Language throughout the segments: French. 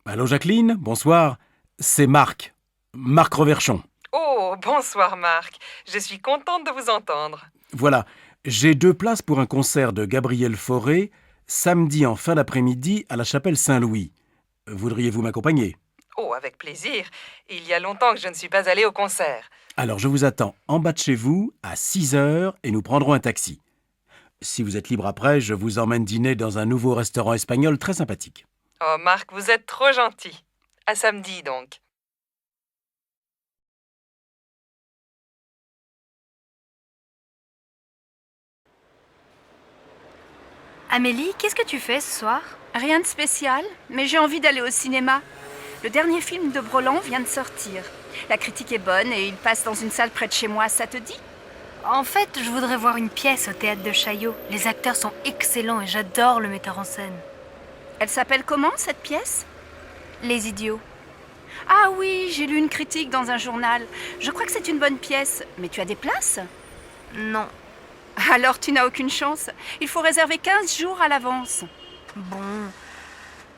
Allô Jacqueline, bonsoir. C'est Marc. Marc Reverchon. Oh, bonsoir Marc. Je suis contente de vous entendre. Voilà, j'ai 2 places pour un concert de Gabriel Fauré, samedi en fin d'après-midi à la chapelle Saint-Louis. Voudriez-vous m'accompagner? Oh, avec plaisir. Il y a longtemps que je ne suis pas allée au concert. Alors je vous attends en bas de chez vous à 6 heures et nous prendrons un taxi. Si vous êtes libre après, je vous emmène dîner dans un nouveau restaurant espagnol très sympathique. Oh Marc, vous êtes trop gentil. À samedi donc. Amélie, qu'est-ce que tu fais ce soir? Rien de spécial, mais j'ai envie d'aller au cinéma. Le dernier film de Broland vient de sortir. La critique est bonne et il passe dans une salle près de chez moi, ça te dit? En fait, je voudrais voir une pièce au théâtre de Chaillot. Les acteurs sont excellents et j'adore le metteur en scène. Elle s'appelle comment, cette pièce? Les Idiots. Ah oui, j'ai lu une critique dans un journal. Je crois que c'est une bonne pièce. Mais tu as des places? Non. Alors tu n'as aucune chance. Il faut réserver 15 jours à l'avance. Bon.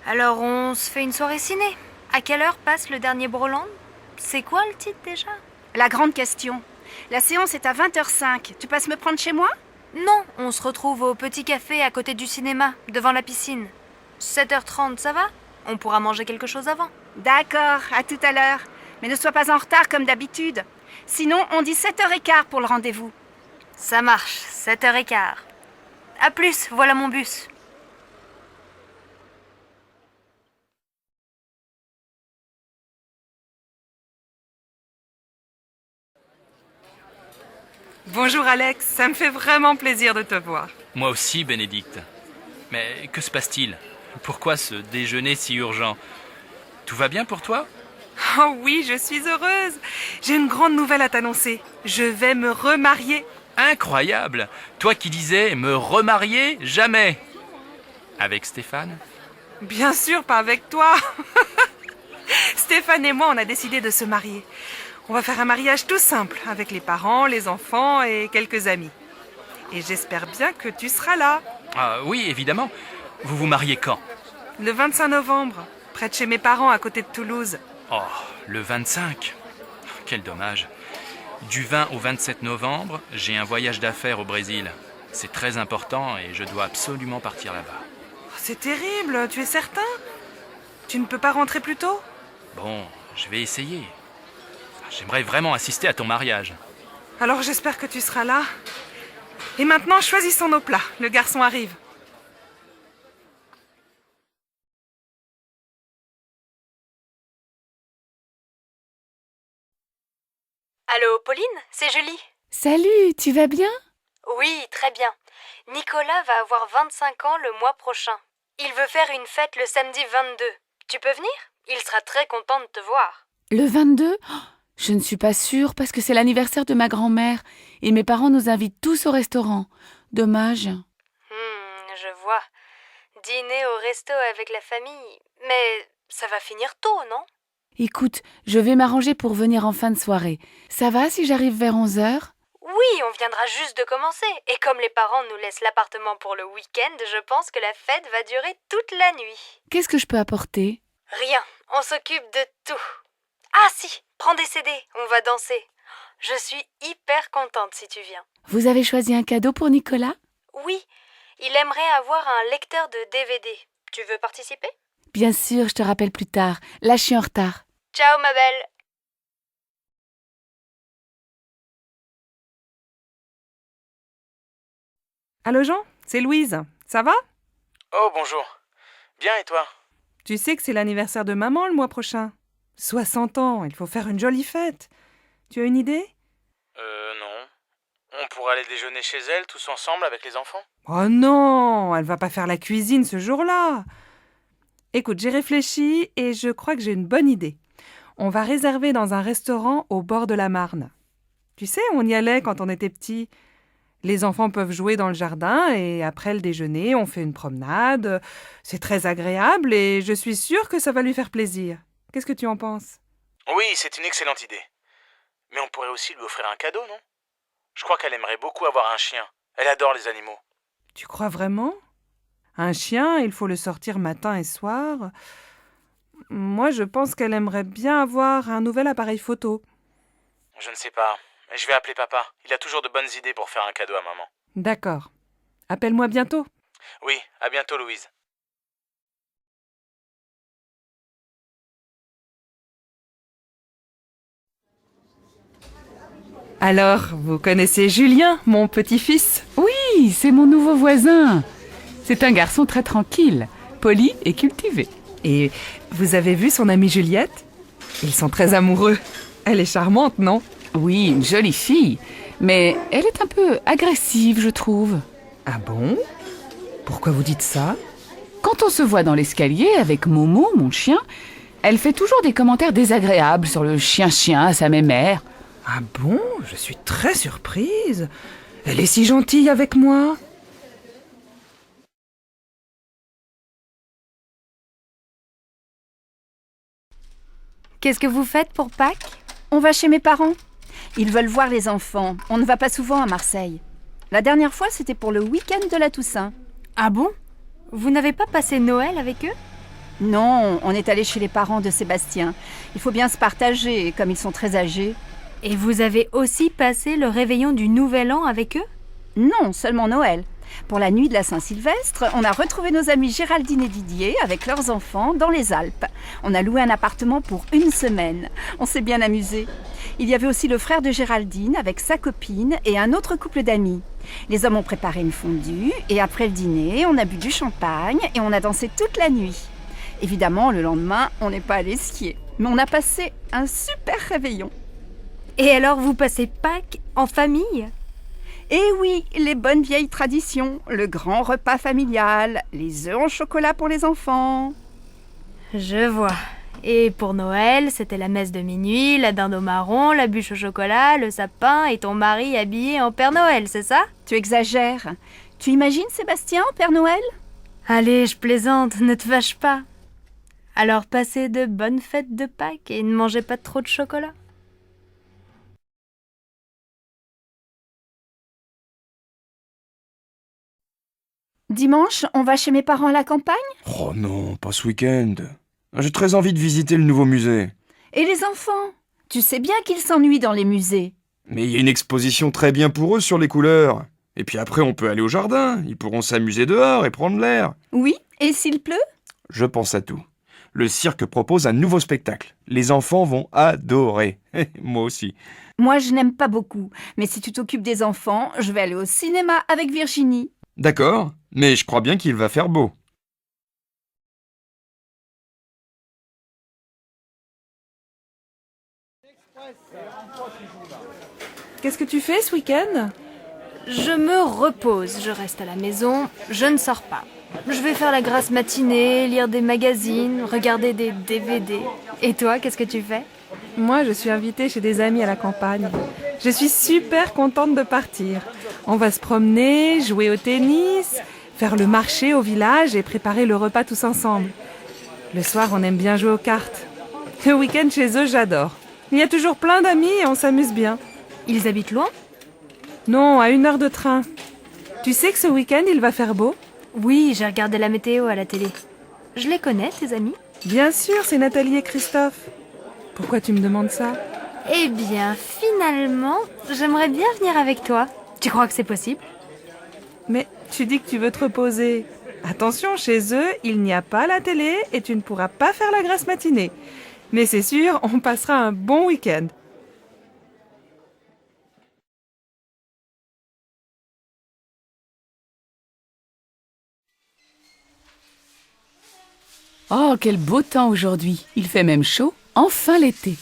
Alors on se fait une soirée ciné. À quelle heure passe le dernier Broland? C'est quoi le titre déjà? La grande question. La séance est à 20h05. Tu passes me prendre chez moi? Non, on se retrouve au petit café à côté du cinéma, devant la piscine. 7h30, ça va? On pourra manger quelque chose avant. D'accord, à tout à l'heure. Mais ne sois pas en retard comme d'habitude. Sinon, on dit 7h15 pour le rendez-vous. Ça marche, 7h15. À plus, voilà mon bus. Bonjour Alex, ça me fait vraiment plaisir de te voir. Moi aussi, Bénédicte. Mais que se passe-t-il? Pourquoi ce déjeuner si urgent? Tout va bien pour toi? Oh oui, je suis heureuse. J'ai une grande nouvelle à t'annoncer. Je vais me remarier. Incroyable! Toi qui disais me remarier jamais! Avec Stéphane? Bien sûr, pas avec toi. Stéphane et moi, on a décidé de se marier. On va faire un mariage tout simple, avec les parents, les enfants et quelques amis. Et j'espère bien que tu seras là. Ah oui, évidemment. Vous vous mariez quand? Le 25 novembre, près de chez mes parents, à côté de Toulouse. Oh, le 25. Quel dommage. Du 20 au 27 novembre, j'ai un voyage d'affaires au Brésil. C'est très important et je dois absolument partir là-bas. Oh, c'est terrible, tu es certain? Tu ne peux pas rentrer plus tôt? Bon, je vais essayer. J'aimerais vraiment assister à ton mariage. Alors j'espère que tu seras là. Et maintenant, choisissons nos plats. Le garçon arrive. Allô, Pauline? C'est Julie. Salut, tu vas bien? Oui, très bien. Nicolas va avoir 25 ans le mois prochain. Il veut faire une fête le samedi 22. Tu peux venir? Il sera très content de te voir. Le 22? Oh, je ne suis pas sûre parce que c'est l'anniversaire de ma grand-mère et mes parents nous invitent tous au restaurant. Dommage. Je vois. Dîner au resto avec la famille. Mais ça va finir tôt, non? Écoute, je vais m'arranger pour venir en fin de soirée. Ça va si j'arrive vers 11h? Oui, on viendra juste de commencer. Et comme les parents nous laissent l'appartement pour le week-end, je pense que la fête va durer toute la nuit. Qu'est-ce que je peux apporter? Rien, on s'occupe de tout. Ah si, prends des CD, on va danser. Je suis hyper contente si tu viens. Vous avez choisi un cadeau pour Nicolas? Oui, il aimerait avoir un lecteur de DVD. Tu veux participer? Bien sûr, je te rappelle plus tard. Là, je suis en retard. Ciao ma belle. Allô Jean, c'est Louise. Ça va? Oh, bonjour. Bien, et toi? Tu sais que c'est l'anniversaire de maman le mois prochain. 60 ans, il faut faire une jolie fête. Tu as une idée? Non. On pourrait aller déjeuner chez elle, tous ensemble, avec les enfants? Oh non, elle va pas faire la cuisine ce jour-là. Écoute, j'ai réfléchi et je crois que j'ai une bonne idée. On va réserver dans un restaurant au bord de la Marne. Tu sais, on y allait quand on était petits. Les enfants peuvent jouer dans le jardin et après le déjeuner, on fait une promenade. C'est très agréable et je suis sûre que ça va lui faire plaisir. Qu'est-ce que tu en penses? Oui, c'est une excellente idée. Mais on pourrait aussi lui offrir un cadeau, non? Je crois qu'elle aimerait beaucoup avoir un chien. Elle adore les animaux. Tu crois vraiment? Un chien, il faut le sortir matin et soir. Moi, je pense qu'elle aimerait bien avoir un nouvel appareil photo. Je ne sais pas. Je vais appeler papa. Il a toujours de bonnes idées pour faire un cadeau à maman. D'accord. Appelle-moi bientôt. Oui, à bientôt Louise. Alors, vous connaissez Julien, mon petit-fils? Oui, c'est mon nouveau voisin. C'est un garçon très tranquille, poli et cultivé. Et vous avez vu son amie Juliette? Ils sont très amoureux. Elle est charmante, non? Oui, une jolie fille, mais elle est un peu agressive, je trouve. Ah bon? Pourquoi vous dites ça? Quand on se voit dans l'escalier avec Momo, mon chien, elle fait toujours des commentaires désagréables sur le chien-chien à sa mémère. Ah bon? Je suis très surprise. Elle est si gentille avec moi. Qu'est-ce que vous faites pour Pâques? On va chez mes parents. Ils veulent voir les enfants. On ne va pas souvent à Marseille. La dernière fois, c'était pour le week-end de la Toussaint. Ah bon? Vous n'avez pas passé Noël avec eux? Non, on est allé chez les parents de Sébastien. Il faut bien se partager, comme ils sont très âgés. Et vous avez aussi passé le réveillon du Nouvel An avec eux? Non, seulement Noël. Pour la nuit de la Saint-Sylvestre, on a retrouvé nos amis Géraldine et Didier avec leurs enfants dans les Alpes. On a loué un appartement pour 1 semaine. On s'est bien amusé. Il y avait aussi le frère de Géraldine avec sa copine et un autre couple d'amis. Les hommes ont préparé une fondue et après le dîner, on a bu du champagne et on a dansé toute la nuit. Évidemment, le lendemain, on n'est pas allé skier. Mais on a passé un super réveillon. Et alors vous passez Pâques en famille? Et oui, les bonnes vieilles traditions, le grand repas familial, les œufs en chocolat pour les enfants. Je vois. Et pour Noël, c'était la messe de minuit, la dinde au marron, la bûche au chocolat, le sapin et ton mari habillé en Père Noël, c'est ça? Tu exagères. Tu imagines Sébastien en Père Noël? Allez, je plaisante, ne te fâche pas. Alors passez de bonnes fêtes de Pâques et ne mangez pas trop de chocolat. Dimanche, on va chez mes parents à la campagne? Oh non, pas ce week-end. J'ai très envie de visiter le nouveau musée. Et les enfants? Tu sais bien qu'ils s'ennuient dans les musées. Mais il y a une exposition très bien pour eux sur les couleurs. Et puis après, on peut aller au jardin. Ils pourront s'amuser dehors et prendre l'air. Oui, et s'il pleut? Je pense à tout. Le cirque propose un nouveau spectacle. Les enfants vont adorer. Moi aussi. Moi, je n'aime pas beaucoup. Mais si tu t'occupes des enfants, je vais aller au cinéma avec Virginie. D'accord, mais je crois bien qu'il va faire beau. Qu'est-ce que tu fais ce week-end? Je me repose, je reste à la maison, je ne sors pas. Je vais faire la grasse matinée, lire des magazines, regarder des DVD. Et toi, qu'est-ce que tu fais? Moi, je suis invitée chez des amis à la campagne. Je suis super contente de partir. On va se promener, jouer au tennis, faire le marché au village et préparer le repas tous ensemble. Le soir, on aime bien jouer aux cartes. Le week-end chez eux, j'adore. Il y a toujours plein d'amis et on s'amuse bien. Ils habitent loin? Non, à 1 heure de train. Tu sais que ce week-end, il va faire beau? Oui, j'ai regardé la météo à la télé. Je les connais, tes amis? Bien sûr, c'est Nathalie et Christophe. Pourquoi tu me demandes ça? Eh bien, finalement, j'aimerais bien venir avec toi. Tu crois que c'est possible? Mais tu dis que tu veux te reposer. Attention, chez eux, il n'y a pas la télé et tu ne pourras pas faire la grasse matinée. Mais c'est sûr, on passera un bon week-end. Oh, quel beau temps aujourd'hui. Il fait même chaud. Enfin l'été.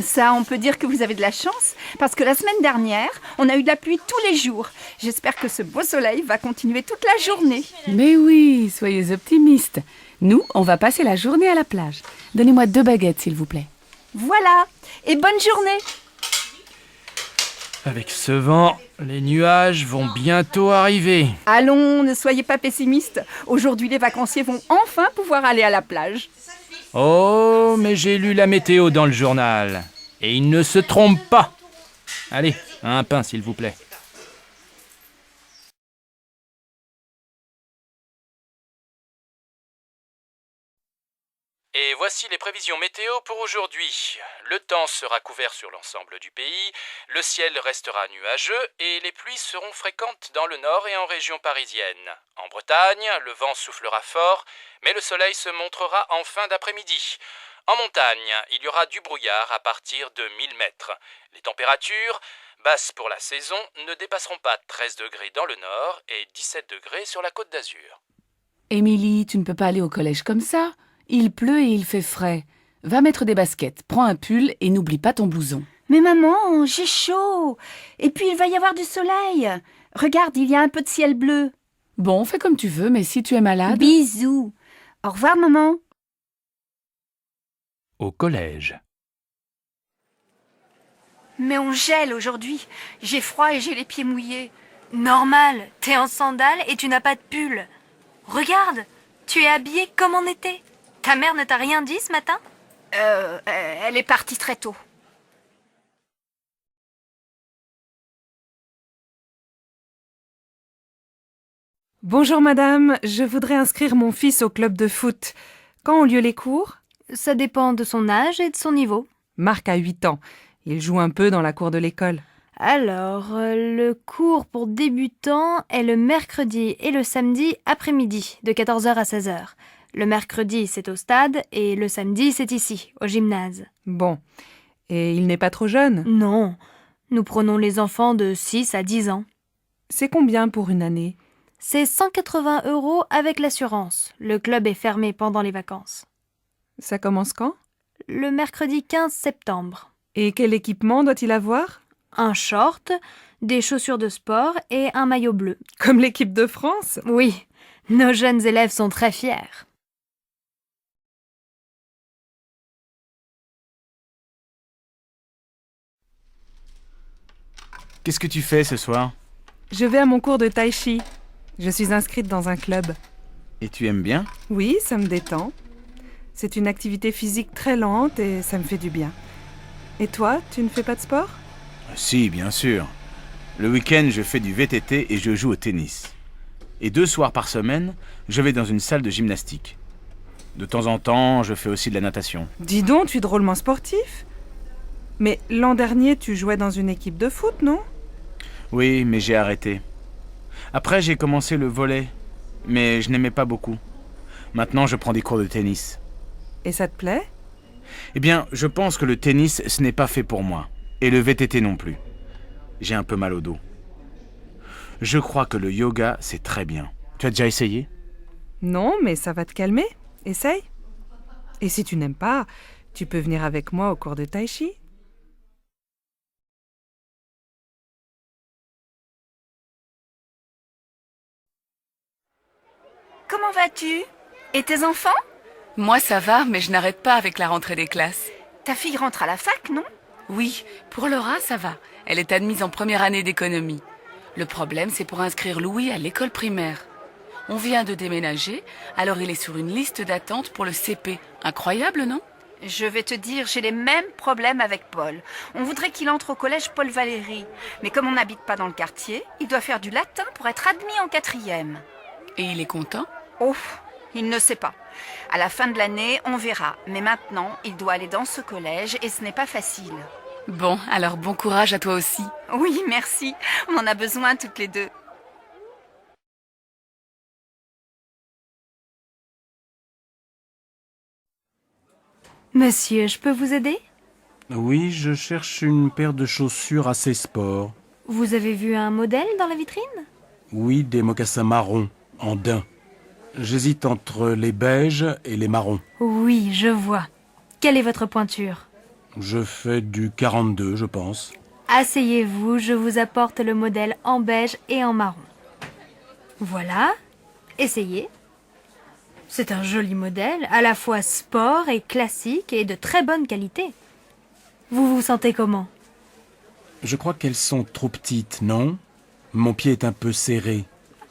Ça, on peut dire que vous avez de la chance, parce que la semaine dernière, on a eu de la pluie tous les jours. J'espère que ce beau soleil va continuer toute la journée. Mais oui, soyez optimistes. Nous, on va passer la journée à la plage. Donnez-moi 2 baguettes, s'il vous plaît. Voilà, et bonne journée. Avec ce vent, les nuages vont bientôt arriver. Allons, ne soyez pas pessimistes. Aujourd'hui, les vacanciers vont enfin pouvoir aller à la plage. Oh, mais j'ai lu la météo dans le journal. Et il ne se trompe pas. Allez, un pain, s'il vous plaît. Et voici les prévisions météo pour aujourd'hui. Le temps sera couvert sur l'ensemble du pays, le ciel restera nuageux et les pluies seront fréquentes dans le nord et en région parisienne. En Bretagne, le vent soufflera fort, mais le soleil se montrera en fin d'après-midi. En montagne, il y aura du brouillard à partir de 1000 mètres. Les températures, basses pour la saison, ne dépasseront pas 13 degrés dans le nord et 17 degrés sur la Côte d'Azur. Émilie, tu ne peux pas aller au collège comme ça. Il pleut et il fait frais. Va mettre des baskets, prends un pull et n'oublie pas ton blouson. Mais maman, j'ai chaud. Et puis il va y avoir du soleil. Regarde, il y a un peu de ciel bleu. Bon, fais comme tu veux, mais si tu es malade... Bisous. Au revoir, maman. Au collège. Mais on gèle aujourd'hui. J'ai froid et j'ai les pieds mouillés. Normal, t'es en sandales et tu n'as pas de pull. Regarde, tu es habillée comme en été. Ta mère ne t'a rien dit ce matin? Elle est partie très tôt. Bonjour madame, je voudrais inscrire mon fils au club de foot. Quand ont lieu les cours? Ça dépend de son âge et de son niveau. Marc a 8 ans. Il joue un peu dans la cour de l'école. Alors, le cours pour débutants est le mercredi et le samedi après-midi, de 14h à 16h. Le mercredi, c'est au stade, et le samedi, c'est ici, au gymnase. Bon. Et il n'est pas trop jeune? Non, nous prenons les enfants de 6 à 10 ans. C'est combien pour une année? C'est 180 € avec l'assurance. Le club est fermé pendant les vacances. Ça commence quand? Le mercredi 15 septembre. Et quel équipement doit-il avoir? Un short, des chaussures de sport et un maillot bleu. Comme l'équipe de France? Oui, nos jeunes élèves sont très fiers. Qu'est-ce que tu fais ce soir? Je vais à mon cours de tai chi. Je suis inscrite dans un club. Et tu aimes bien? Oui, ça me détend. C'est une activité physique très lente et ça me fait du bien. Et toi, tu ne fais pas de sport? Si, bien sûr. Le week-end, je fais du VTT et je joue au tennis. Et 2 soirs par semaine, je vais dans une salle de gymnastique. De temps en temps, je fais aussi de la natation. Dis donc, tu es drôlement sportif. Mais l'an dernier, tu jouais dans une équipe de foot, non? Oui, mais j'ai arrêté. Après, j'ai commencé le volley, mais je n'aimais pas beaucoup. Maintenant, je prends des cours de tennis. Et ça te plaît? Eh bien, je pense que le tennis, ce n'est pas fait pour moi. Et le VTT non plus. J'ai un peu mal au dos. Je crois que le yoga, c'est très bien. Tu as déjà essayé? Non, mais ça va te calmer. Essaye. Et si tu n'aimes pas, tu peux venir avec moi au cours de tai chi. Comment vas-tu? Et tes enfants? Moi, ça va, mais je n'arrête pas avec la rentrée des classes. Ta fille rentre à la fac, non? Oui, pour Laura, ça va. Elle est admise en première année d'économie. Le problème, c'est pour inscrire Louis à l'école primaire. On vient de déménager, alors il est sur une liste d'attente pour le CP. Incroyable, non? Je vais te dire, j'ai les mêmes problèmes avec Paul. On voudrait qu'il entre au collège Paul Valéry. Mais comme on n'habite pas dans le quartier, il doit faire du latin pour être admis en 4e. Et il est content? Oh, il ne sait pas. À la fin de l'année, on verra. Mais maintenant, il doit aller dans ce collège et ce n'est pas facile. Bon, alors bon courage à toi aussi. Oui, merci. On en a besoin toutes les deux. Monsieur, je peux vous aider? Oui, je cherche une paire de chaussures assez sport. Vous avez vu un modèle dans la vitrine? Oui, des mocassins marrons, en daim. J'hésite entre les beiges et les marrons. Oui, je vois. Quelle est votre pointure? Je fais du 42, je pense. Asseyez-vous, je vous apporte le modèle en beige et en marron. Voilà, essayez. C'est un joli modèle, à la fois sport et classique et de très bonne qualité. Vous vous sentez comment? Je crois qu'elles sont trop petites, non? Mon pied est un peu serré.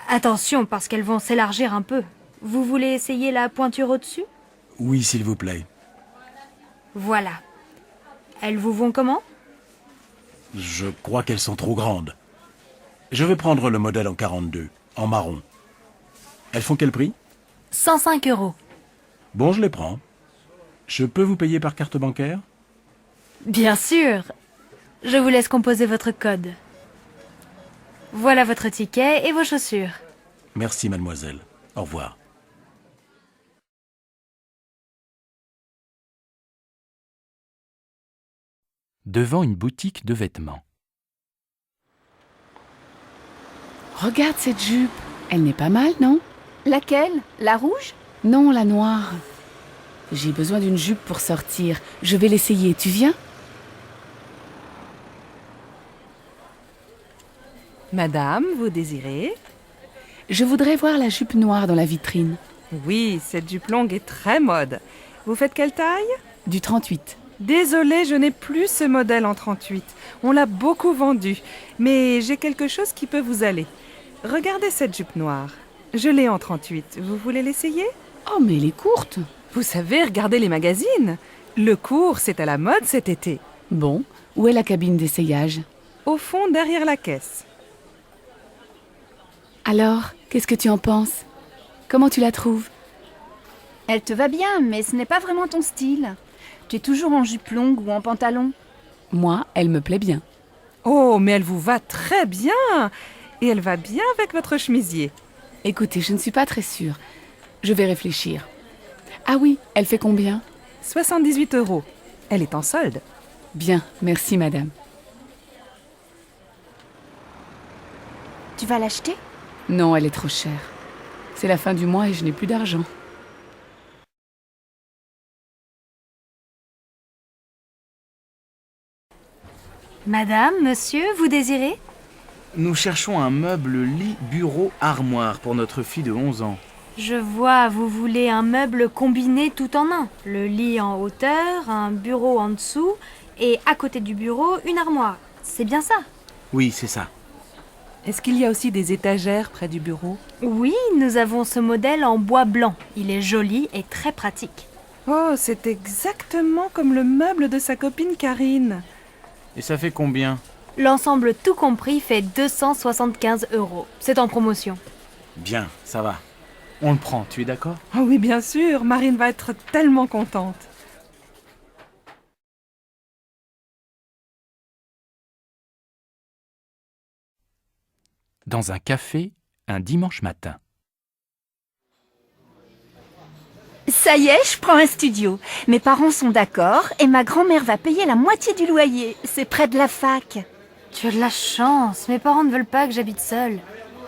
Attention, parce qu'elles vont s'élargir un peu. Vous voulez essayer la pointure au-dessus? Oui, s'il vous plaît. Voilà. Elles vous vont comment? Je crois qu'elles sont trop grandes. Je vais prendre le modèle en 42, en marron. Elles font quel prix? 105 €. Bon, je les prends. Je peux vous payer par carte bancaire? Bien sûr. Je vous laisse composer votre code. Voilà votre ticket et vos chaussures. Merci, mademoiselle. Au revoir. Devant une boutique de vêtements. Regarde cette jupe. Elle n'est pas mal, non? Laquelle? La rouge? Non, la noire. J'ai besoin d'une jupe pour sortir. Je vais l'essayer. Tu viens? Madame, vous désirez? Je voudrais voir la jupe noire dans la vitrine. Oui, cette jupe longue est très mode. Vous faites quelle taille? Du 38. Désolée, je n'ai plus ce modèle en 38. On l'a beaucoup vendu, mais j'ai quelque chose qui peut vous aller. Regardez cette jupe noire. Je l'ai en 38. Vous voulez l'essayer? Oh, mais elle est courte. Vous savez, regardez les magazines. Le court, c'est à la mode cet été. Bon, où est la cabine d'essayage? Au fond, derrière la caisse. Alors, qu'est-ce que tu en penses? Comment tu la trouves? Elle te va bien, mais ce n'est pas vraiment ton style. Tu es toujours en jupe longue ou en pantalon. Moi, elle me plaît bien. Oh, mais elle vous va très bien. Et elle va bien avec votre chemisier. Écoutez, je ne suis pas très sûre. Je vais réfléchir. Ah oui, elle fait combien? 78 €. Elle est en solde. Bien, merci madame. Tu vas l'acheter? Non, elle est trop chère. C'est la fin du mois et je n'ai plus d'argent. Madame, monsieur, vous désirez? Nous cherchons un meuble lit, bureau, armoire pour notre fille de 11 ans. Je vois, vous voulez un meuble combiné tout en un. Le lit en hauteur, un bureau en dessous et à côté du bureau, une armoire. C'est bien ça? Oui, c'est ça. Est-ce qu'il y a aussi des étagères près du bureau? Oui, nous avons ce modèle en bois blanc. Il est joli et très pratique. Oh, c'est exactement comme le meuble de sa copine Karine. Et ça fait combien? L'ensemble tout compris fait 275 €. C'est en promotion. Bien, ça va. On le prend, tu es d'accord? Oh oui, bien sûr, Marine va être tellement contente. Dans un café, un dimanche matin. Ça y est, je prends un studio. Mes parents sont d'accord et ma grand-mère va payer la moitié du loyer. C'est près de la fac. Tu as de la chance. Mes parents ne veulent pas que j'habite seule.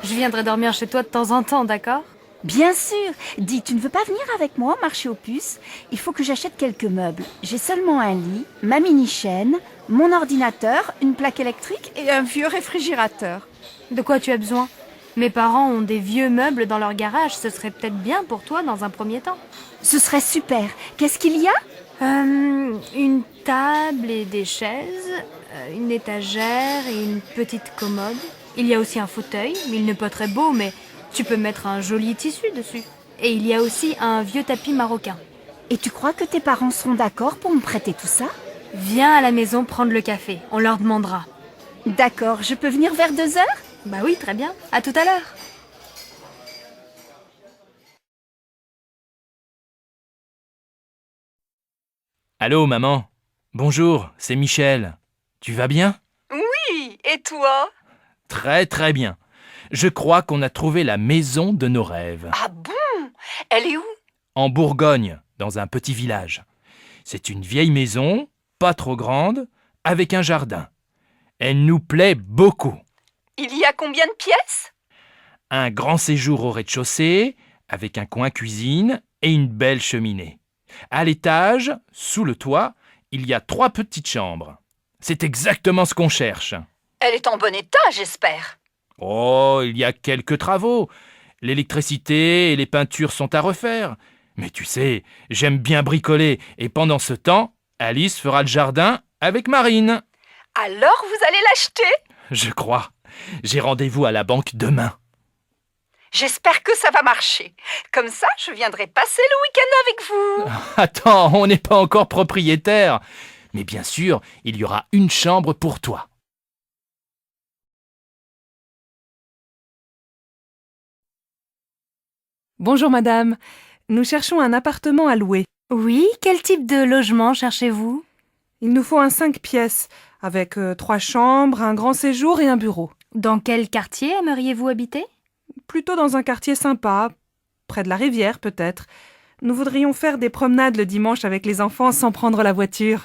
Je viendrai dormir chez toi de temps en temps, d'accord? Bien sûr. Dis, tu ne veux pas venir avec moi au marché aux puces? Il faut que j'achète quelques meubles. J'ai seulement un lit, ma mini-chaîne, mon ordinateur, une plaque électrique et un vieux réfrigérateur. De quoi tu as besoin? Mes parents ont des vieux meubles dans leur garage. Ce serait peut-être bien pour toi dans un premier temps. Ce serait super. Qu'est-ce qu'il y a? Une table et des chaises, une étagère et une petite commode. Il y a aussi un fauteuil, il n'est pas très beau, mais tu peux mettre un joli tissu dessus. Et il y a aussi un vieux tapis marocain. Et tu crois que tes parents seront d'accord pour me prêter tout ça? Viens à la maison prendre le café, on leur demandera. D'accord, je peux venir vers 2 heures? Bah oui, très bien. À tout à l'heure. Allô, maman. Bonjour, c'est Michel. Tu vas bien? Oui, et toi? Très très bien. Je crois qu'on a trouvé la maison de nos rêves. Ah bon? Elle est où? En Bourgogne, dans un petit village. C'est une vieille maison, pas trop grande, avec un jardin. Elle nous plaît beaucoup. Il y a combien de pièces? Un grand séjour au rez-de-chaussée, avec un coin cuisine et une belle cheminée. À l'étage, sous le toit, il y a 3 petites chambres. C'est exactement ce qu'on cherche. Elle est en bon état, j'espère. Oh, il y a quelques travaux. L'électricité et les peintures sont à refaire. Mais tu sais, j'aime bien bricoler et pendant ce temps, Alice fera le jardin avec Marine. Alors vous allez l'acheter? Je crois. J'ai rendez-vous à la banque demain. J'espère que ça va marcher. Comme ça, je viendrai passer le week-end avec vous. Attends, on n'est pas encore propriétaire. Mais bien sûr, il y aura une chambre pour toi. Bonjour madame, nous cherchons un appartement à louer. Oui, quel type de logement cherchez-vous? Il nous faut un 5 pièces, avec 3 chambres, un grand séjour et un bureau. Dans quel quartier aimeriez-vous habiter? Plutôt dans un quartier sympa, près de la rivière peut-être. Nous voudrions faire des promenades le dimanche avec les enfants sans prendre la voiture.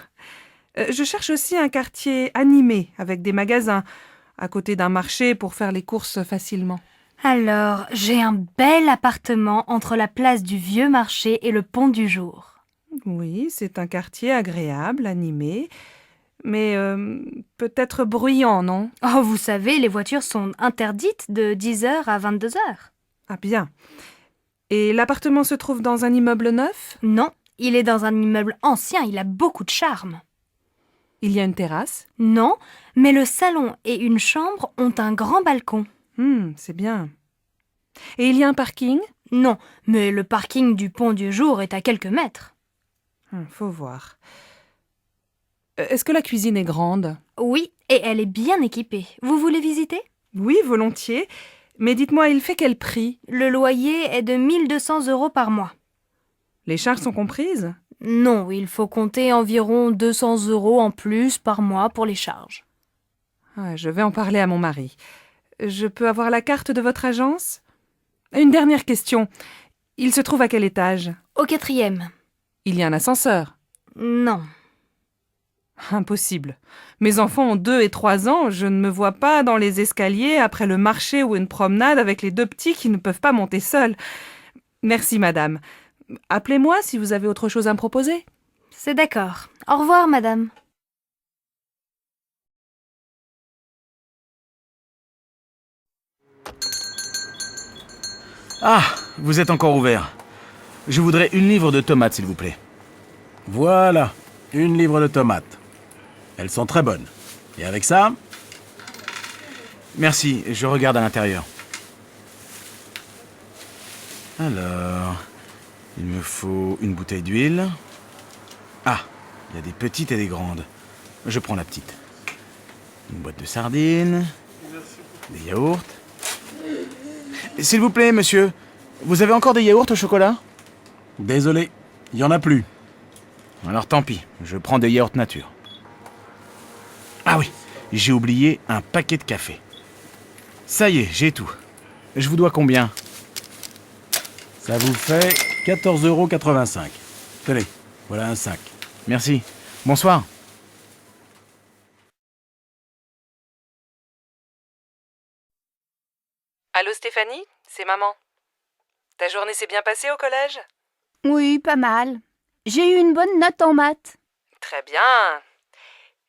Je cherche aussi un quartier animé, avec des magasins, à côté d'un marché pour faire les courses facilement. Alors, j'ai un bel appartement entre la place du Vieux Marché et le Pont du Jour. Oui, c'est un quartier agréable, animé, mais peut-être bruyant, non? Oh, vous savez, les voitures sont interdites de 10h à 22h. Ah bien. Et l'appartement se trouve dans un immeuble neuf? Non, il est dans un immeuble ancien, il a beaucoup de charme. Il y a une terrasse? Non, mais le salon et une chambre ont un grand balcon. C'est bien. Et il y a un parking? Non, mais le parking du Pont du Jour est à quelques mètres. Faut voir. Est-ce que la cuisine est grande? Oui, et elle est bien équipée. Vous voulez visiter? Oui, volontiers. Mais dites-moi, il fait quel prix? Le loyer est de 1200 € par mois. Les charges sont comprises? Non, il faut compter environ 200 € en plus par mois pour les charges. Je vais en parler à mon mari. Je peux avoir la carte de votre agence? Une dernière question. Il se trouve à quel étage? Au 4e. Il y a un ascenseur? Non. Impossible. Mes enfants ont 2 et 3 ans, je ne me vois pas dans les escaliers après le marché ou une promenade avec les 2 petits qui ne peuvent pas monter seuls. Merci, madame. Appelez-moi si vous avez autre chose à me proposer. C'est d'accord. Au revoir, madame. Ah, vous êtes encore ouvert. Je voudrais 1 livre de tomates, s'il vous plaît. Voilà, 1 livre de tomates. Elles sont très bonnes. Et avec ça? Merci, je regarde à l'intérieur. Alors, il me faut une bouteille d'huile. Ah, il y a des petites et des grandes. Je prends la petite. Une boîte de sardines. Des yaourts. S'il vous plaît, monsieur, vous avez encore des yaourts au chocolat? Désolé, il n'y en a plus. Alors tant pis, je prends des yaourts nature. Ah oui, j'ai oublié un paquet de café. Ça y est, j'ai tout. Je vous dois combien? Ça vous fait 14,85 €. Tenez, voilà un sac. Merci. Bonsoir. Allô Stéphanie, c'est maman. Ta journée s'est bien passée au collège? Oui, pas mal. J'ai eu une bonne note en maths. Très bien.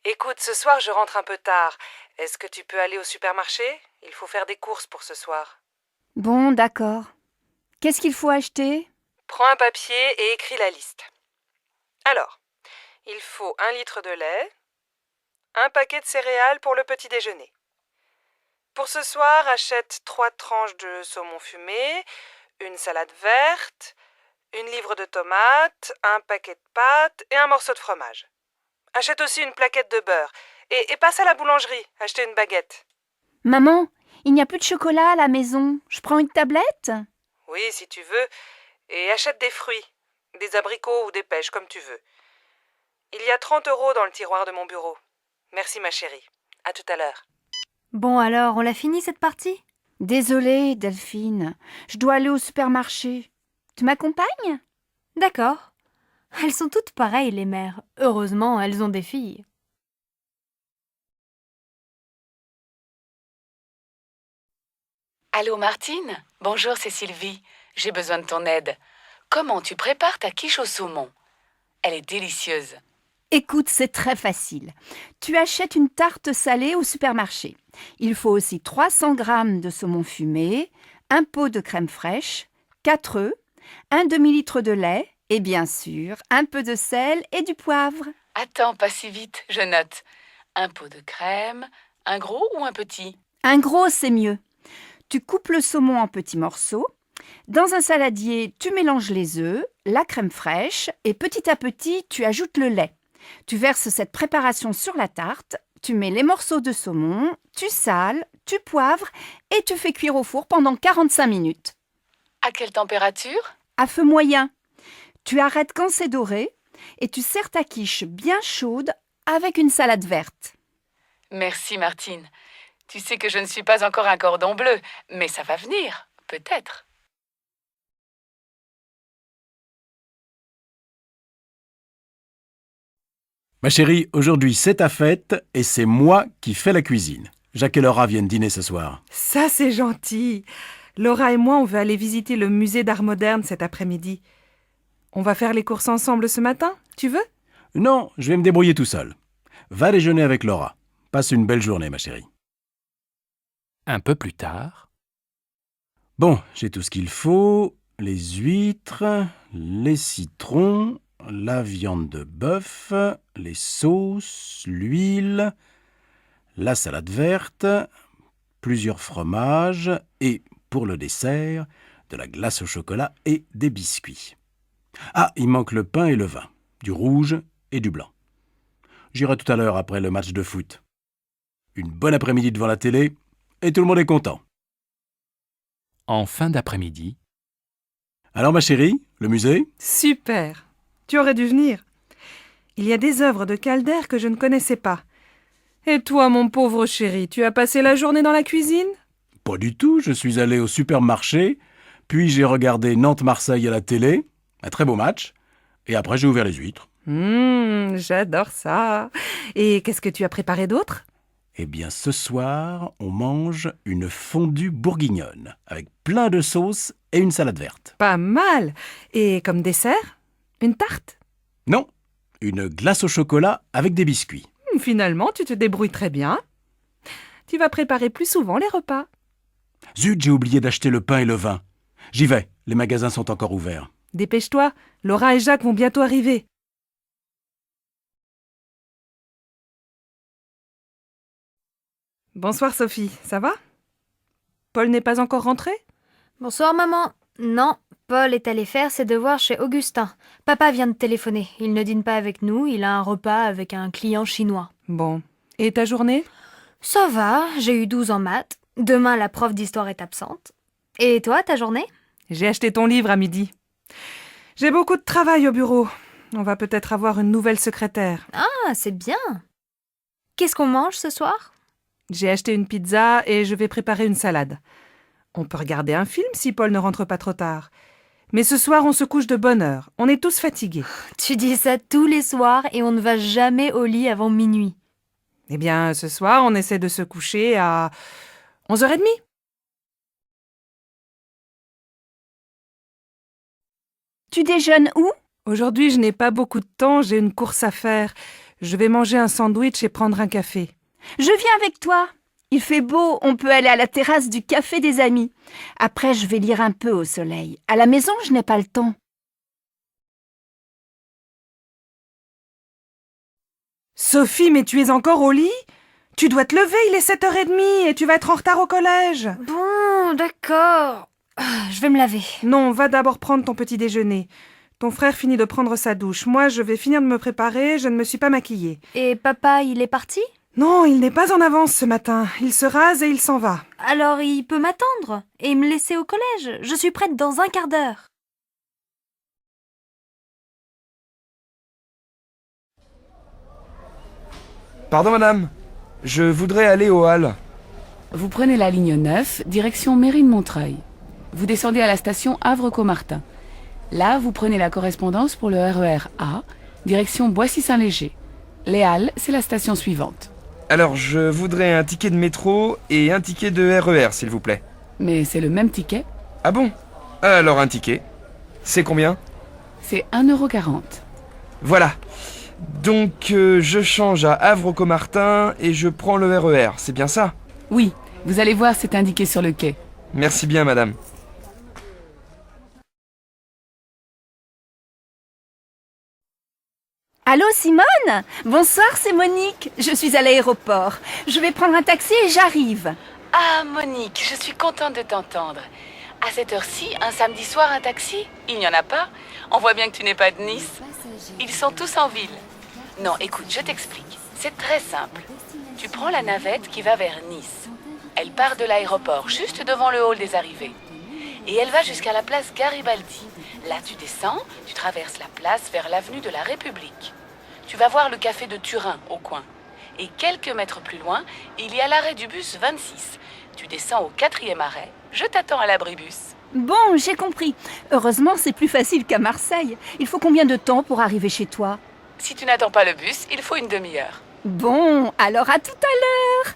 Écoute, ce soir je rentre un peu tard. Est-ce que tu peux aller au supermarché? Il faut faire des courses pour ce soir. Bon, d'accord. Qu'est-ce qu'il faut acheter? Prends un papier et écris la liste. Alors, il faut 1 litre de lait, un paquet de céréales pour le petit déjeuner. Pour ce soir, achète 3 tranches de saumon fumé, une salade verte, 1 livre de tomates, un paquet de pâtes et un morceau de fromage. Achète aussi une plaquette de beurre et passe à la boulangerie, acheter une baguette. Maman, il n'y a plus de chocolat à la maison. Je prends une tablette? Oui, si tu veux, et achète des fruits, des abricots ou des pêches, comme tu veux. Il y a 30 € dans le tiroir de mon bureau. Merci ma chérie. À tout à l'heure. Bon alors, on l'a fini cette partie? Désolée, Delphine. Je dois aller au supermarché. Tu m'accompagnes? D'accord. Elles sont toutes pareilles, les mères. Heureusement, elles ont des filles. Allô Martine? Bonjour, c'est Sylvie. J'ai besoin de ton aide. Comment tu prépares ta quiche au saumon? Elle est délicieuse. Écoute, c'est très facile. Tu achètes une tarte salée au supermarché. Il faut aussi 300 g de saumon fumé, un pot de crème fraîche, 4 œufs, un demi-litre de lait et bien sûr un peu de sel et du poivre. Attends, pas si vite, je note. Un pot de crème, un gros ou un petit? Un gros, c'est mieux. Tu coupes le saumon en petits morceaux. Dans un saladier, tu mélanges les œufs, la crème fraîche et petit à petit, tu ajoutes le lait. Tu verses cette préparation sur la tarte, tu mets les morceaux de saumon, tu sales, tu poivres et tu fais cuire au four pendant 45 minutes. À quelle température? À feu moyen. Tu arrêtes quand c'est doré et tu sers ta quiche bien chaude avec une salade verte. Merci Martine. Tu sais que je ne suis pas encore un cordon bleu, mais ça va venir, peut-être. Ma chérie, aujourd'hui c'est ta fête et c'est moi qui fais la cuisine. Jacques et Laura viennent dîner ce soir. Ça, c'est gentil. Laura et moi, on veut aller visiter le musée d'art moderne cet après-midi. On va faire les courses ensemble ce matin, tu veux? Non, je vais me débrouiller tout seul. Va déjeuner avec Laura. Passe une belle journée, ma chérie. Un peu plus tard. Bon, j'ai tout ce qu'il faut. Les huîtres, les citrons, la viande de bœuf, les sauces, l'huile, la salade verte, plusieurs fromages et, pour le dessert, de la glace au chocolat et des biscuits. Ah, il manque le pain et le vin, du rouge et du blanc. J'irai tout à l'heure après le match de foot. Une bonne après-midi devant la télé et tout le monde est content. En fin d'après-midi. Alors ma chérie, le musée? Super. Tu aurais dû venir. Il y a des œuvres de Calder que je ne connaissais pas. Et toi, mon pauvre chéri, tu as passé la journée dans la cuisine? Pas du tout, je suis allé au supermarché, puis j'ai regardé Nantes-Marseille à la télé, un très beau match, et après j'ai ouvert les huîtres. J'adore ça. Et qu'est-ce que tu as préparé d'autre? Eh bien ce soir, on mange une fondue bourguignonne, avec plein de sauces et une salade verte. Pas mal. Et comme dessert? Une tarte? Non, une glace au chocolat avec des biscuits. Finalement, tu te débrouilles très bien. Tu vas préparer plus souvent les repas. Zut, j'ai oublié d'acheter le pain et le vin. J'y vais, les magasins sont encore ouverts. Dépêche-toi, Laura et Jacques vont bientôt arriver. Bonsoir Sophie, ça va? Paul n'est pas encore rentré? Bonsoir maman. Non, Paul est allé faire ses devoirs chez Augustin. Papa vient de téléphoner. Il ne dîne pas avec nous, il a un repas avec un client chinois. Bon. Et ta journée? Ça va, j'ai eu 12 en maths. Demain, la prof d'histoire est absente. Et toi, ta journée? J'ai acheté ton livre à midi. J'ai beaucoup de travail au bureau. On va peut-être avoir une nouvelle secrétaire. Ah, c'est bien. Qu'est-ce qu'on mange ce soir? J'ai acheté une pizza et je vais préparer une salade. On peut regarder un film si Paul ne rentre pas trop tard. Mais ce soir, on se couche de bonne heure. On est tous fatigués. Tu dis ça tous les soirs et on ne va jamais au lit avant minuit. Eh bien, ce soir, on essaie de se coucher à 11h30. Tu déjeunes où? Aujourd'hui, je n'ai pas beaucoup de temps, j'ai une course à faire. Je vais manger un sandwich et prendre un café. Je viens avec toi. Il fait beau, on peut aller à la terrasse du café des amis. Après, je vais lire un peu au soleil. À la maison, je n'ai pas le temps. Sophie, mais tu es encore au lit? Tu dois te lever, il est 7h30 et tu vas être en retard au collège. Bon, d'accord. Je vais me laver. Non, va d'abord prendre ton petit déjeuner. Ton frère finit de prendre sa douche. Moi, je vais finir de me préparer, je ne me suis pas maquillée. Et papa, il est parti? Non, il n'est pas en avance ce matin. Il se rase et il s'en va. Alors il peut m'attendre et me laisser au collège. Je suis prête dans un quart d'heure. Pardon madame, je voudrais aller au Halles. Vous prenez la ligne 9, direction Mérine-Montreuil. Vous descendez à la station Havre-Caumartin. Là, vous prenez la correspondance pour le RER A, direction Boissy-Saint-Léger. Les Halles, c'est la station suivante. Alors, je voudrais un ticket de métro et un ticket de RER, s'il vous plaît. Mais c'est le même ticket. Ah bon? Alors un ticket. C'est combien? C'est 1,40 €. Voilà. Donc, je change à Havre-Caumartin et je prends le RER, c'est bien ça? Oui, vous allez voir, c'est indiqué sur le quai. Merci bien, madame. Allô Simone? Bonsoir, c'est Monique. Je suis à l'aéroport. Je vais prendre un taxi et j'arrive. Ah, Monique, je suis contente de t'entendre. À cette heure-ci, un samedi soir, un taxi? Il n'y en a pas? On voit bien que tu n'es pas de Nice. Ils sont tous en ville. Non, écoute, je t'explique. C'est très simple. Tu prends la navette qui va vers Nice. Elle part de l'aéroport, juste devant le hall des arrivées. et elle va jusqu'à la place Garibaldi. Là, tu descends, tu traverses la place vers l'avenue de la République. Tu vas voir le café de Turin au coin. Et quelques mètres plus loin, il y a l'arrêt du bus 26. Tu descends au 4e arrêt. Je t'attends à l'abribus. Bon, j'ai compris. Heureusement, c'est plus facile qu'à Marseille. Il faut combien de temps pour arriver chez toi? Si tu n'attends pas le bus, il faut une demi-heure. Bon, alors à tout à l'heure.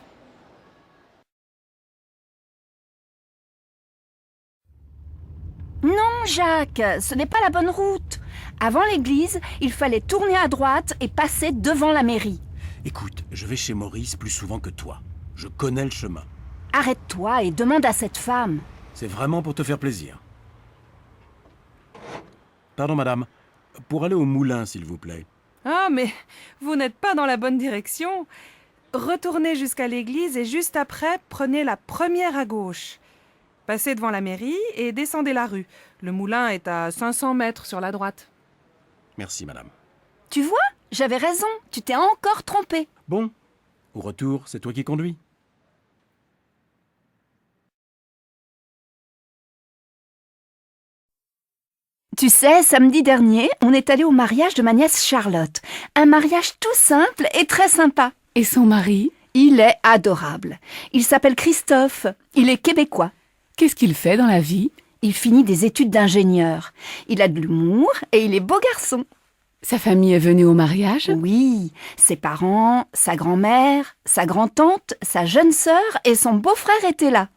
Non, Jacques, ce n'est pas la bonne route. Avant l'église, il fallait tourner à droite et passer devant la mairie. Écoute, je vais chez Maurice plus souvent que toi. Je connais le chemin. Arrête-toi et demande à cette femme. C'est vraiment pour te faire plaisir. Pardon, madame. Pour aller au moulin, s'il vous plaît. Ah, mais vous n'êtes pas dans la bonne direction. Retournez jusqu'à l'église et juste après, prenez la première à gauche. Passez devant la mairie et descendez la rue. Le moulin est à 500 mètres sur la droite. Merci, madame. Tu vois, j'avais raison, tu t'es encore trompé. Bon, au retour, c'est toi qui conduis. Tu sais, samedi dernier, on est allé au mariage de ma nièce Charlotte. Un mariage tout simple et très sympa. Et son mari? Il est adorable. Il s'appelle Christophe. Il est québécois. Qu'est-ce qu'il fait dans la vie? Il finit des études d'ingénieur. Il a de l'humour et il est beau garçon. Sa famille est venue au mariage? Oui, ses parents, sa grand-mère, sa grand-tante, sa jeune sœur et son beau-frère étaient là.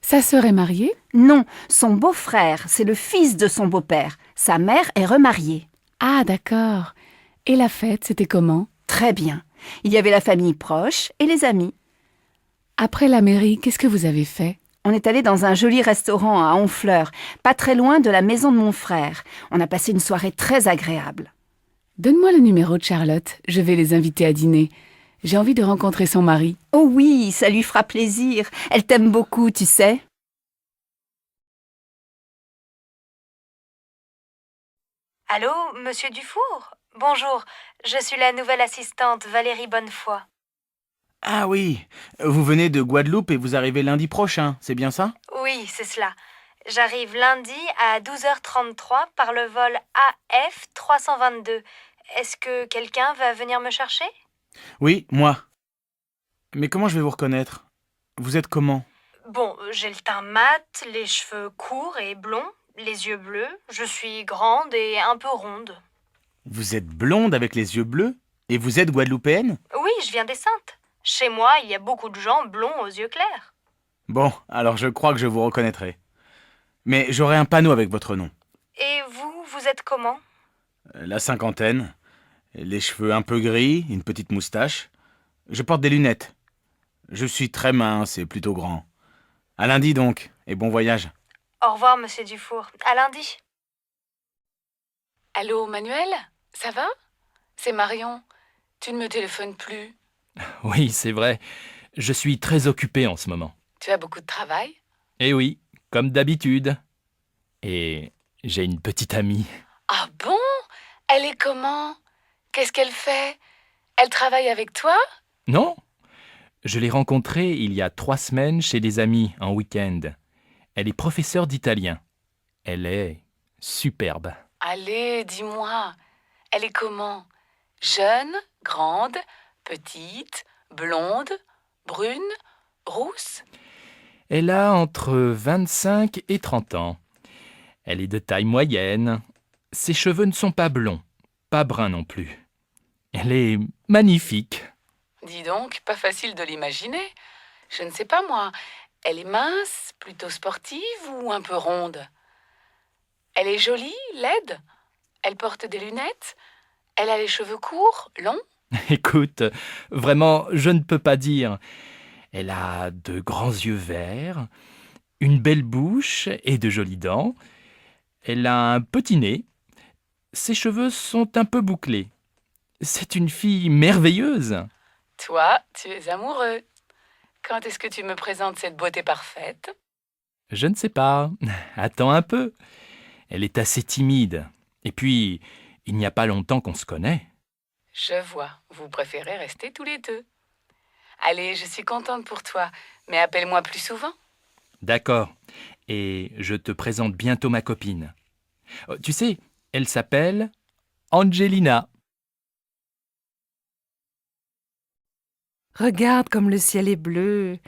Sa sœur est mariée? Non, son beau-frère, c'est le fils de son beau-père. Sa mère est remariée. Ah, d'accord. Et la fête, c'était comment? Très bien. Il y avait la famille proche et les amis. Après la mairie, qu'est-ce que vous avez fait? On est allé dans un joli restaurant à Honfleur, pas très loin de la maison de mon frère. On a passé une soirée très agréable. Donne-moi le numéro de Charlotte, je vais les inviter à dîner. J'ai envie de rencontrer son mari. Oh oui, ça lui fera plaisir. Elle t'aime beaucoup, tu sais. Allô, monsieur Dufour? Bonjour, je suis la nouvelle assistante Valérie Bonnefoy. Ah oui, vous venez de Guadeloupe et vous arrivez lundi prochain, c'est bien ça? Oui, c'est cela. J'arrive lundi à 12h33 par le vol AF 322. Est-ce que quelqu'un va venir me chercher? Oui, moi. Mais comment je vais vous reconnaître? Vous êtes comment? Bon, j'ai le teint mat, les cheveux courts et blonds, les yeux bleus. Je suis grande et un peu ronde. Vous êtes blonde avec les yeux bleus? Et vous êtes guadeloupéenne? Oui, je viens des Saintes. Chez moi, il y a beaucoup de gens blonds aux yeux clairs. Bon, alors je crois que je vous reconnaîtrai. Mais j'aurai un panneau avec votre nom. Et vous, vous êtes comment? La cinquantaine, les cheveux un peu gris, une petite moustache. Je porte des lunettes. Je suis très mince et plutôt grand. À lundi donc, et bon voyage. Au revoir, monsieur Dufour. À lundi. Allô, Manuel? Ça va? C'est Marion. Tu ne me téléphones plus. Oui, c'est vrai. Je suis très occupé en ce moment. Tu as beaucoup de travail? Eh oui, comme d'habitude. Et j'ai une petite amie. Ah bon? Elle est comment? Qu'est-ce qu'elle fait? Elle travaille avec toi? Non? Je l'ai rencontrée il y a 3 semaines chez des amis en week-end. Elle est professeure d'italien. Elle est superbe. Allez, dis-moi. Elle est comment? Jeune, grande, petite, blonde, brune, rousse? Elle a entre 25 et 30 ans. Elle est de taille moyenne. Ses cheveux ne sont pas blonds, pas bruns non plus. Elle est magnifique. Dis donc, pas facile de l'imaginer. Je ne sais pas moi. Elle est mince, plutôt sportive ou un peu ronde? Elle est jolie, laide? Elle porte des lunettes? Elle a les cheveux courts, longs? Écoute, vraiment, je ne peux pas dire. Elle a de grands yeux verts, une belle bouche et de jolies dents. Elle a un petit nez. Ses cheveux sont un peu bouclés. C'est une fille merveilleuse. Toi, tu es amoureux. Quand est-ce que tu me présentes cette beauté parfaite? Je ne sais pas. Attends un peu. Elle est assez timide. Et puis, il n'y a pas longtemps qu'on se connaît. Je vois. Vous préférez rester tous les deux. Allez, je suis contente pour toi. Mais appelle-moi plus souvent. D'accord. et je te présente bientôt ma copine. Tu sais, elle s'appelle Angelina. Regarde comme le ciel est bleu.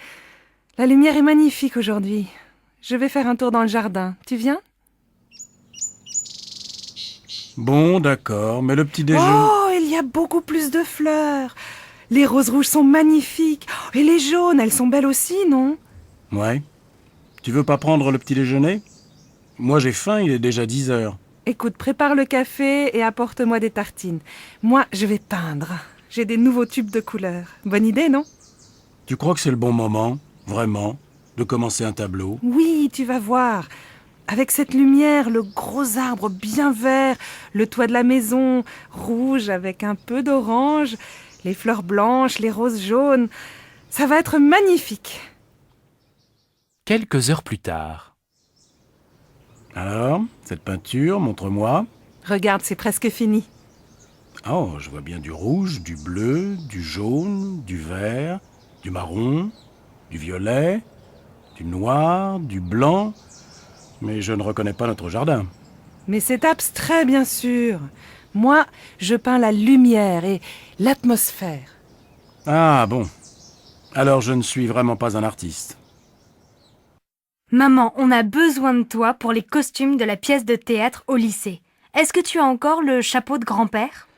La lumière est magnifique aujourd'hui. Je vais faire un tour dans le jardin. Tu viens? Bon, d'accord, mais le petit déjeuner... Oh, il y a beaucoup plus de fleurs. Les roses rouges sont magnifiques. Oh, et les jaunes, elles sont belles aussi, non? Ouais. Tu veux pas prendre le petit déjeuner? Moi j'ai faim, il est déjà 10 heures. Écoute, prépare le café et apporte-moi des tartines. Moi, je vais peindre. J'ai des nouveaux tubes de couleurs. Bonne idée, non? Tu crois que c'est le bon moment, vraiment, de commencer un tableau? Oui, tu vas voir. Avec cette lumière, le gros arbre bien vert, le toit de la maison rouge avec un peu d'orange, les fleurs blanches, les roses jaunes, ça va être magnifique. Quelques heures plus tard. Alors, cette peinture, montre-moi. Regarde, c'est presque fini. Oh, je vois bien du rouge, du bleu, du jaune, du vert, du marron, du violet, du noir, du blanc... Mais je ne reconnais pas notre jardin. Mais c'est abstrait, bien sûr. Moi, je peins la lumière et l'atmosphère. Ah bon. Alors je ne suis vraiment pas un artiste. Maman, on a besoin de toi pour les costumes de la pièce de théâtre au lycée. Est-ce que tu as encore le chapeau de grand-père?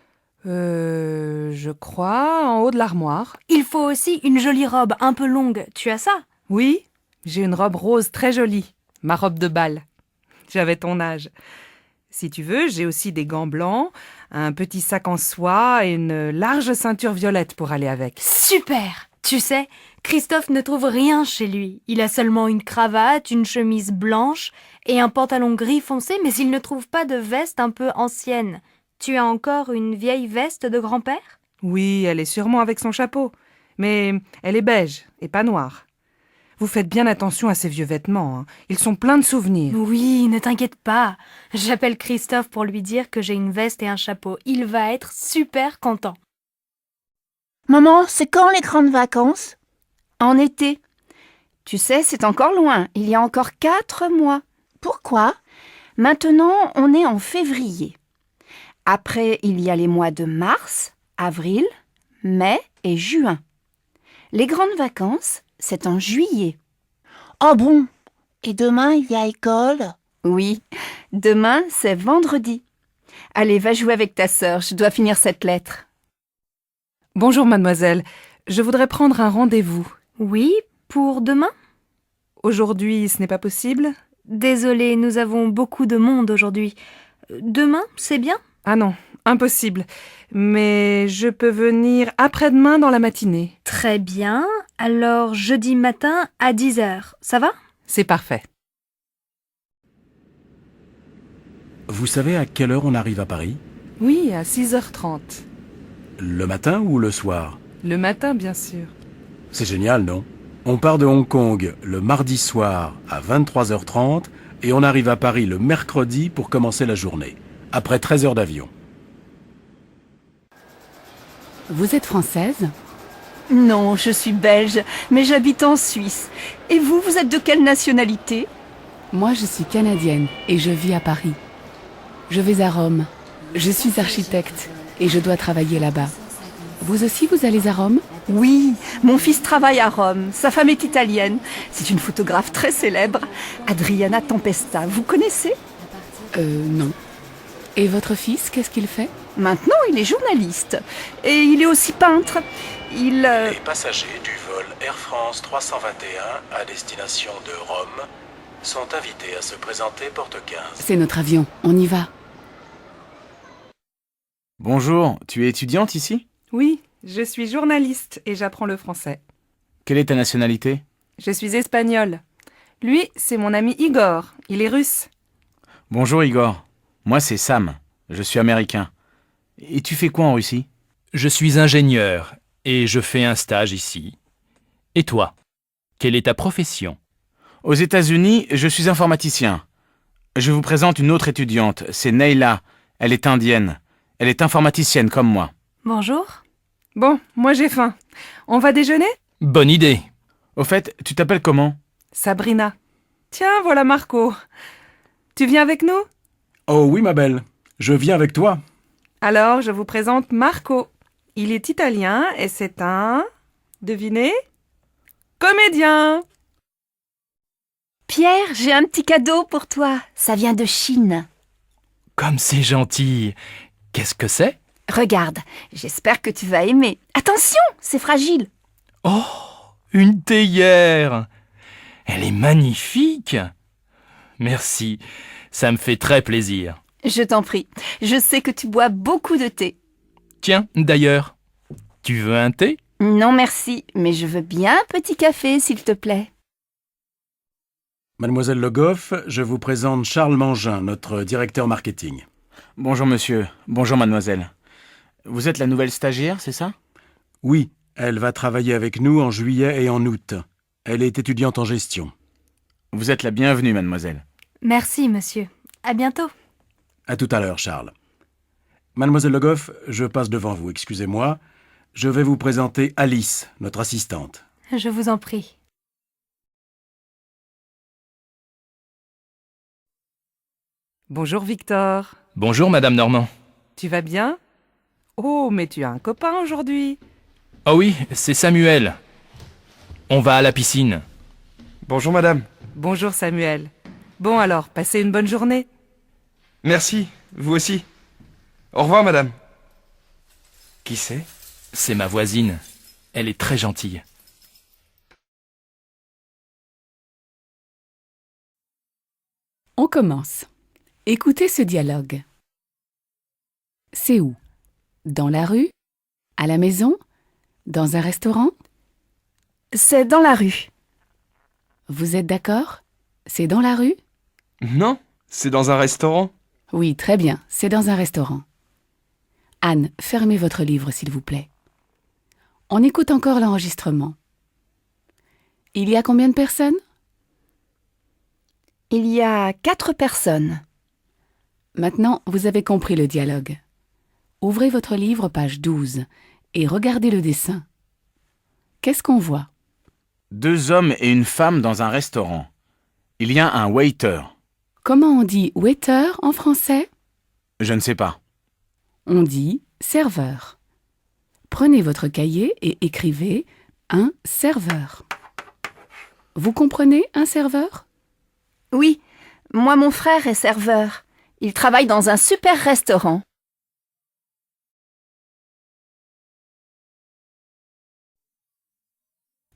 Je crois, en haut de l'armoire. Il faut aussi une jolie robe un peu longue. Tu as ça? Oui, j'ai une robe rose très jolie. Ma robe de bal. J'avais ton âge. Si tu veux, j'ai aussi des gants blancs, un petit sac en soie et une large ceinture violette pour aller avec. Super! Tu sais, Christophe ne trouve rien chez lui. Il a seulement une cravate, une chemise blanche et un pantalon gris foncé, mais il ne trouve pas de veste un peu ancienne. Tu as encore une vieille veste de grand-père? Oui, elle est sûrement avec son chapeau. Mais elle est beige et pas noire. Vous faites bien attention à ces vieux vêtements, hein. Ils sont pleins de souvenirs. Oui, ne t'inquiète pas. J'appelle Christophe pour lui dire que j'ai une veste et un chapeau. Il va être super content. Maman, c'est quand les grandes vacances? En été. Tu sais, c'est encore loin. Il y a encore 4 mois. Pourquoi? Maintenant, on est en février. Après, il y a les mois de mars, avril, mai et juin. Les grandes vacances, c'est en juillet. Oh bon? Et demain, il y a école? Oui, demain, c'est vendredi. Allez, va jouer avec ta sœur, je dois finir cette lettre. Bonjour, mademoiselle. Je voudrais prendre un rendez-vous. Oui, pour demain? Aujourd'hui, ce n'est pas possible? Désolée, nous avons beaucoup de monde aujourd'hui. Demain, c'est bien? Ah non, impossible. Mais je peux venir après-demain dans la matinée. Très bien. Alors, jeudi matin à 10h, ça va? C'est parfait. Vous savez à quelle heure on arrive à Paris? Oui, à 6h30. Le matin ou le soir? Le matin, bien sûr. C'est génial, non? On part de Hong Kong le mardi soir à 23h30 et on arrive à Paris le mercredi pour commencer la journée, après 13 heures d'avion. Vous êtes française? Non, je suis belge, mais j'habite en Suisse. Et vous, vous êtes de quelle nationalité? Moi, je suis canadienne et je vis à Paris. Je vais à Rome. Je suis architecte et je dois travailler là-bas. Vous aussi, vous allez à Rome? Oui, mon fils travaille à Rome. Sa femme est italienne. C'est une photographe très célèbre, Adriana Tempesta. Vous connaissez? Non. Et votre fils, qu'est-ce qu'il fait? Maintenant, il est journaliste. Et il est aussi peintre. Les passagers du vol Air France 321 à destination de Rome sont invités à se présenter porte 15. C'est notre avion, on y va. Bonjour, tu es étudiante ici? Oui, je suis journaliste et j'apprends le français. Quelle est ta nationalité? Je suis espagnole. Lui, c'est mon ami Igor. Il est russe. Bonjour Igor, moi c'est Sam, je suis américain. Et tu fais quoi en Russie? Je suis ingénieur et je fais un stage ici. Et toi? Quelle est ta profession? Aux États-Unis, je suis informaticien. Je vous présente une autre étudiante, c'est Neila. Elle est indienne. Elle est informaticienne comme moi. Bonjour. Bon, moi j'ai faim. On va déjeuner? Bonne idée. Au fait, tu t'appelles comment? Sabrina. Tiens, voilà Marco. Tu viens avec nous? Oh oui, ma belle, je viens avec toi. Alors, je vous présente Marco. Il est italien et c'est un... Devinez? Comédien! Pierre, j'ai un petit cadeau pour toi. Ça vient de Chine. Comme c'est gentil. Qu'est-ce que c'est? Regarde, j'espère que tu vas aimer. Attention, c'est fragile. Oh, une théière. Elle est magnifique. Merci, ça me fait très plaisir. Je t'en prie, je sais que tu bois beaucoup de thé. Tiens, d'ailleurs, tu veux un thé? Non merci, mais je veux bien un petit café, s'il te plaît. Mademoiselle Le Goff, je vous présente Charles Mangin, notre directeur marketing. Bonjour monsieur, bonjour mademoiselle. Vous êtes la nouvelle stagiaire, c'est ça? Oui, elle va travailler avec nous en juillet et en août. Elle est étudiante en gestion. Vous êtes la bienvenue, mademoiselle. Merci, monsieur. À bientôt. À tout à l'heure, Charles. Mademoiselle Le Goff, je passe devant vous, excusez-moi. Je vais vous présenter Alice, notre assistante. Je vous en prie. Bonjour Victor. Bonjour madame Normand. Tu vas bien? Oh, mais tu as un copain aujourd'hui. Oh oui, c'est Samuel. On va à la piscine. Bonjour madame. Bonjour Samuel. Bon alors, passez une bonne journée. Merci, vous aussi. Au revoir madame. Qui c'est? C'est ma voisine. Elle est très gentille. On commence. Écoutez ce dialogue. C'est où? Dans la rue? À la maison? Dans un restaurant? C'est dans la rue. Vous êtes d'accord? C'est dans la rue? Non, c'est dans un restaurant. Oui, très bien, c'est dans un restaurant. Anne, fermez votre livre, s'il vous plaît. On écoute encore l'enregistrement. Il y a combien de personnes? Il y a 4 personnes. Maintenant, vous avez compris le dialogue. Ouvrez votre livre, page 12, et regardez le dessin. Qu'est-ce qu'on voit? 2 hommes et une femme dans un restaurant. Il y a un waiter. Comment on dit waiter en français? Je ne sais pas. On dit serveur. Prenez votre cahier et écrivez un serveur. Vous comprenez un serveur? Oui, moi mon frère est serveur. Il travaille dans un super restaurant.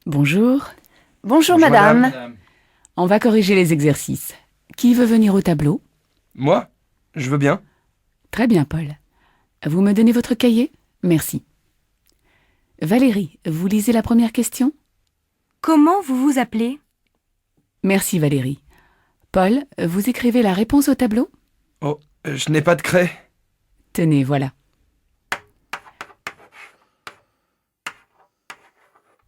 Bonjour. Bonjour madame. On va corriger les exercices. Qui veut venir au tableau? Moi? Je veux bien. Très bien, Paul. Vous me donnez votre cahier? Merci. Valérie, vous lisez la première question? Comment vous vous appelez? Merci, Valérie. Paul, vous écrivez la réponse au tableau? Oh, je n'ai pas de craie. Tenez, voilà.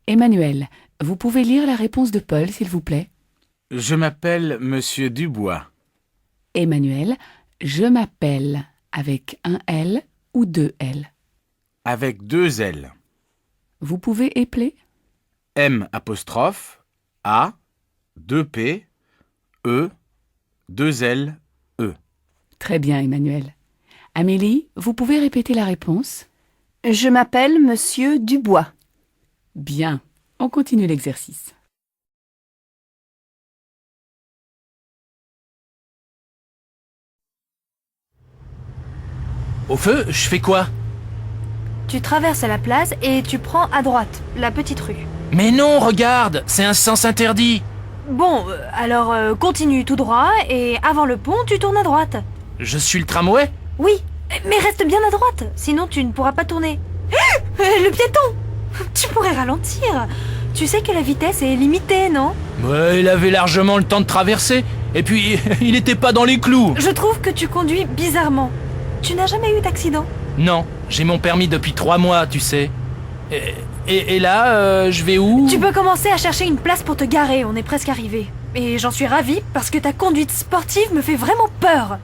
Emmanuel, vous pouvez lire la réponse de Paul, s'il vous plaît? Je m'appelle monsieur Dubois. Emmanuel, je m'appelle avec un L ou 2 L? Avec 2 L. Vous pouvez épeler? M apostrophe A 2 P E 2 L E. Très bien, Emmanuel. Amélie, vous pouvez répéter la réponse? Je m'appelle monsieur Dubois. Bien, on continue l'exercice. Au feu, je fais quoi? Tu traverses la place et tu prends à droite, la petite rue. Mais non, regarde, c'est un sens interdit. Bon, alors continue tout droit et avant le pont, tu tournes à droite. Je suis le tramway? Oui, mais reste bien à droite, sinon tu ne pourras pas tourner. Le piéton! Tu pourrais ralentir. Tu sais que la vitesse est limitée, non? Ouais, il avait largement le temps de traverser. Et puis, il n'était pas dans les clous. Je trouve que tu conduis bizarrement. Tu n'as jamais eu d'accident? Non, j'ai mon permis depuis 3 mois, tu sais. Et là, je vais où? Tu peux commencer à chercher une place pour te garer, on est presque arrivé. Et j'en suis ravie parce que ta conduite sportive me fait vraiment peur.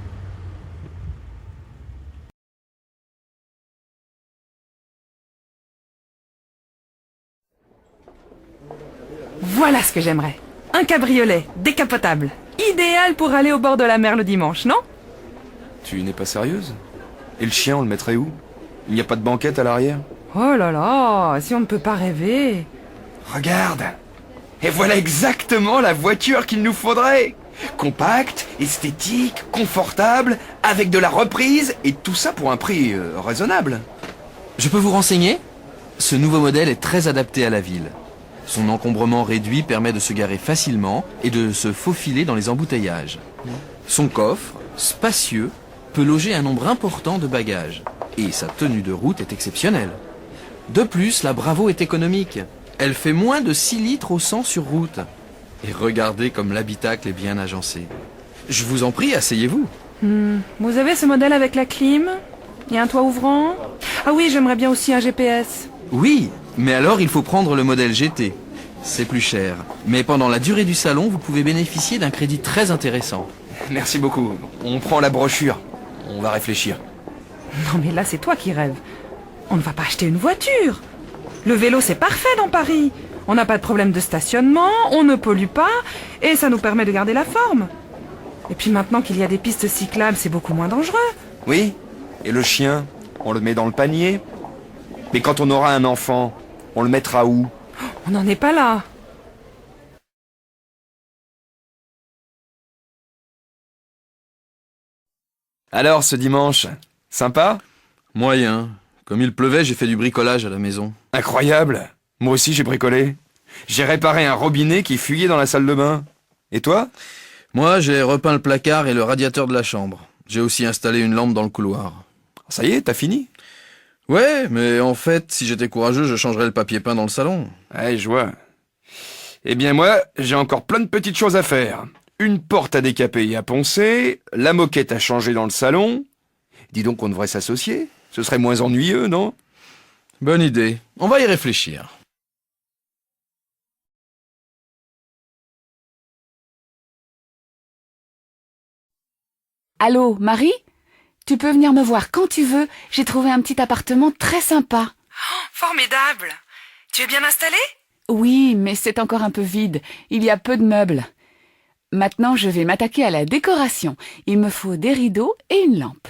Voilà ce que j'aimerais. un cabriolet décapotable. Idéal pour aller au bord de la mer le dimanche, non? Tu n'es pas sérieuse? Et le chien, on le mettrait où? Il n'y a pas de banquette à l'arrière? Oh là là, si on ne peut pas rêver. Regarde! Et voilà exactement la voiture qu'il nous faudrait! Compacte, esthétique, confortable, avec de la reprise, et tout ça pour un prix raisonnable. Je peux vous renseigner? Ce nouveau modèle est très adapté à la ville. Son encombrement réduit permet de se garer facilement et de se faufiler dans les embouteillages. Son coffre, spacieux, peut loger un nombre important de bagages. Et sa tenue de route est exceptionnelle. De plus, la Bravo est économique. Elle fait moins de 6 litres au 100 sur route. Et regardez comme l'habitacle est bien agencé. Je vous en prie, asseyez-vous. Vous avez ce modèle avec la clim? Et un toit ouvrant? Ah oui, j'aimerais bien aussi un GPS. Oui, mais alors il faut prendre le modèle GT. C'est plus cher. Mais pendant la durée du salon, vous pouvez bénéficier d'un crédit très intéressant. Merci beaucoup. On prend la brochure. On va réfléchir. Non mais là, c'est toi qui rêves. On ne va pas acheter une voiture. Le vélo, c'est parfait dans Paris. On n'a pas de problème de stationnement, on ne pollue pas, et ça nous permet de garder la forme. Et puis maintenant qu'il y a des pistes cyclables, c'est beaucoup moins dangereux. Oui. Et le chien, on le met dans le panier. Mais quand on aura un enfant, on le mettra où? On n'en est pas là. Alors, ce dimanche, sympa? Moyen. Comme il pleuvait, j'ai fait du bricolage à la maison. Incroyable. Moi aussi, j'ai bricolé. J'ai réparé un robinet qui fuyait dans la salle de bain. Et toi? Moi, j'ai repeint le placard et le radiateur de la chambre. J'ai aussi installé une lampe dans le couloir. Ça y est, t'as fini? Ouais, mais en fait, si j'étais courageux, je changerais le papier peint dans le salon. Ouais, je vois. Eh bien moi, j'ai encore plein de petites choses à faire. Une porte à décaper et à poncer, la moquette à changer dans le salon. Dis donc qu'on devrait s'associer. Ce serait moins ennuyeux, non? Bonne idée. On va y réfléchir. Allô, Marie? Tu peux venir me voir quand tu veux. J'ai trouvé un petit appartement très sympa. Oh, formidable. Tu es bien installée? Oui, mais c'est encore un peu vide. Il y a peu de meubles. Maintenant, je vais m'attaquer à la décoration. Il me faut des rideaux et une lampe.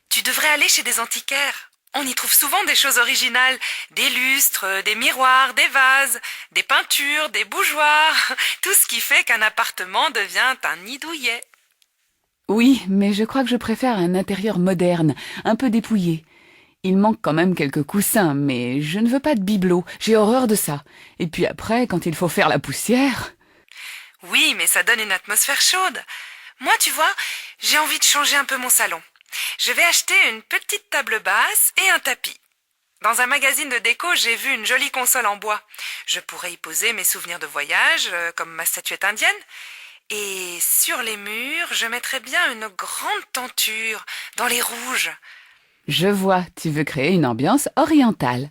Tu devrais aller chez des antiquaires. On y trouve souvent des choses originales. Des lustres, des miroirs, des vases, des peintures, des bougeoirs. Tout ce qui fait qu'un appartement devient un nid douillet. Oui, mais je crois que je préfère un intérieur moderne, un peu dépouillé. Il manque quand même quelques coussins, mais je ne veux pas de bibelot. J'ai horreur de ça. Et puis après, quand il faut faire la poussière... Oui, mais ça donne une atmosphère chaude. Moi, tu vois, j'ai envie de changer un peu mon salon. Je vais acheter une petite table basse et un tapis. Dans un magazine de déco, j'ai vu une jolie console en bois. Je pourrais y poser mes souvenirs de voyage, comme ma statuette indienne. Et sur les murs, je mettrais bien une grande tenture, dans les rouges. Je vois, tu veux créer une ambiance orientale.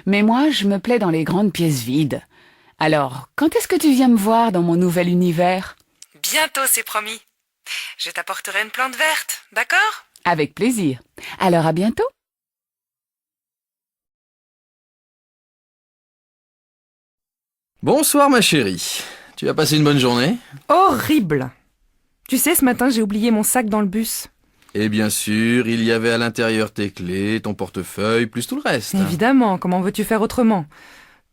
Mais moi, je me plais dans les grandes pièces vides. Alors, quand est-ce que tu viens me voir dans mon nouvel univers? Bientôt, c'est promis. Je t'apporterai une plante verte, d'accord? Avec plaisir. Alors à bientôt. Bonsoir ma chérie. Tu as passé une bonne journée? Horrible! Tu sais, ce matin, j'ai oublié mon sac dans le bus. Et bien sûr, il y avait à l'intérieur tes clés, ton portefeuille, plus tout le reste. Évidemment, comment veux-tu faire autrement?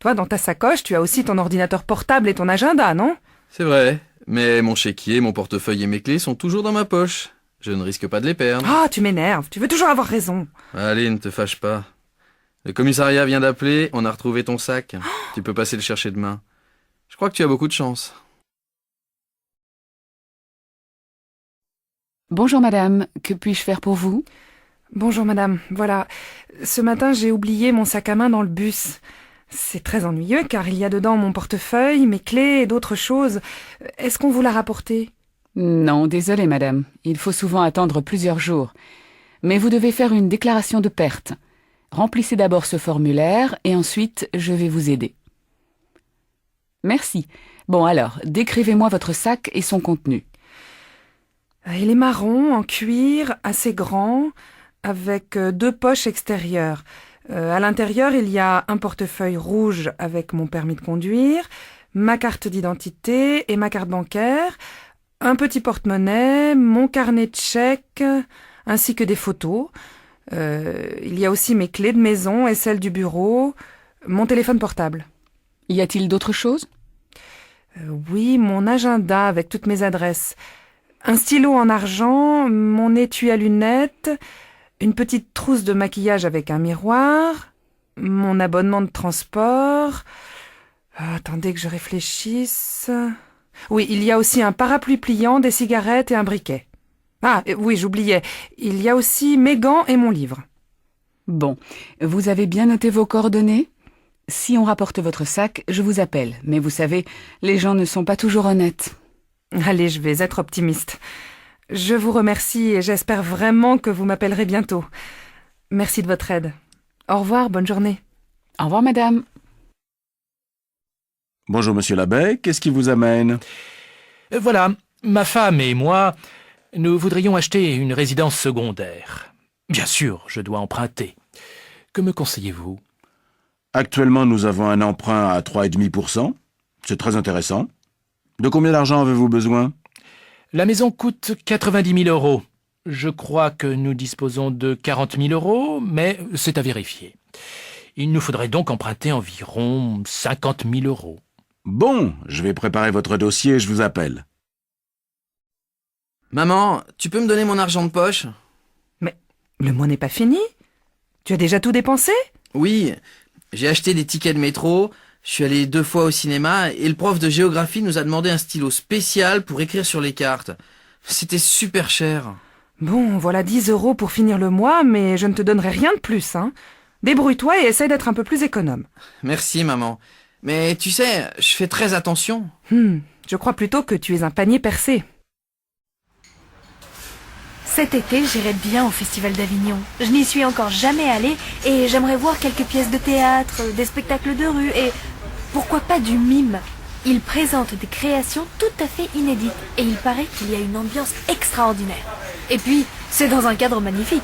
Toi, dans ta sacoche, tu as aussi ton ordinateur portable et ton agenda, non? C'est vrai, mais mon chéquier, mon portefeuille et mes clés sont toujours dans ma poche. Je ne risque pas de les perdre. Ah, tu m'énerves, tu veux toujours avoir raison. Allez, ne te fâche pas. Le commissariat vient d'appeler, on a retrouvé ton sac. Tu peux passer le chercher demain. Je crois que tu as beaucoup de chance. Bonjour madame, que puis-je faire pour vous? Bonjour madame, voilà. Ce matin, j'ai oublié mon sac à main dans le bus. C'est très ennuyeux car il y a dedans mon portefeuille, mes clés et d'autres choses. Est-ce qu'on vous l'a rapporté? Non, désolée madame. Il faut souvent attendre plusieurs jours. Mais vous devez faire une déclaration de perte. Remplissez d'abord ce formulaire et ensuite je vais vous aider. Merci. Bon alors, décrivez-moi votre sac et son contenu. Il est marron, en cuir, assez grand, avec 2 poches extérieures. À l'intérieur, il y a un portefeuille rouge avec mon permis de conduire, ma carte d'identité et ma carte bancaire, un petit porte-monnaie, mon carnet de chèques, ainsi que des photos. Il y a aussi mes clés de maison et celles du bureau, mon téléphone portable. Y a-t-il d'autres choses? Oui, mon agenda avec toutes mes adresses. Un stylo en argent, mon étui à lunettes, une petite trousse de maquillage avec un miroir, mon abonnement de transport. Attendez que je réfléchisse. Oui, il y a aussi un parapluie pliant, des cigarettes et un briquet. Ah, oui, j'oubliais. Il y a aussi mes gants et mon livre. Bon, vous avez bien noté vos coordonnées? Si on rapporte votre sac, je vous appelle. Mais vous savez, les gens ne sont pas toujours honnêtes. Allez, je vais être optimiste. Je vous remercie et j'espère vraiment que vous m'appellerez bientôt. Merci de votre aide. Au revoir, bonne journée. Au revoir, madame. Bonjour, monsieur l'abbé, qu'est-ce qui vous amène? Voilà, ma femme et moi, nous voudrions acheter une résidence secondaire. Bien sûr, je dois emprunter. Que me conseillez-vous? Actuellement, nous avons un emprunt à 3,5%. C'est très intéressant. De combien d'argent avez-vous besoin? La maison coûte 90 000 euros. Je crois que nous disposons de 40 000 euros, mais c'est à vérifier. Il nous faudrait donc emprunter environ 50 000 euros. Bon, je vais préparer votre dossier et je vous appelle. Maman, tu peux me donner mon argent de poche? Mais le mois n'est pas fini? Tu as déjà tout dépensé? Oui, j'ai acheté des tickets de métro, je suis allé 2 fois au cinéma et le prof de géographie nous a demandé un stylo spécial pour écrire sur les cartes. C'était super cher. Bon, voilà 10 euros pour finir le mois, mais je ne te donnerai rien de plus, hein. Débrouille-toi et essaye d'être un peu plus économe. Merci, maman. Mais tu sais, je fais très attention. Je crois plutôt que tu es un panier percé. Cet été, j'irai bien au Festival d'Avignon. Je n'y suis encore jamais allée et j'aimerais voir quelques pièces de théâtre, des spectacles de rue et pourquoi pas du mime. Ils présentent des créations tout à fait inédites et il paraît qu'il y a une ambiance extraordinaire. Et puis, c'est dans un cadre magnifique.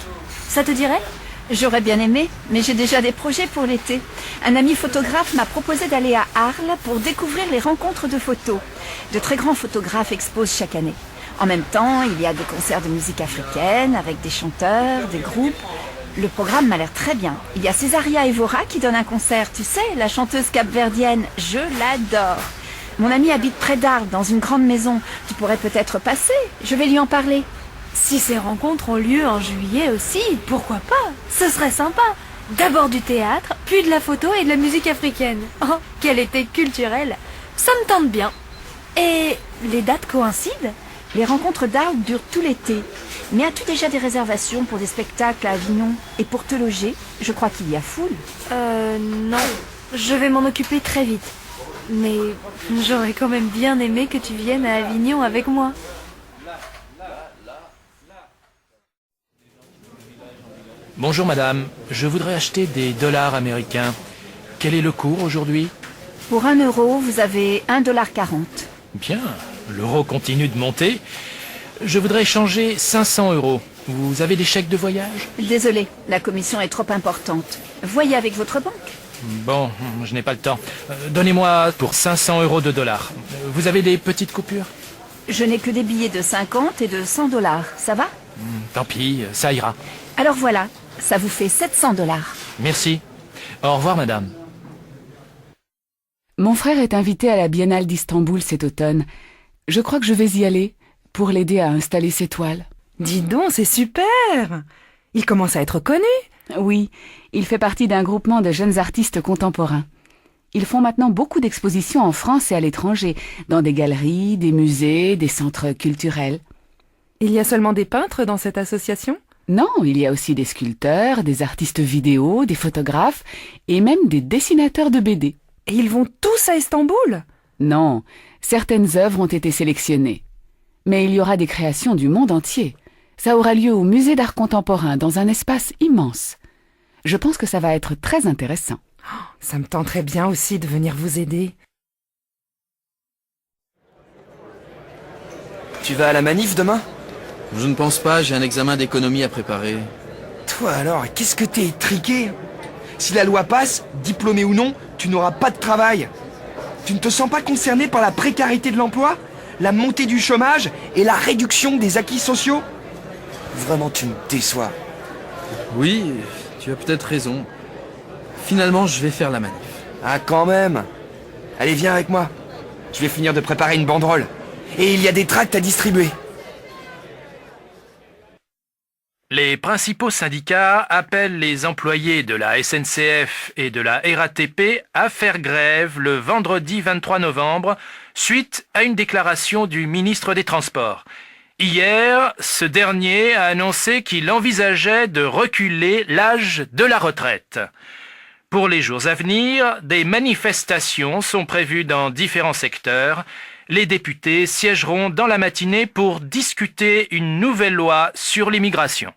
Ça te dirait ? J'aurais bien aimé, mais j'ai déjà des projets pour l'été. Un ami photographe m'a proposé d'aller à Arles pour découvrir les rencontres de photos. De très grands photographes exposent chaque année. En même temps, il y a des concerts de musique africaine avec des chanteurs, des groupes. Le programme m'a l'air très bien. Il y a Césaria Evora qui donne un concert, tu sais, la chanteuse capverdienne. Je l'adore. Mon ami habite près d'Arles, dans une grande maison. Tu pourrais peut-être passer. Je vais lui en parler. Si ces rencontres ont lieu en juillet aussi, pourquoi pas? Ce serait sympa. D'abord du théâtre, puis de la photo et de la musique africaine. Oh, quel été culturel. Ça me tente bien. Et les dates coïncident? Les rencontres d'Arles durent tout l'été. Mais as-tu déjà des réservations pour des spectacles à Avignon? Et pour te loger, je crois qu'il y a foule. Non. Je vais m'en occuper très vite. Mais j'aurais quand même bien aimé que tu viennes à Avignon avec moi. Bonjour madame, je voudrais acheter des dollars américains. Quel est le cours aujourd'hui? Pour 1 euro, vous avez 1,40 $. Bien, l'euro continue de monter. Je voudrais changer 500 euros. Vous avez des chèques de voyage? Désolé, la commission est trop importante. Voyez avec votre banque. Bon, je n'ai pas le temps. Donnez-moi pour 500 euros de dollars. Vous avez des petites coupures? Je n'ai que des billets de 50 et de 100 $. Ça va? Tant pis, ça ira. Alors voilà, ça vous fait 700 $. Merci. Au revoir madame. Mon frère est invité à la Biennale d'Istanbul cet automne. Je crois que je vais y aller pour l'aider à installer ses toiles. Dis donc, c'est super! Il commence à être connu. Oui, il fait partie d'un groupement de jeunes artistes contemporains. Ils font maintenant beaucoup d'expositions en France et à l'étranger, dans des galeries, des musées, des centres culturels. Il y a seulement des peintres dans cette association? Non, il y a aussi des sculpteurs, des artistes vidéo, des photographes et même des dessinateurs de BD. Et ils vont tous à Istanbul? Non, certaines œuvres ont été sélectionnées. Mais il y aura des créations du monde entier. Ça aura lieu au musée d'art contemporain, dans un espace immense. Je pense que ça va être très intéressant. Ça me tenterait bien aussi de venir vous aider. Tu vas à la manif demain? Je ne pense pas, j'ai un examen d'économie à préparer. Toi alors, qu'est-ce que t'es étriqué? Si la loi passe, diplômé ou non, tu n'auras pas de travail. Tu ne te sens pas concerné par la précarité de l'emploi, la montée du chômage et la réduction des acquis sociaux? Vraiment, tu me déçois. Oui, tu as peut-être raison. Finalement, je vais faire la manif. Ah, quand même. Allez, viens avec moi. Je vais finir de préparer une banderole. Et il y a des tracts à distribuer. Les principaux syndicats appellent les employés de la SNCF et de la RATP à faire grève le vendredi 23 novembre suite à une déclaration du ministre des Transports. Hier, ce dernier a annoncé qu'il envisageait de reculer l'âge de la retraite. Pour les jours à venir, des manifestations sont prévues dans différents secteurs. Les députés siégeront dans la matinée pour discuter une nouvelle loi sur l'immigration.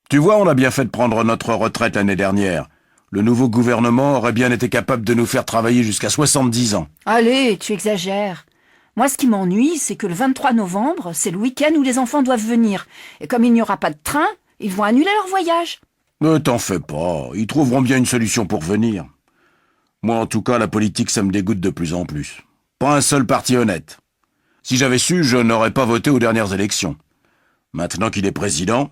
Tu vois, on a bien fait de prendre notre retraite l'année dernière. Le nouveau gouvernement aurait bien été capable de nous faire travailler jusqu'à 70 ans. Allez, tu exagères. Moi, ce qui m'ennuie, c'est que le 23 novembre, c'est le week-end où les enfants doivent venir. Et comme il n'y aura pas de train, ils vont annuler leur voyage. Ne t'en fais pas, ils trouveront bien une solution pour venir. Moi, en tout cas, la politique, ça me dégoûte de plus en plus. Pas un seul parti honnête. Si j'avais su, je n'aurais pas voté aux dernières élections. Maintenant qu'il est président,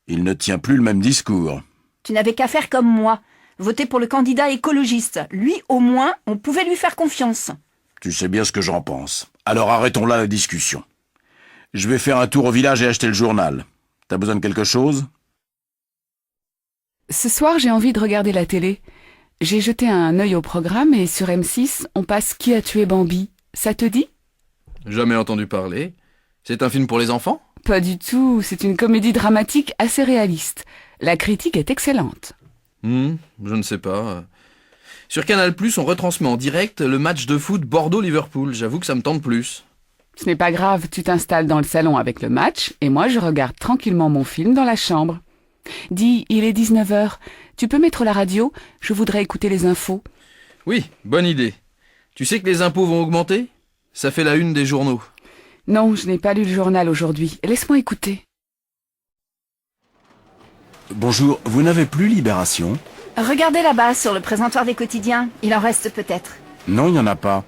il ne tient plus le même discours. Tu n'avais qu'à faire comme moi, voter pour le candidat écologiste. Lui, au moins, on pouvait lui faire confiance. Tu sais bien ce que j'en pense. Alors arrêtons là la discussion. Je vais faire un tour au village et acheter le journal. T'as besoin de quelque chose ? Ce soir, j'ai envie de regarder la télé. J'ai jeté un œil au programme et sur M6, on passe Qui a tué Bambi. Ça te dit ? Jamais entendu parler. C'est un film pour les enfants ? Pas du tout, c'est une comédie dramatique assez réaliste. La critique est excellente. Je ne sais pas. Sur Canal+, on retransmet en direct le match de foot Bordeaux-Liverpool. J'avoue que ça me tente plus. Ce n'est pas grave, tu t'installes dans le salon avec le match et moi je regarde tranquillement mon film dans la chambre. Dis, il est 19h. Tu peux mettre la radio ? Je voudrais écouter les infos. Oui, bonne idée. Tu sais que les impôts vont augmenter ? Ça fait la une des journaux. Non, je n'ai pas lu le journal aujourd'hui. Laisse-moi écouter. Bonjour, vous n'avez plus Libération ? Regardez là-bas, sur le présentoir des quotidiens. Il en reste peut-être. Non, il n'y en a pas.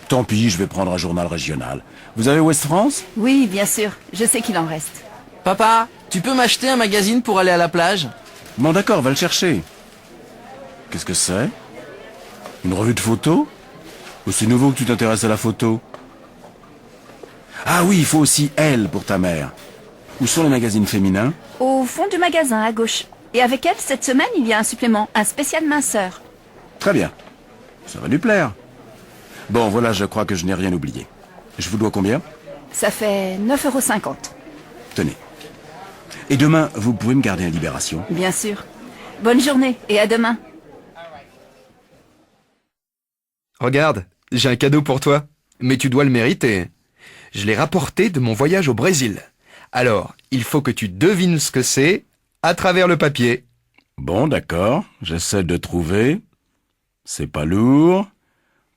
Tant pis, je vais prendre un journal régional. Vous avez Ouest France ? Oui, bien sûr. Je sais qu'il en reste. Papa, tu peux m'acheter un magazine pour aller à la plage ? Bon d'accord, va le chercher. Qu'est-ce que c'est ? Une revue de photos ? Ou c'est nouveau que tu t'intéresses à la photo ? Ah oui, il faut aussi Elle pour ta mère. Où sont les magazines féminins ? Au fond du magasin, à gauche. Et avec Elle, cette semaine, il y a un supplément, un spécial minceur. Très bien. Ça va lui plaire. Bon, voilà, je crois que je n'ai rien oublié. Je vous dois combien ? Ça fait 9,50 €. Tenez. Et demain, vous pouvez me garder à Libération ? Bien sûr. Bonne journée et à demain. Regarde, j'ai un cadeau pour toi. Mais tu dois le mériter. Je l'ai rapporté de mon voyage au Brésil. Alors, il faut que tu devines ce que c'est à travers le papier. Bon, d'accord. J'essaie de trouver. C'est pas lourd.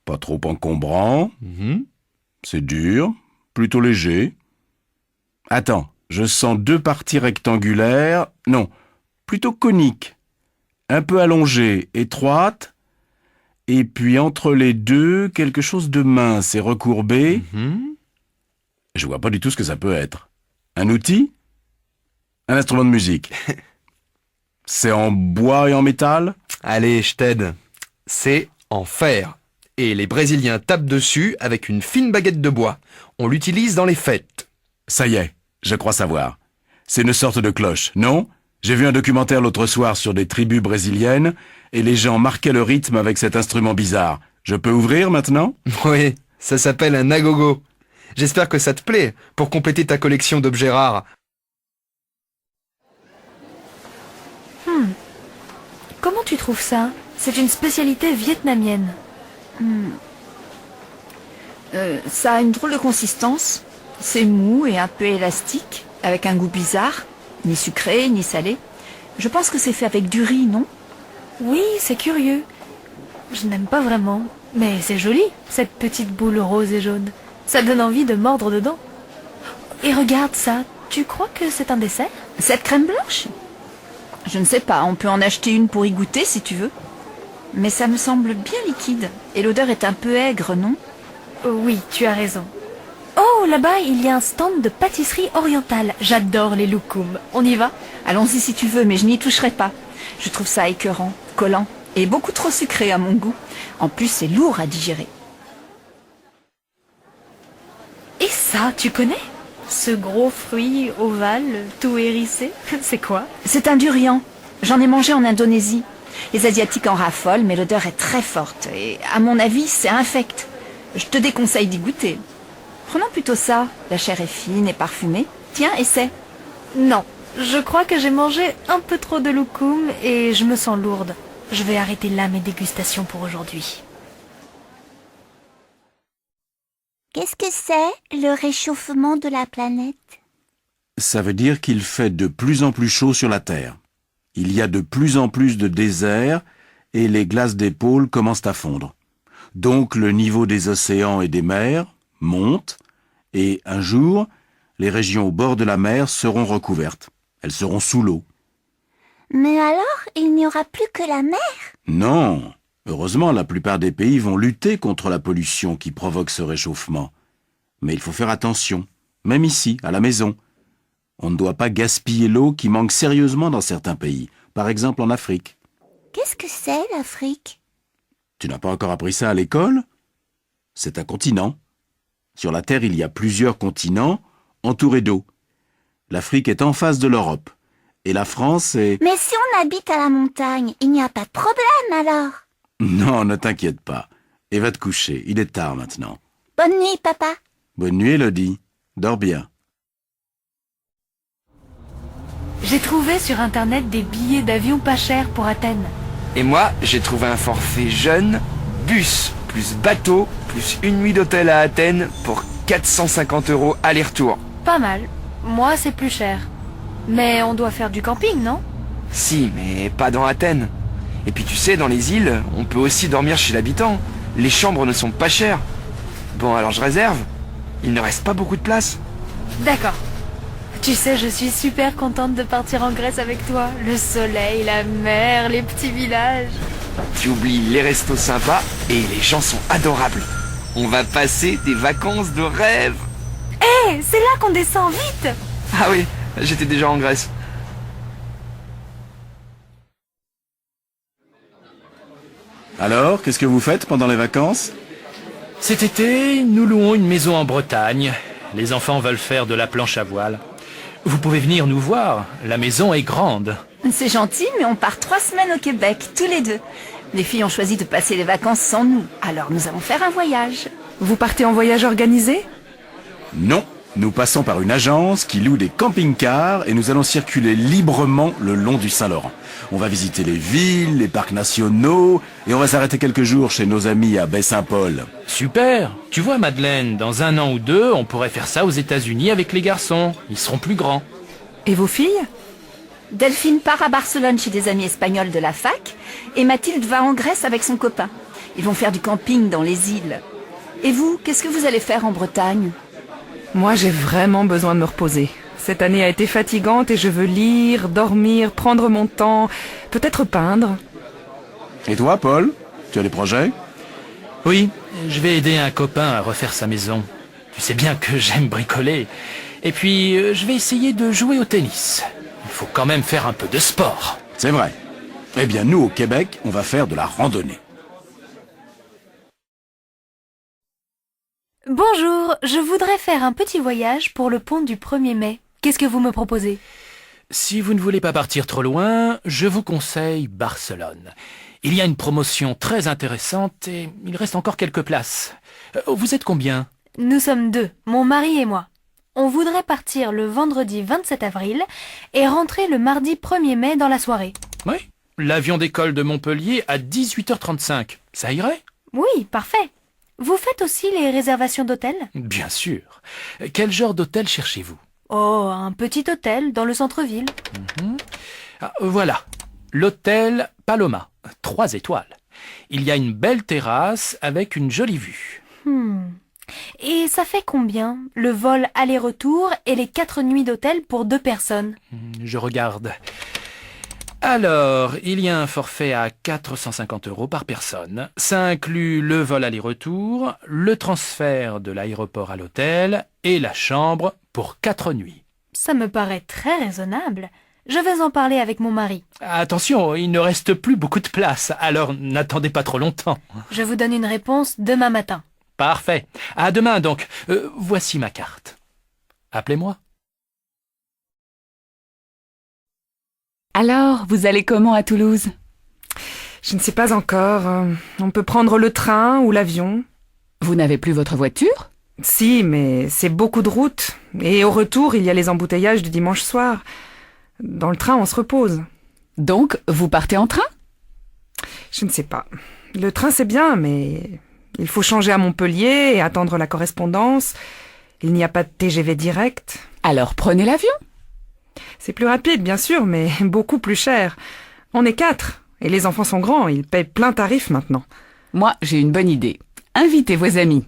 Pas trop encombrant. C'est dur. Plutôt léger. Attends, je sens 2 parties rectangulaires. Non, plutôt coniques. Un peu allongées, étroites. Et puis entre les deux, quelque chose de mince et recourbé. Je vois pas du tout ce que ça peut être. Un outil ? Un instrument de musique. C'est en bois et en métal ? Allez, je t'aide. C'est en fer. Et les Brésiliens tapent dessus avec une fine baguette de bois. On l'utilise dans les fêtes. Ça y est, je crois savoir. C'est une sorte de cloche, non ? J'ai vu un documentaire l'autre soir sur des tribus brésiliennes et les gens marquaient le rythme avec cet instrument bizarre. Je peux ouvrir maintenant ? Oui, ça s'appelle un agogo. J'espère que ça te plaît pour compléter ta collection d'objets rares. Comment tu trouves ça ? C'est une spécialité vietnamienne. Ça a une drôle de consistance. C'est mou et un peu élastique, avec un goût bizarre, ni sucré, ni salé. Je pense que c'est fait avec du riz, non ? Oui, c'est curieux. Je n'aime pas vraiment. Mais c'est joli, cette petite boule rose et jaune. Ça donne envie de mordre dedans. Et regarde ça, tu crois que c'est un dessert ? Cette crème blanche ? Je ne sais pas, on peut en acheter une pour y goûter si tu veux. Mais ça me semble bien liquide. Et l'odeur est un peu aigre, non? Oui, tu as raison. Oh, là-bas, il y a un stand de pâtisserie orientale. J'adore les loukoums. On y va? Allons-y si tu veux, mais je n'y toucherai pas. Je trouve ça écœurant, collant et beaucoup trop sucré à mon goût. En plus, c'est lourd à digérer. Et ça, tu connais? Ce gros fruit ovale, tout hérissé, c'est quoi? C'est un durian. J'en ai mangé en Indonésie. Les Asiatiques en raffolent, mais l'odeur est très forte. Et à mon avis, c'est infect. Je te déconseille d'y goûter. Prenons plutôt ça. La chair est fine et parfumée. Tiens, essaie. Non, je crois que j'ai mangé un peu trop de loukoum et je me sens lourde. Je vais arrêter là mes dégustations pour aujourd'hui. Qu'est-ce que c'est, le réchauffement de la planète? Ça veut dire qu'il fait de plus en plus chaud sur la Terre. Il y a de plus en plus de déserts et les glaces des pôles commencent à fondre. Donc le niveau des océans et des mers monte et un jour, les régions au bord de la mer seront recouvertes. Elles seront sous l'eau. Mais alors, il n'y aura plus que la mer? Non. Heureusement, la plupart des pays vont lutter contre la pollution qui provoque ce réchauffement. Mais il faut faire attention, même ici, à la maison. On ne doit pas gaspiller l'eau qui manque sérieusement dans certains pays, par exemple en Afrique. Qu'est-ce que c'est, l'Afrique? Tu n'as pas encore appris ça à l'école? C'est un continent. Sur la Terre, il y a plusieurs continents entourés d'eau. L'Afrique est en face de l'Europe. Et la France est... Mais si on habite à la montagne, il n'y a pas de problème alors? Non, ne t'inquiète pas. Et va te coucher, il est tard maintenant. Bonne nuit, papa. Bonne nuit, Elodie. Dors bien. J'ai trouvé sur internet des billets d'avion pas chers pour Athènes. Et moi, j'ai trouvé un forfait jeune, bus, plus bateau, plus une nuit d'hôtel à Athènes pour 450 € aller-retour. Pas mal. Moi, c'est plus cher. Mais on doit faire du camping, non? Si, mais pas dans Athènes. Et puis tu sais, dans les îles, on peut aussi dormir chez l'habitant. Les chambres ne sont pas chères. Bon, alors je réserve. Il ne reste pas beaucoup de place. D'accord. Tu sais, je suis super contente de partir en Grèce avec toi. Le soleil, la mer, les petits villages. Tu oublies les restos sympas et les gens sont adorables. On va passer des vacances de rêve. Hé, c'est là qu'on descend, vite! Ah oui, j'étais déjà en Grèce. Alors, qu'est-ce que vous faites pendant les vacances? Cet été, nous louons une maison en Bretagne. Les enfants veulent faire de la planche à voile. Vous pouvez venir nous voir, la maison est grande. C'est gentil, mais on part 3 semaines au Québec, tous les deux. Les filles ont choisi de passer les vacances sans nous, alors nous allons faire un voyage. Vous partez en voyage organisé? Non, nous passons par une agence qui loue des camping-cars et nous allons circuler librement le long du Saint-Laurent. On va visiter les villes, les parcs nationaux et on va s'arrêter quelques jours chez nos amis à Baie-Saint-Paul. Super. Tu vois, Madeleine, dans 1 an ou 2, on pourrait faire ça aux États-Unis avec les garçons. Ils seront plus grands. Et vos filles? Delphine part à Barcelone chez des amis espagnols de la fac et Mathilde va en Grèce avec son copain. Ils vont faire du camping dans les îles. Et vous, qu'est-ce que vous allez faire en Bretagne? Moi, j'ai vraiment besoin de me reposer. Cette année a été fatigante et je veux lire, dormir, prendre mon temps, peut-être peindre. Et toi, Paul? Tu as des projets? Oui, je vais aider un copain à refaire sa maison. Tu sais bien que j'aime bricoler. Et puis, je vais essayer de jouer au tennis. Il faut quand même faire un peu de sport. C'est vrai. Eh bien, nous, au Québec, on va faire de la randonnée. Bonjour, je voudrais faire un petit voyage pour le pont du 1er mai. Qu'est-ce que vous me proposez? Si vous ne voulez pas partir trop loin, je vous conseille Barcelone. Il y a une promotion très intéressante et il reste encore quelques places. Vous êtes combien? Nous sommes 2, mon mari et moi. On voudrait partir le vendredi 27 avril et rentrer le mardi 1er mai dans la soirée. Oui, l'avion d'école de Montpellier à 18h35. Ça irait? Oui, parfait. Vous faites aussi les réservations d'hôtel? Bien sûr. Quel genre d'hôtel cherchez-vous? Oh, un petit hôtel dans le centre-ville. Voilà, l'hôtel Paloma, 3 étoiles. Il y a une belle terrasse avec une jolie vue. Et ça fait combien, le vol aller-retour et les 4 nuits d'hôtel pour 2 personnes? Je regarde. Alors, il y a un forfait à 450 € par personne. Ça inclut le vol aller-retour, le transfert de l'aéroport à l'hôtel et la chambre pour 4 nuits. Ça me paraît très raisonnable. Je vais en parler avec mon mari. Attention, il ne reste plus beaucoup de place, alors n'attendez pas trop longtemps. Je vous donne une réponse demain matin. Parfait. À demain donc. Voici ma carte. Appelez-moi. Alors, vous allez comment à Toulouse? Je ne sais pas encore. On peut prendre le train ou l'avion. Vous n'avez plus votre voiture? Si, mais c'est beaucoup de route. Et au retour, il y a les embouteillages du dimanche soir. Dans le train, on se repose. Donc, vous partez en train? Je ne sais pas. Le train, c'est bien, mais il faut changer à Montpellier et attendre la correspondance. Il n'y a pas de TGV direct. Alors, prenez l'avion. C'est plus rapide, bien sûr, mais beaucoup plus cher. On est 4, et les enfants sont grands, ils payent plein tarif maintenant. Moi, j'ai une bonne idée. Invitez vos amis.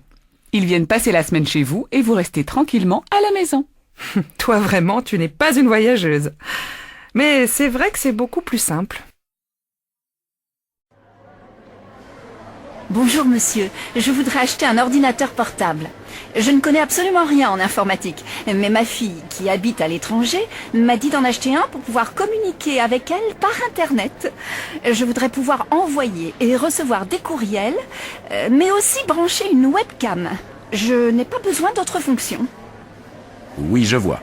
Ils viennent passer la semaine chez vous et vous restez tranquillement à la maison. Toi, vraiment, tu n'es pas une voyageuse. Mais c'est vrai que c'est beaucoup plus simple. Bonjour monsieur, je voudrais acheter un ordinateur portable. Je ne connais absolument rien en informatique, mais ma fille, qui habite à l'étranger, m'a dit d'en acheter un pour pouvoir communiquer avec elle par Internet. Je voudrais pouvoir envoyer et recevoir des courriels, mais aussi brancher une webcam. Je n'ai pas besoin d'autres fonctions. Oui, je vois.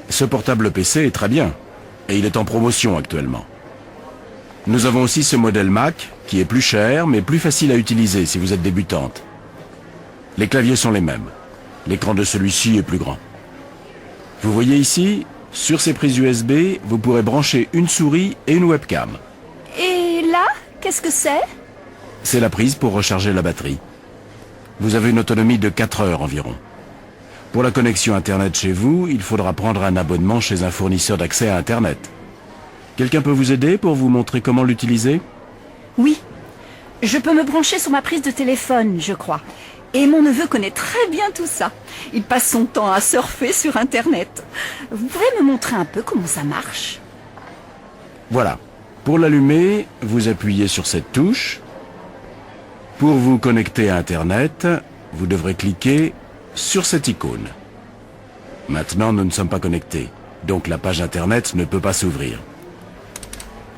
Ce portable PC est très bien, et il est en promotion actuellement. Nous avons aussi ce modèle Mac, qui est plus cher, mais plus facile à utiliser si vous êtes débutante. Les claviers sont les mêmes. L'écran de celui-ci est plus grand. Vous voyez ici, sur ces prises USB, vous pourrez brancher une souris et une webcam. Et là, qu'est-ce que c'est? C'est la prise pour recharger la batterie. Vous avez une autonomie de 4 heures environ. Pour la connexion Internet chez vous, il faudra prendre un abonnement chez un fournisseur d'accès à Internet. Quelqu'un peut vous aider pour vous montrer comment l'utiliser? Oui. Je peux me brancher sur ma prise de téléphone, je crois. Et mon neveu connaît très bien tout ça. Il passe son temps à surfer sur Internet. Vous pouvez me montrer un peu comment ça marche? Voilà. Pour l'allumer, vous appuyez sur cette touche. Pour vous connecter à Internet, vous devrez cliquer sur cette icône. Maintenant, nous ne sommes pas connectés, donc la page Internet ne peut pas s'ouvrir.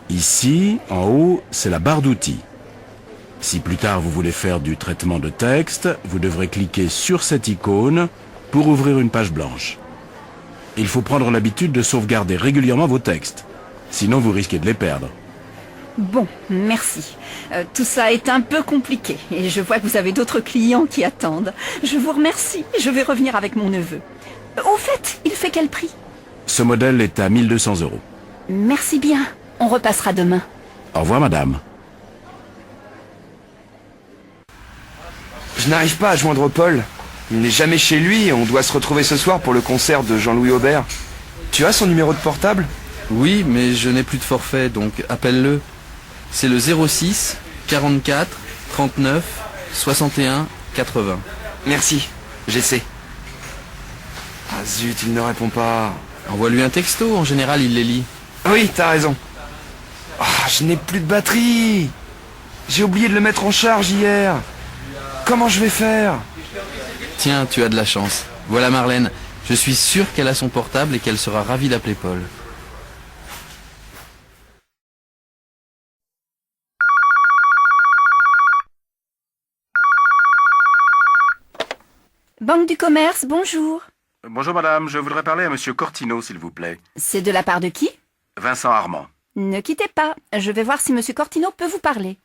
Ici, en haut, c'est la barre d'outils. Si plus tard vous voulez faire du traitement de texte, vous devrez cliquer sur cette icône pour ouvrir une page blanche. Il faut prendre l'habitude de sauvegarder régulièrement vos textes, sinon vous risquez de les perdre. Bon, merci. Tout ça est un peu compliqué et je vois que vous avez d'autres clients qui attendent. Je vous remercie, je vais revenir avec mon neveu. Au fait, il fait quel prix? Ce modèle est à 1 200 €. Merci bien, on repassera demain. Au revoir madame. Je n'arrive pas à joindre Paul. Il n'est jamais chez lui et on doit se retrouver ce soir pour le concert de Jean-Louis Aubert. Tu as son numéro de portable? Oui, mais je n'ai plus de forfait, donc appelle-le. C'est le 06 44 39 61 80. Merci, j'essaie. Ah zut, il ne répond pas. Envoie-lui un texto, en général il les lit. Oui, t'as raison. Ah, je n'ai plus de batterie. J'ai oublié de le mettre en charge hier. Comment je vais faire? Tiens, tu as de la chance. Voilà Marlène, je suis sûr qu'elle a son portable et qu'elle sera ravie d'appeler Paul. Banque du commerce, bonjour. Bonjour madame, je voudrais parler à monsieur Cortino s'il vous plaît. C'est de la part de qui? Vincent Armand. Ne quittez pas, je vais voir si monsieur Cortino peut vous parler.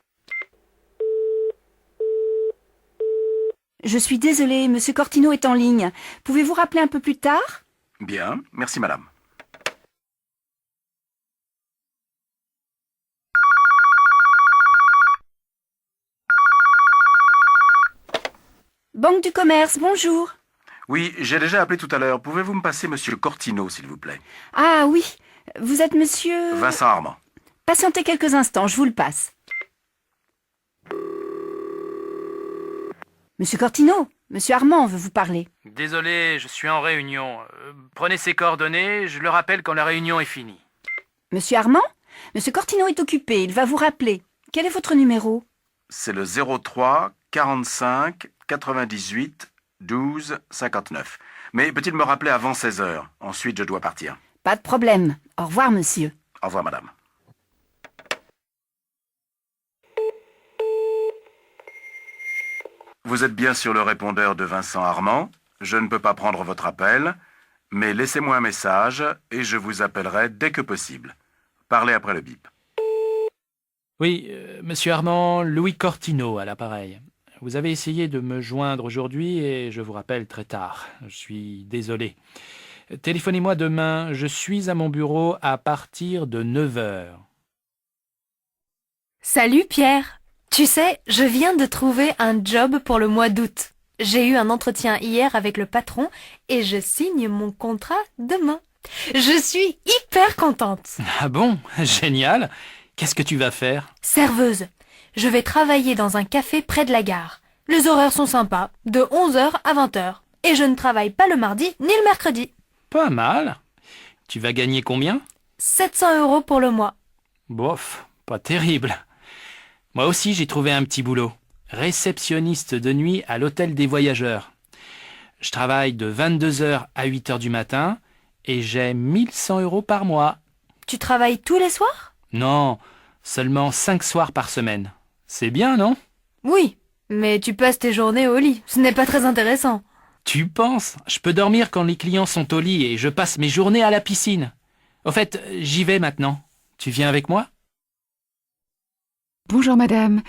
Je suis désolée, monsieur Cortino est en ligne. Pouvez-vous rappeler un peu plus tard? Bien, merci madame. Banque du commerce, bonjour. Oui, j'ai déjà appelé tout à l'heure. Pouvez-vous me passer monsieur Cortino s'il vous plaît? Ah oui, vous êtes monsieur... Vincent Armand. Patientez quelques instants, je vous le passe. Monsieur Cortino, monsieur Armand veut vous parler. Désolé, je suis en réunion. Prenez ses coordonnées, je le rappelle quand la réunion est finie. Monsieur Armand, Monsieur Cortino est occupé, il va vous rappeler. Quel est votre numéro? C'est le 03 45 98 12 59. Mais peut-il me rappeler avant 16 heures? Ensuite, je dois partir. Pas de problème. Au revoir, monsieur. Au revoir, madame. Vous êtes bien sur le répondeur de Vincent Armand. Je ne peux pas prendre votre appel, mais laissez-moi un message et je vous appellerai dès que possible. Parlez après le bip. Oui, monsieur Armand, Louis Cortino à l'appareil. Vous avez essayé de me joindre aujourd'hui et je vous rappelle très tard. Je suis désolé. Téléphonez-moi demain, je suis à mon bureau à partir de 9 heures. Salut Pierre. Tu sais, je viens de trouver un job pour le mois d'août. J'ai eu un entretien hier avec le patron et je signe mon contrat demain. Je suis hyper contente. Ah bon? Génial. Qu'est-ce que tu vas faire? Serveuse. Je vais travailler dans un café près de la gare. Les horaires sont sympas, de 11h à 20h. Et je ne travaille pas le mardi ni le mercredi. Pas mal. Tu vas gagner combien? 700 € pour le mois. Bof, pas terrible. Moi aussi, j'ai trouvé un petit boulot. Réceptionniste de nuit à l'hôtel des voyageurs. Je travaille de 22h à 8h du matin et j'ai 1100 € par mois. Tu travailles tous les soirs? Non, seulement 5 soirs par semaine. C'est bien, non? Oui, mais tu passes tes journées au lit. Ce n'est pas très intéressant. Tu penses? Je peux dormir quand les clients sont au lit et je passe mes journées à la piscine. Au fait, j'y vais maintenant. Tu viens avec moi? Bonjour madame,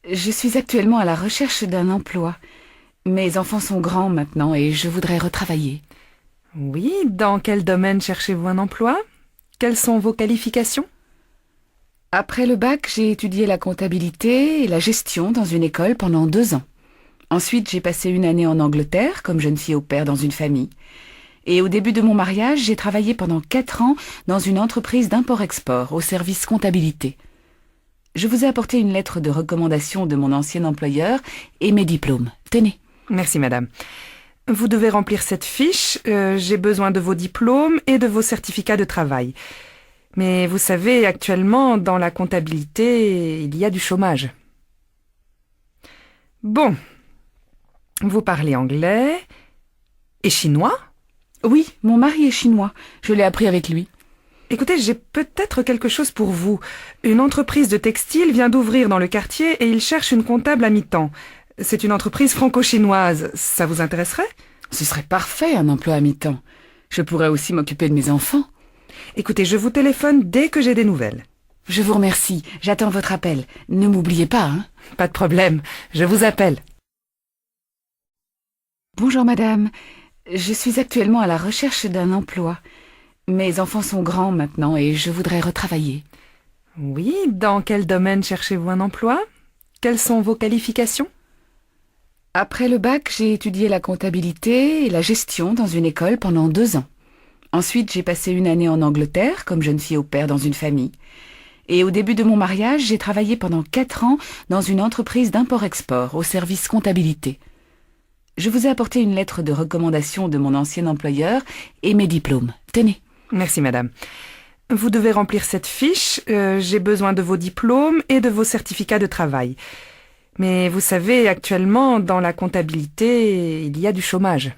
je suis actuellement à la recherche d'un emploi. Mes enfants sont grands maintenant et je voudrais retravailler. Oui, dans quel domaine cherchez-vous un emploi? Quelles sont vos qualifications? Après le bac, j'ai étudié la comptabilité et la gestion dans une école pendant 2 ans. Ensuite, j'ai passé une année en Angleterre comme jeune fille au pair dans une famille. Et au début de mon mariage, j'ai travaillé pendant 4 ans dans une entreprise d'import-export au service comptabilité. Je vous ai apporté une lettre de recommandation de mon ancien employeur et mes diplômes. Tenez. Merci, madame. Vous devez remplir cette fiche. J'ai besoin de vos diplômes et de vos certificats de travail. Mais vous savez, actuellement, dans la comptabilité, il y a du chômage. Bon. Vous parlez anglais et chinois? Oui, mon mari est chinois. Je l'ai appris avec lui. Écoutez, j'ai peut-être quelque chose pour vous. Une entreprise de textile vient d'ouvrir dans le quartier et il cherche une comptable à mi-temps. C'est une entreprise franco-chinoise. Ça vous intéresserait? Ce serait parfait, un emploi à mi-temps. Je pourrais aussi m'occuper de mes enfants. Écoutez, je vous téléphone dès que j'ai des nouvelles. Je vous remercie. J'attends votre appel. Ne m'oubliez pas, hein? Pas de problème. Je vous appelle. Bonjour madame. Je suis actuellement à la recherche d'un emploi. Mes enfants sont grands maintenant et je voudrais retravailler. Oui, dans quel domaine cherchez-vous un emploi? Quelles sont vos qualifications? Après le bac, j'ai étudié la comptabilité et la gestion dans une école pendant 2 ans. Ensuite, j'ai passé une année en Angleterre comme jeune fille au pair dans une famille. Et au début de mon mariage, j'ai travaillé pendant 4 ans dans une entreprise d'import-export au service comptabilité. Je vous ai apporté une lettre de recommandation de mon ancien employeur et mes diplômes. Tenez. Merci, madame. Vous devez remplir cette fiche. J'ai besoin de vos diplômes et de vos certificats de travail. Mais vous savez, actuellement, dans la comptabilité, il y a du chômage.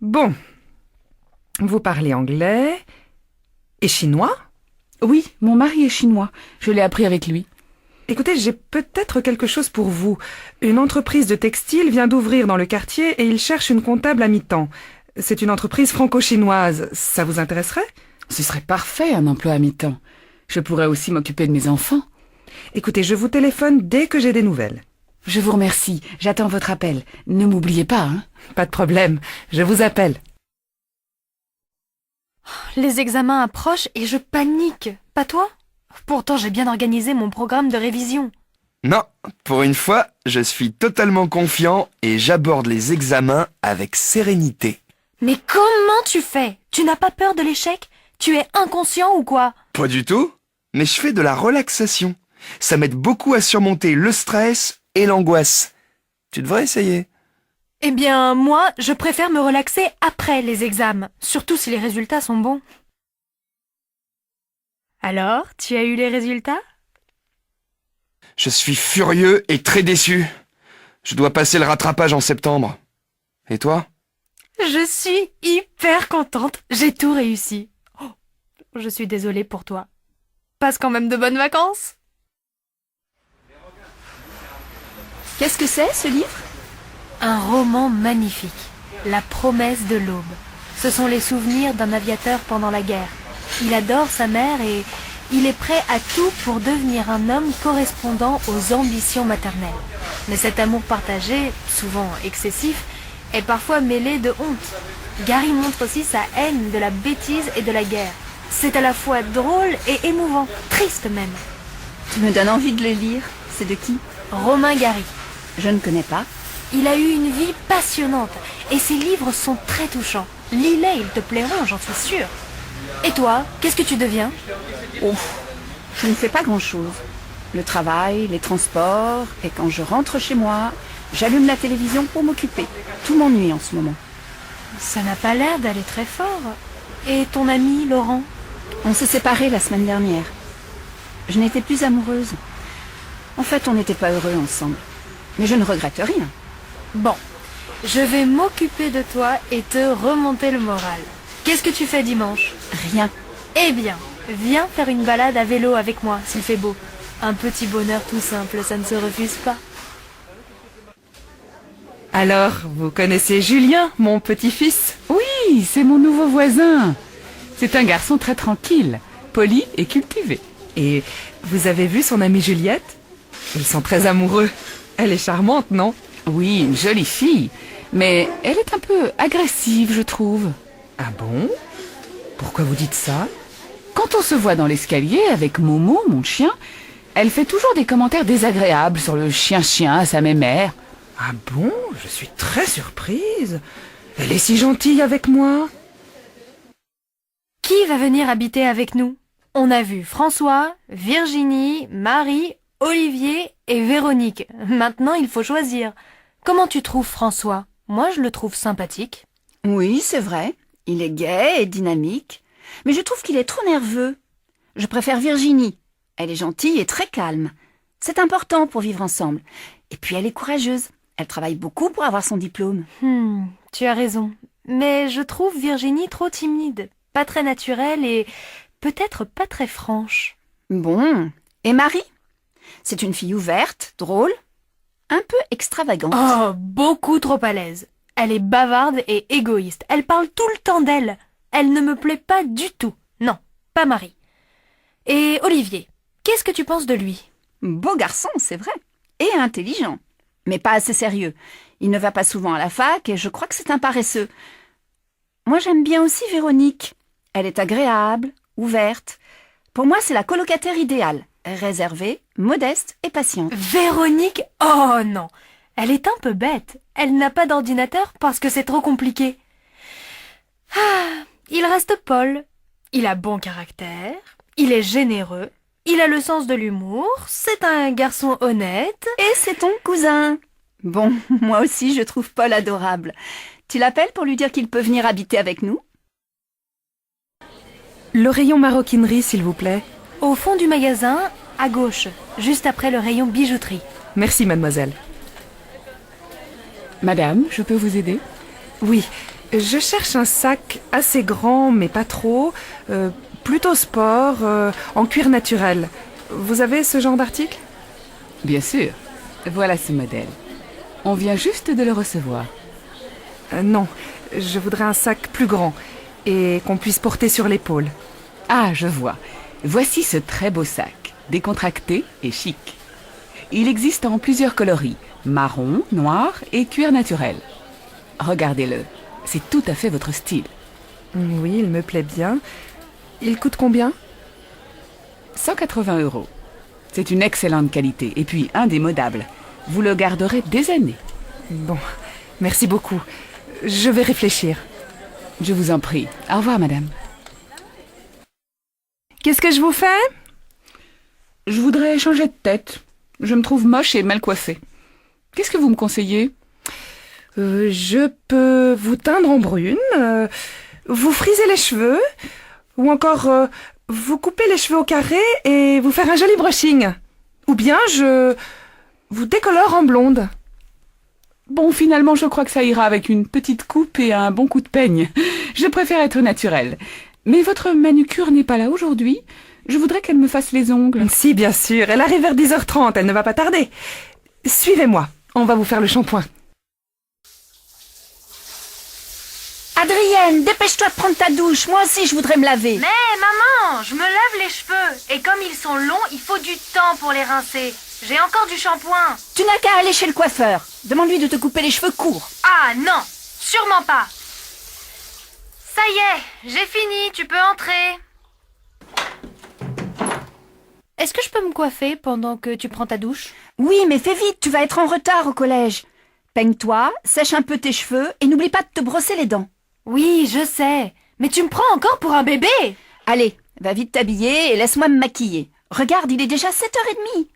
Bon. Vous parlez anglais et chinois? Oui, mon mari est chinois. Je l'ai appris avec lui. Écoutez, j'ai peut-être quelque chose pour vous. Une entreprise de textile vient d'ouvrir dans le quartier et il cherche une comptable à mi-temps. C'est une entreprise franco-chinoise. Ça vous intéresserait? Ce serait parfait, un emploi à mi-temps. Je pourrais aussi m'occuper de mes enfants. Écoutez, je vous téléphone dès que j'ai des nouvelles. Je vous remercie. J'attends votre appel. Ne m'oubliez pas, hein? Pas de problème. Je vous appelle. Les examens approchent et je panique. Pas toi? Pourtant, j'ai bien organisé mon programme de révision. Non, pour une fois, je suis totalement confiant et j'aborde les examens avec sérénité. Mais comment tu fais? Tu n'as pas peur de l'échec? Tu es inconscient ou quoi? Pas du tout, mais je fais de la relaxation. Ça m'aide beaucoup à surmonter le stress et l'angoisse. Tu devrais essayer. Eh bien, moi, je préfère me relaxer après les examens, surtout si les résultats sont bons. Alors, tu as eu les résultats? Je suis furieux et très déçu. Je dois passer le rattrapage en septembre. Et toi? Je suis hyper contente. J'ai tout réussi. Oh, je suis désolée pour toi. Passe quand même de bonnes vacances. Qu'est-ce que c'est, ce livre? Un roman magnifique. La promesse de l'aube. Ce sont les souvenirs d'un aviateur pendant la guerre. Il adore sa mère et il est prêt à tout pour devenir un homme correspondant aux ambitions maternelles. Mais cet amour partagé, souvent excessif, est parfois mêlé de honte. Gary montre aussi sa haine de la bêtise et de la guerre. C'est à la fois drôle et émouvant, triste même. Tu me donnes envie de le lire. C'est de qui? Romain Gary. Je ne connais pas. Il a eu une vie passionnante et ses livres sont très touchants. Lis-les, ils te plairont, j'en suis sûre. Et toi, qu'est-ce que tu deviens? Oh, je ne fais pas grand-chose. Le travail, les transports, et quand je rentre chez moi, j'allume la télévision pour m'occuper. Tout m'ennuie en ce moment. Ça n'a pas l'air d'aller très fort. Et ton ami, Laurent? On s'est séparés la semaine dernière. Je n'étais plus amoureuse. En fait, on n'était pas heureux ensemble. Mais je ne regrette rien. Bon, je vais m'occuper de toi et te remonter le moral. Qu'est-ce que tu fais dimanche? Rien. Eh bien, viens faire une balade à vélo avec moi, s'il fait beau. Un petit bonheur tout simple, ça ne se refuse pas. Alors, vous connaissez Julien, mon petit-fils? Oui, c'est mon nouveau voisin. C'est un garçon très tranquille, poli et cultivé. Et vous avez vu son amie Juliette? Ils sont très amoureux. Elle est charmante, non? Oui, une jolie fille, mais elle est un peu agressive, je trouve. Ah bon? Pourquoi vous dites ça? Quand on se voit dans l'escalier avec Momo, mon chien, elle fait toujours des commentaires désagréables sur le chien-chien à sa mémère. Ah bon? Je suis très surprise. Elle est si gentille avec moi. Qui va venir habiter avec nous? On a vu François, Virginie, Marie, Olivier et Véronique. Maintenant, il faut choisir. Comment tu trouves François? Moi, je le trouve sympathique. Oui, c'est vrai. Il est gai et dynamique. Mais je trouve qu'il est trop nerveux. Je préfère Virginie. Elle est gentille et très calme. C'est important pour vivre ensemble. Et puis elle est courageuse. Elle travaille beaucoup pour avoir son diplôme. Tu as raison. Mais je trouve Virginie trop timide, pas très naturelle et peut-être pas très franche. Bon. Et Marie? C'est une fille ouverte, drôle, un peu extravagante. Oh, beaucoup trop à l'aise. Elle est bavarde et égoïste. Elle parle tout le temps d'elle. Elle ne me plaît pas du tout. Non, pas Marie. Et Olivier, qu'est-ce que tu penses de lui? Beau garçon, c'est vrai. Et intelligent. Mais pas assez sérieux. Il ne va pas souvent à la fac et je crois que c'est un paresseux. Moi, j'aime bien aussi Véronique. Elle est agréable, ouverte. Pour moi, c'est la colocataire idéale. Réservée, modeste et patiente. Véronique? Oh non! Elle est un peu bête. Elle n'a pas d'ordinateur parce que c'est trop compliqué. Ah, il reste Paul. Il a bon caractère, il est généreux, il a le sens de l'humour, c'est un garçon honnête. Et c'est ton cousin. Bon, moi aussi je trouve Paul adorable. Tu l'appelles pour lui dire qu'il peut venir habiter avec nous? Le rayon maroquinerie, s'il vous plaît. Au fond du magasin, à gauche, juste après le rayon bijouterie. Merci, mademoiselle. Madame, je peux vous aider? Oui, je cherche un sac assez grand, mais pas trop, plutôt sport, en cuir naturel. Vous avez ce genre d'article? Bien sûr. Voilà ce modèle. On vient juste de le recevoir. Non, je voudrais un sac plus grand et qu'on puisse porter sur l'épaule. Ah, je vois. Voici ce très beau sac, décontracté et chic. Il existe en plusieurs coloris, marron, noir et cuir naturel. Regardez-le, c'est tout à fait votre style. Oui, il me plaît bien. Il coûte combien? 180 €. C'est une excellente qualité et puis indémodable. Vous le garderez des années. Bon, merci beaucoup. Je vais réfléchir. Je vous en prie. Au revoir, madame. Qu'est-ce que je vous fais? Je voudrais changer de tête. Je me trouve moche et mal coiffée. Qu'est-ce que vous me conseillez? Je peux vous teindre en brune, vous friser les cheveux, ou encore vous couper les cheveux au carré et vous faire un joli brushing. Ou bien je vous décolore en blonde. Bon, finalement, je crois que ça ira avec une petite coupe et un bon coup de peigne. Je préfère être naturelle. Mais votre manucure n'est pas là aujourd'hui. Je voudrais qu'elle me fasse les ongles. Si, bien sûr. Elle arrive vers 10h30. Elle ne va pas tarder. Suivez-moi. On va vous faire le shampoing. Adrienne, dépêche-toi de prendre ta douche. Moi aussi, je voudrais me laver. Mais maman, je me lave les cheveux. Et comme ils sont longs, il faut du temps pour les rincer. J'ai encore du shampoing. Tu n'as qu'à aller chez le coiffeur. Demande-lui de te couper les cheveux courts. Ah non, sûrement pas. Ça y est, j'ai fini, tu peux entrer. Est-ce que je peux me coiffer pendant que tu prends ta douche? Oui, mais fais vite, tu vas être en retard au collège. Peigne-toi, sèche un peu tes cheveux et n'oublie pas de te brosser les dents. Oui, je sais. Mais tu me prends encore pour un bébé? Allez, va vite t'habiller et laisse-moi me maquiller. Regarde, il est déjà 7h30.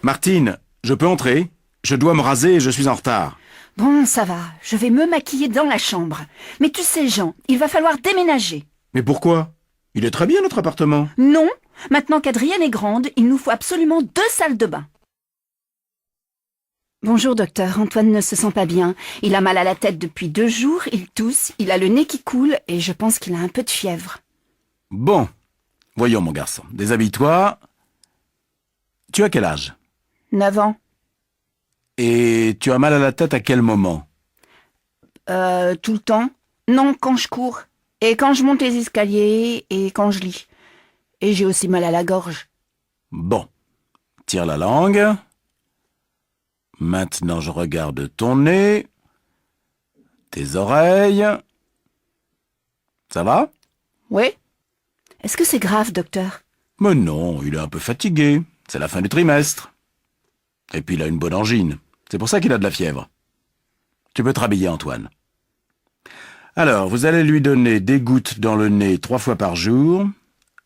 Martine, je peux entrer? Je dois me raser et je suis en retard. Bon, ça va, je vais me maquiller dans la chambre. Mais tu sais, Jean, il va falloir déménager. Mais pourquoi? Il est très bien notre appartement. Non, maintenant qu'Adrienne est grande, il nous faut absolument 2 salles de bain. Bonjour docteur, Antoine ne se sent pas bien. Il a mal à la tête depuis 2 jours, il tousse, il a le nez qui coule et je pense qu'il a un peu de fièvre. Bon, voyons mon garçon, déshabille-toi. Tu as quel âge? 9 ans. Et tu as mal à la tête à quel moment? Tout le temps. Non, quand je cours. Et quand je monte les escaliers et quand je lis. Et j'ai aussi mal à la gorge. Bon, tire la langue. Maintenant, je regarde ton nez, tes oreilles. Ça va? Oui. Est-ce que c'est grave, docteur? Mais non, il est un peu fatigué. C'est la fin du trimestre. Et puis il a une bonne angine. C'est pour ça qu'il a de la fièvre. Tu peux te rhabiller, Antoine. Alors, vous allez lui donner des gouttes dans le nez 3 fois par jour,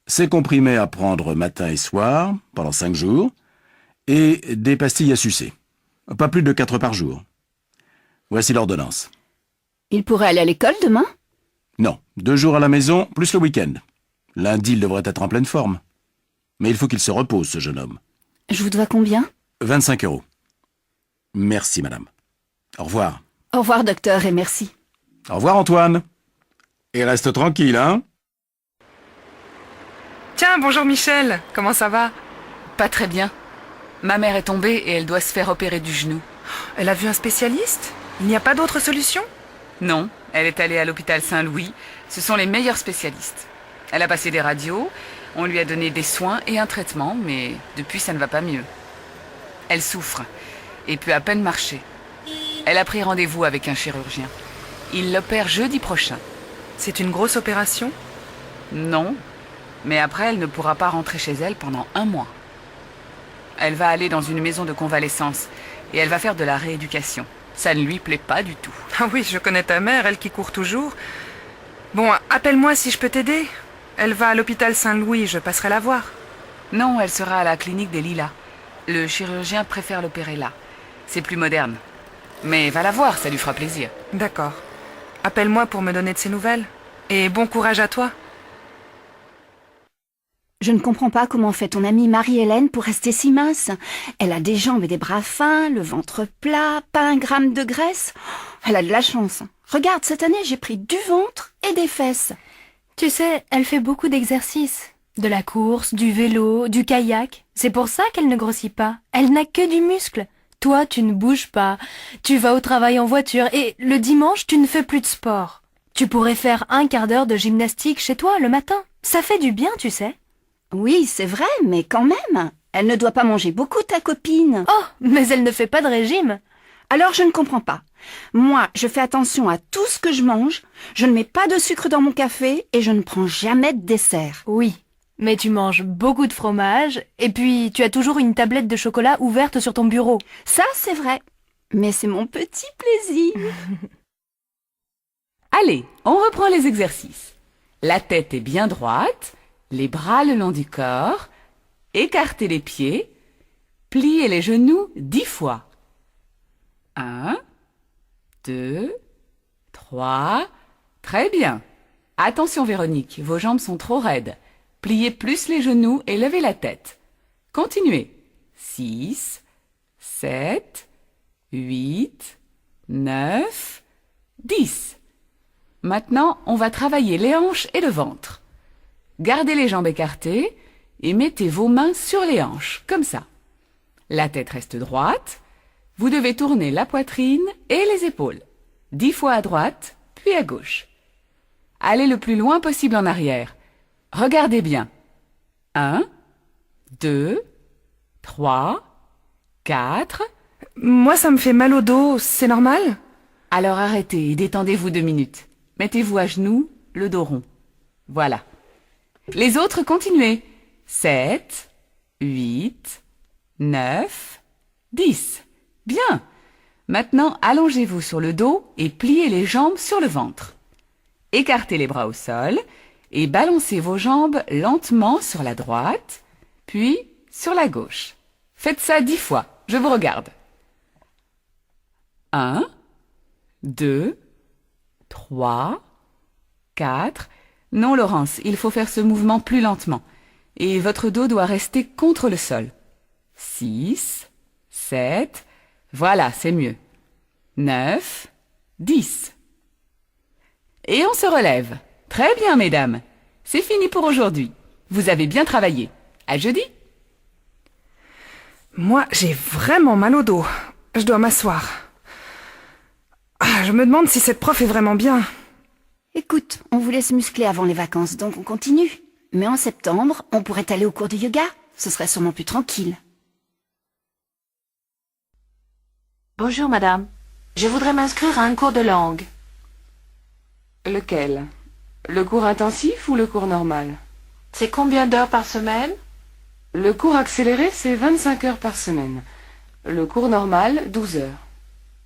ces comprimés à prendre matin et soir, pendant 5 jours, et des pastilles à sucer. Pas plus de 4 par jour. Voici l'ordonnance. Il pourrait aller à l'école demain? Non, 2 jours à la maison, plus le week-end. Lundi, il devrait être en pleine forme. Mais il faut qu'il se repose, ce jeune homme. Je vous dois combien? 25 €. Merci, madame. Au revoir. Au revoir, docteur, et merci. Au revoir, Antoine. Et reste tranquille, hein? Tiens, bonjour Michel. Comment ça va? Pas très bien. Ma mère est tombée et elle doit se faire opérer du genou. Elle a vu un spécialiste? Il n'y a pas d'autre solution? Non, elle est allée à l'hôpital Saint-Louis. Ce sont les meilleurs spécialistes. Elle a passé des radios, on lui a donné des soins et un traitement, mais depuis ça ne va pas mieux. Elle souffre et peut à peine marcher. Elle a pris rendez-vous avec un chirurgien. Il l'opère jeudi prochain. C'est une grosse opération? Non, mais après elle ne pourra pas rentrer chez elle pendant 1 mois. Elle va aller dans une maison de convalescence et elle va faire de la rééducation. Ça ne lui plaît pas du tout. Ah oui, je connais ta mère, elle qui court toujours. Bon, appelle-moi si je peux t'aider. Elle va à l'hôpital Saint-Louis, je passerai la voir. Non, elle sera à la clinique des Lilas. Le chirurgien préfère l'opérer là. C'est plus moderne. Mais va la voir, ça lui fera plaisir. D'accord. Appelle-moi pour me donner de ses nouvelles. Et bon courage à toi. Je ne comprends pas comment fait ton amie Marie-Hélène pour rester si mince. Elle a des jambes et des bras fins, le ventre plat, pas 1 gramme de graisse. Elle a de la chance. Regarde, cette année, j'ai pris du ventre et des fesses. Tu sais, elle fait beaucoup d'exercices. De la course, du vélo, du kayak. C'est pour ça qu'elle ne grossit pas. Elle n'a que du muscle. Toi, tu ne bouges pas. Tu vas au travail en voiture et le dimanche, tu ne fais plus de sport. Tu pourrais faire 1 quart d'heure de gymnastique chez toi le matin. Ça fait du bien, tu sais. Oui, c'est vrai, mais quand même. Elle ne doit pas manger beaucoup, ta copine. Oh, mais elle ne fait pas de régime. Alors je ne comprends pas. Moi, je fais attention à tout ce que je mange, je ne mets pas de sucre dans mon café et je ne prends jamais de dessert. Oui, mais tu manges beaucoup de fromage et puis tu as toujours une tablette de chocolat ouverte sur ton bureau. Ça, c'est vrai. Mais c'est mon petit plaisir. Allez, on reprend les exercices. La tête est bien droite, les bras le long du corps, écartez les pieds, pliez les genoux 10 fois. 1, 2, 3, très bien. Attention Véronique, vos jambes sont trop raides. Pliez plus les genoux et levez la tête. Continuez. 6, 7, 8, 9, 10. Maintenant, on va travailler les hanches et le ventre. Gardez les jambes écartées et mettez vos mains sur les hanches, comme ça. La tête reste droite. Vous devez tourner la poitrine et les épaules. 10 fois à droite, puis à gauche. Allez le plus loin possible en arrière. Regardez bien. 1, 2, 3, 4. Moi, ça me fait mal au dos, c'est normal? Alors arrêtez et détendez-vous 2 minutes. Mettez-vous à genoux, le dos rond. Voilà. Les autres, continuez. 7, 8, 9, 10. Bien. Maintenant, allongez-vous sur le dos et pliez les jambes sur le ventre. Écartez les bras au sol et balancez vos jambes lentement sur la droite, puis sur la gauche. Faites ça 10 fois. Je vous regarde. 1, 2, 3, 4. Non, Laurence, il faut faire ce mouvement plus lentement. Et votre dos doit rester contre le sol. 6, 7. Voilà, c'est mieux. 9, 10. Et on se relève. Très bien, mesdames. C'est fini pour aujourd'hui. Vous avez bien travaillé. À jeudi. Moi, j'ai vraiment mal au dos. Je dois m'asseoir. Je me demande si cette prof est vraiment bien. Écoute, on vous laisse muscler avant les vacances, donc on continue. Mais en septembre, on pourrait aller au cours de yoga. Ce serait sûrement plus tranquille. Bonjour madame. Je voudrais m'inscrire à un cours de langue. Lequel? Le cours intensif ou le cours normal? C'est combien d'heures par semaine? Le cours accéléré, c'est 25 heures par semaine. Le cours normal, 12 heures.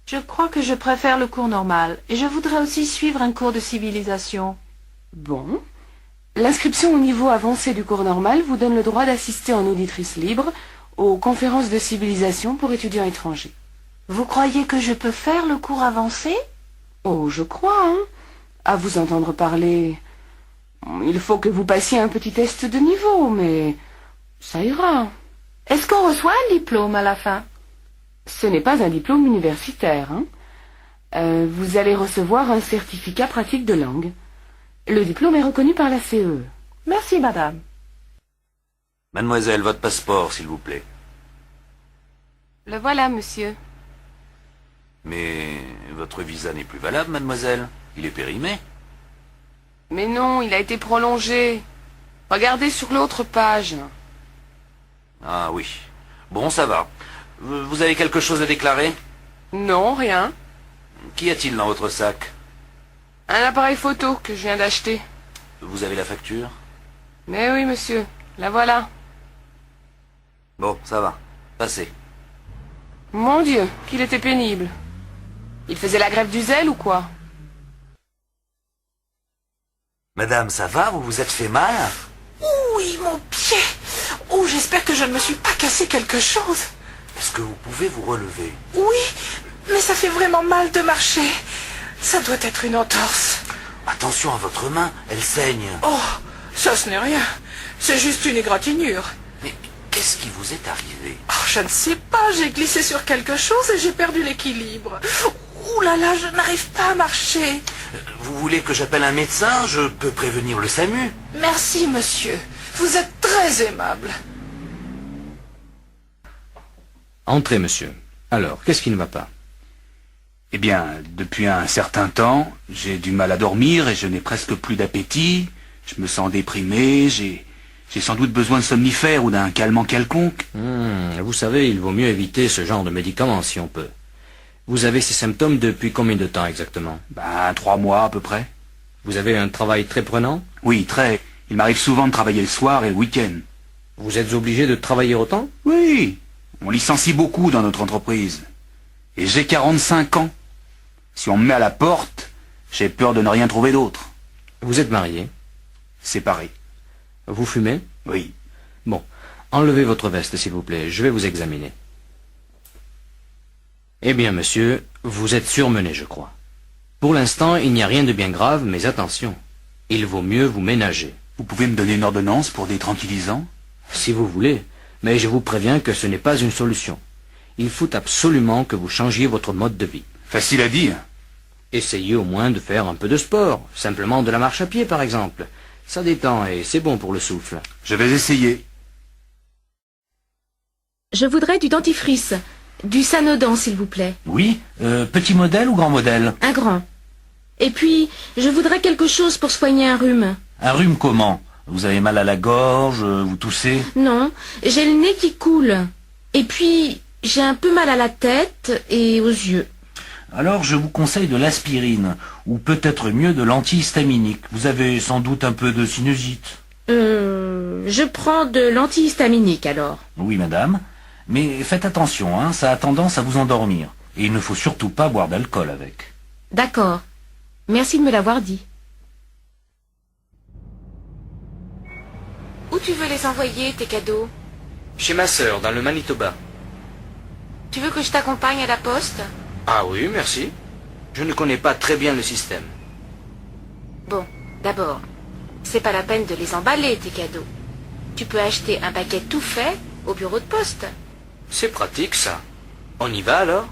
Je crois que je préfère le cours normal et je voudrais aussi suivre un cours de civilisation. Bon. L'inscription au niveau avancé du cours normal vous donne le droit d'assister en auditrice libre aux conférences de civilisation pour étudiants étrangers. Vous croyez que je peux faire le cours avancé? Oh, je crois, hein. À vous entendre parler, il faut que vous passiez un petit test de niveau, mais ça ira. Est-ce qu'on reçoit un diplôme à la fin? Ce n'est pas un diplôme universitaire, hein. Vous allez recevoir un certificat pratique de langue. Le diplôme est reconnu par la CE. Merci, madame. Mademoiselle, votre passeport, s'il vous plaît. Le voilà, monsieur. Mais votre visa n'est plus valable, mademoiselle. Il est périmé. Mais non, il a été prolongé. Regardez sur l'autre page. Ah oui. Bon, ça va. Vous avez quelque chose à déclarer? Non, rien. Qu'y a-t-il dans votre sac? Un appareil photo que je viens d'acheter. Vous avez la facture? Mais oui, monsieur. La voilà. Bon, ça va. Passez. Mon Dieu, qu'il était pénible. Il faisait la grève du zèle ou quoi? Madame, ça va? Vous vous êtes fait mal? Oui, mon pied. Oh, j'espère que je ne me suis pas cassé quelque chose. Est-ce que vous pouvez vous relever? Oui, mais ça fait vraiment mal de marcher. Ça doit être une entorse. Attention à votre main, elle saigne. Oh, ça ce n'est rien. C'est juste une égratignure. Mais qu'est-ce qui vous est arrivé? Oh, je ne sais pas, j'ai glissé sur quelque chose et j'ai perdu l'équilibre. Ouh là là, je n'arrive pas à marcher. Vous voulez que j'appelle un médecin? Je peux prévenir le SAMU. Merci, monsieur. Vous êtes très aimable. Entrez, monsieur. Alors, qu'est-ce qui ne va pas? Eh bien, depuis un certain temps, j'ai du mal à dormir et je n'ai presque plus d'appétit. Je me sens déprimé, j'ai sans doute besoin de somnifères ou d'un calmant quelconque. Vous savez, il vaut mieux éviter ce genre de médicaments si on peut. Vous avez ces symptômes depuis combien de temps exactement? 3 mois à peu près. Vous avez un travail très prenant? Oui, très. Il m'arrive souvent de travailler le soir et le week-end. Vous êtes obligé de travailler autant? Oui. On licencie beaucoup dans notre entreprise. Et j'ai 45 ans. Si on me met à la porte, j'ai peur de ne rien trouver d'autre. Vous êtes marié? Séparé. Vous fumez? Oui. Bon, enlevez votre veste, s'il vous plaît. Je vais vous examiner. Eh bien, monsieur, vous êtes surmené, je crois. Pour l'instant, il n'y a rien de bien grave, mais attention. Il vaut mieux vous ménager. Vous pouvez me donner une ordonnance pour des tranquillisants? Si vous voulez, mais je vous préviens que ce n'est pas une solution. Il faut absolument que vous changiez votre mode de vie. Facile à dire. Essayez au moins de faire un peu de sport, simplement de la marche à pied par exemple. Ça détend et c'est bon pour le souffle. Je vais essayer. Je voudrais du dentifrice, du Sanodan s'il vous plaît. Oui, petit modèle ou grand modèle? Un grand. Et puis, je voudrais quelque chose pour soigner un rhume. Un rhume comment? Vous avez mal à la gorge, vous toussez? Non, j'ai le nez qui coule. Et puis, j'ai un peu mal à la tête et aux yeux. Alors je vous conseille de l'aspirine, ou peut-être mieux de l'antihistaminique. Vous avez sans doute un peu de sinusite. Je prends de l'antihistaminique alors. Oui, madame. Mais faites attention, hein, ça a tendance à vous endormir. Et il ne faut surtout pas boire d'alcool avec. D'accord. Merci de me l'avoir dit. Où tu veux les envoyer, tes cadeaux? Chez ma sœur, dans le Manitoba. Tu veux que je t'accompagne à la poste? Ah oui, merci. Je ne connais pas très bien le système. Bon, d'abord, c'est pas la peine de les emballer, tes cadeaux. Tu peux acheter un paquet tout fait au bureau de poste. C'est pratique ça. On y va alors?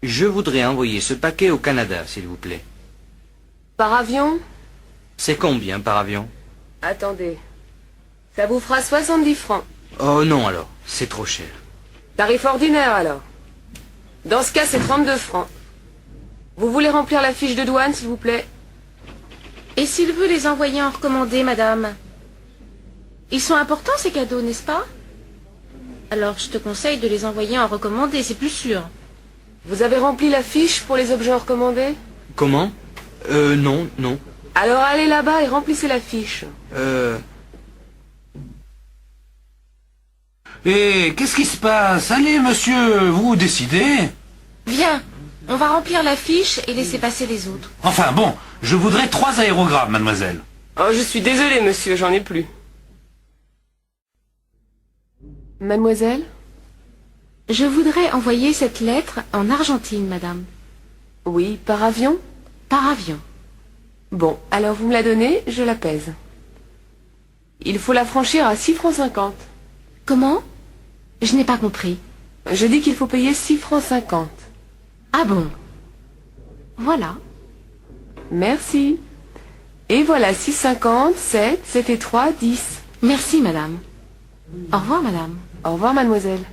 Je voudrais envoyer ce paquet au Canada, s'il vous plaît. Par avion? C'est combien par avion? Attendez. Ça vous fera 70 francs. Oh non alors, c'est trop cher. Tarif ordinaire alors. Dans ce cas, c'est 32 francs. Vous voulez remplir la fiche de douane, s'il vous plaît? Et s'il veut les envoyer en recommandé, madame? Ils sont importants, ces cadeaux, n'est-ce pas? Alors, je te conseille de les envoyer en recommandé, c'est plus sûr. Vous avez rempli la fiche pour les objets recommandés? Comment? Non. Alors allez là-bas et remplissez la fiche. Et qu'est-ce qui se passe? Allez, monsieur, vous décidez. Viens, on va remplir la fiche et laisser passer les autres. Enfin bon, je voudrais 3 aérogrammes, mademoiselle. Oh, je suis désolée, monsieur, j'en ai plus. Mademoiselle? Je voudrais envoyer cette lettre en Argentine, madame. Oui, par avion? Par avion. Bon, alors vous me la donnez, je la pèse. Il faut la franchir à 6 francs 50. Comment? Je n'ai pas compris. Je dis qu'il faut payer 6 francs 50. Ah bon? Voilà. Merci. Et voilà 6,50, 7 et 3, 10. Merci, madame. Au revoir, madame. Au revoir, mademoiselle.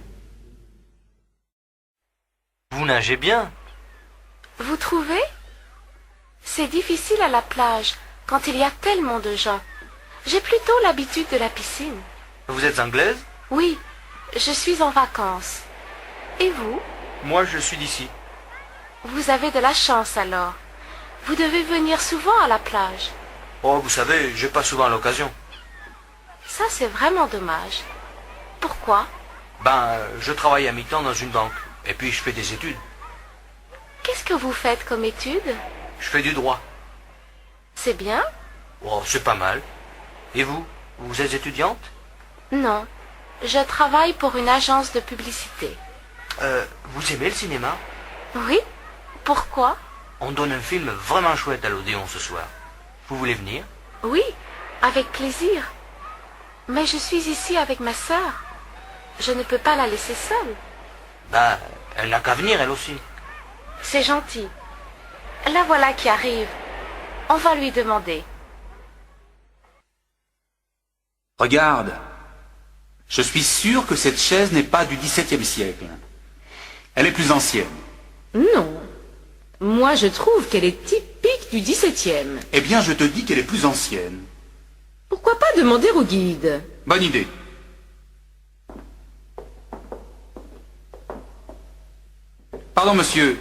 Vous nagez bien. Vous trouvez? C'est difficile à la plage quand il y a tellement de gens. J'ai plutôt l'habitude de la piscine. Vous êtes anglaise? Oui, je suis en vacances. Et vous? Moi, je suis d'ici. Vous avez de la chance alors. Vous devez venir souvent à la plage. Oh, vous savez, j'ai pas souvent l'occasion. Ça, c'est vraiment dommage. Pourquoi? Je travaille à mi-temps dans une banque. Et puis, je fais des études. Qu'est-ce que vous faites comme études? Je fais du droit. C'est bien? Oh, c'est pas mal. Et vous? Vous êtes étudiante? Non. Je travaille pour une agence de publicité. Vous aimez le cinéma? Oui? Pourquoi? On donne un film vraiment chouette à l'Odéon ce soir. Vous voulez venir? Oui, avec plaisir. Mais je suis ici avec ma sœur. Je ne peux pas la laisser seule. Elle n'a qu'à venir, elle aussi. C'est gentil. La voilà qui arrive. On va lui demander. Regarde. Je suis sûr que cette chaise n'est pas du XVIIe siècle. Elle est plus ancienne. Non. Moi, je trouve qu'elle est typique du XVIIe. Eh bien, je te dis qu'elle est plus ancienne. Pourquoi pas demander au guide? Bonne idée. Pardon, monsieur.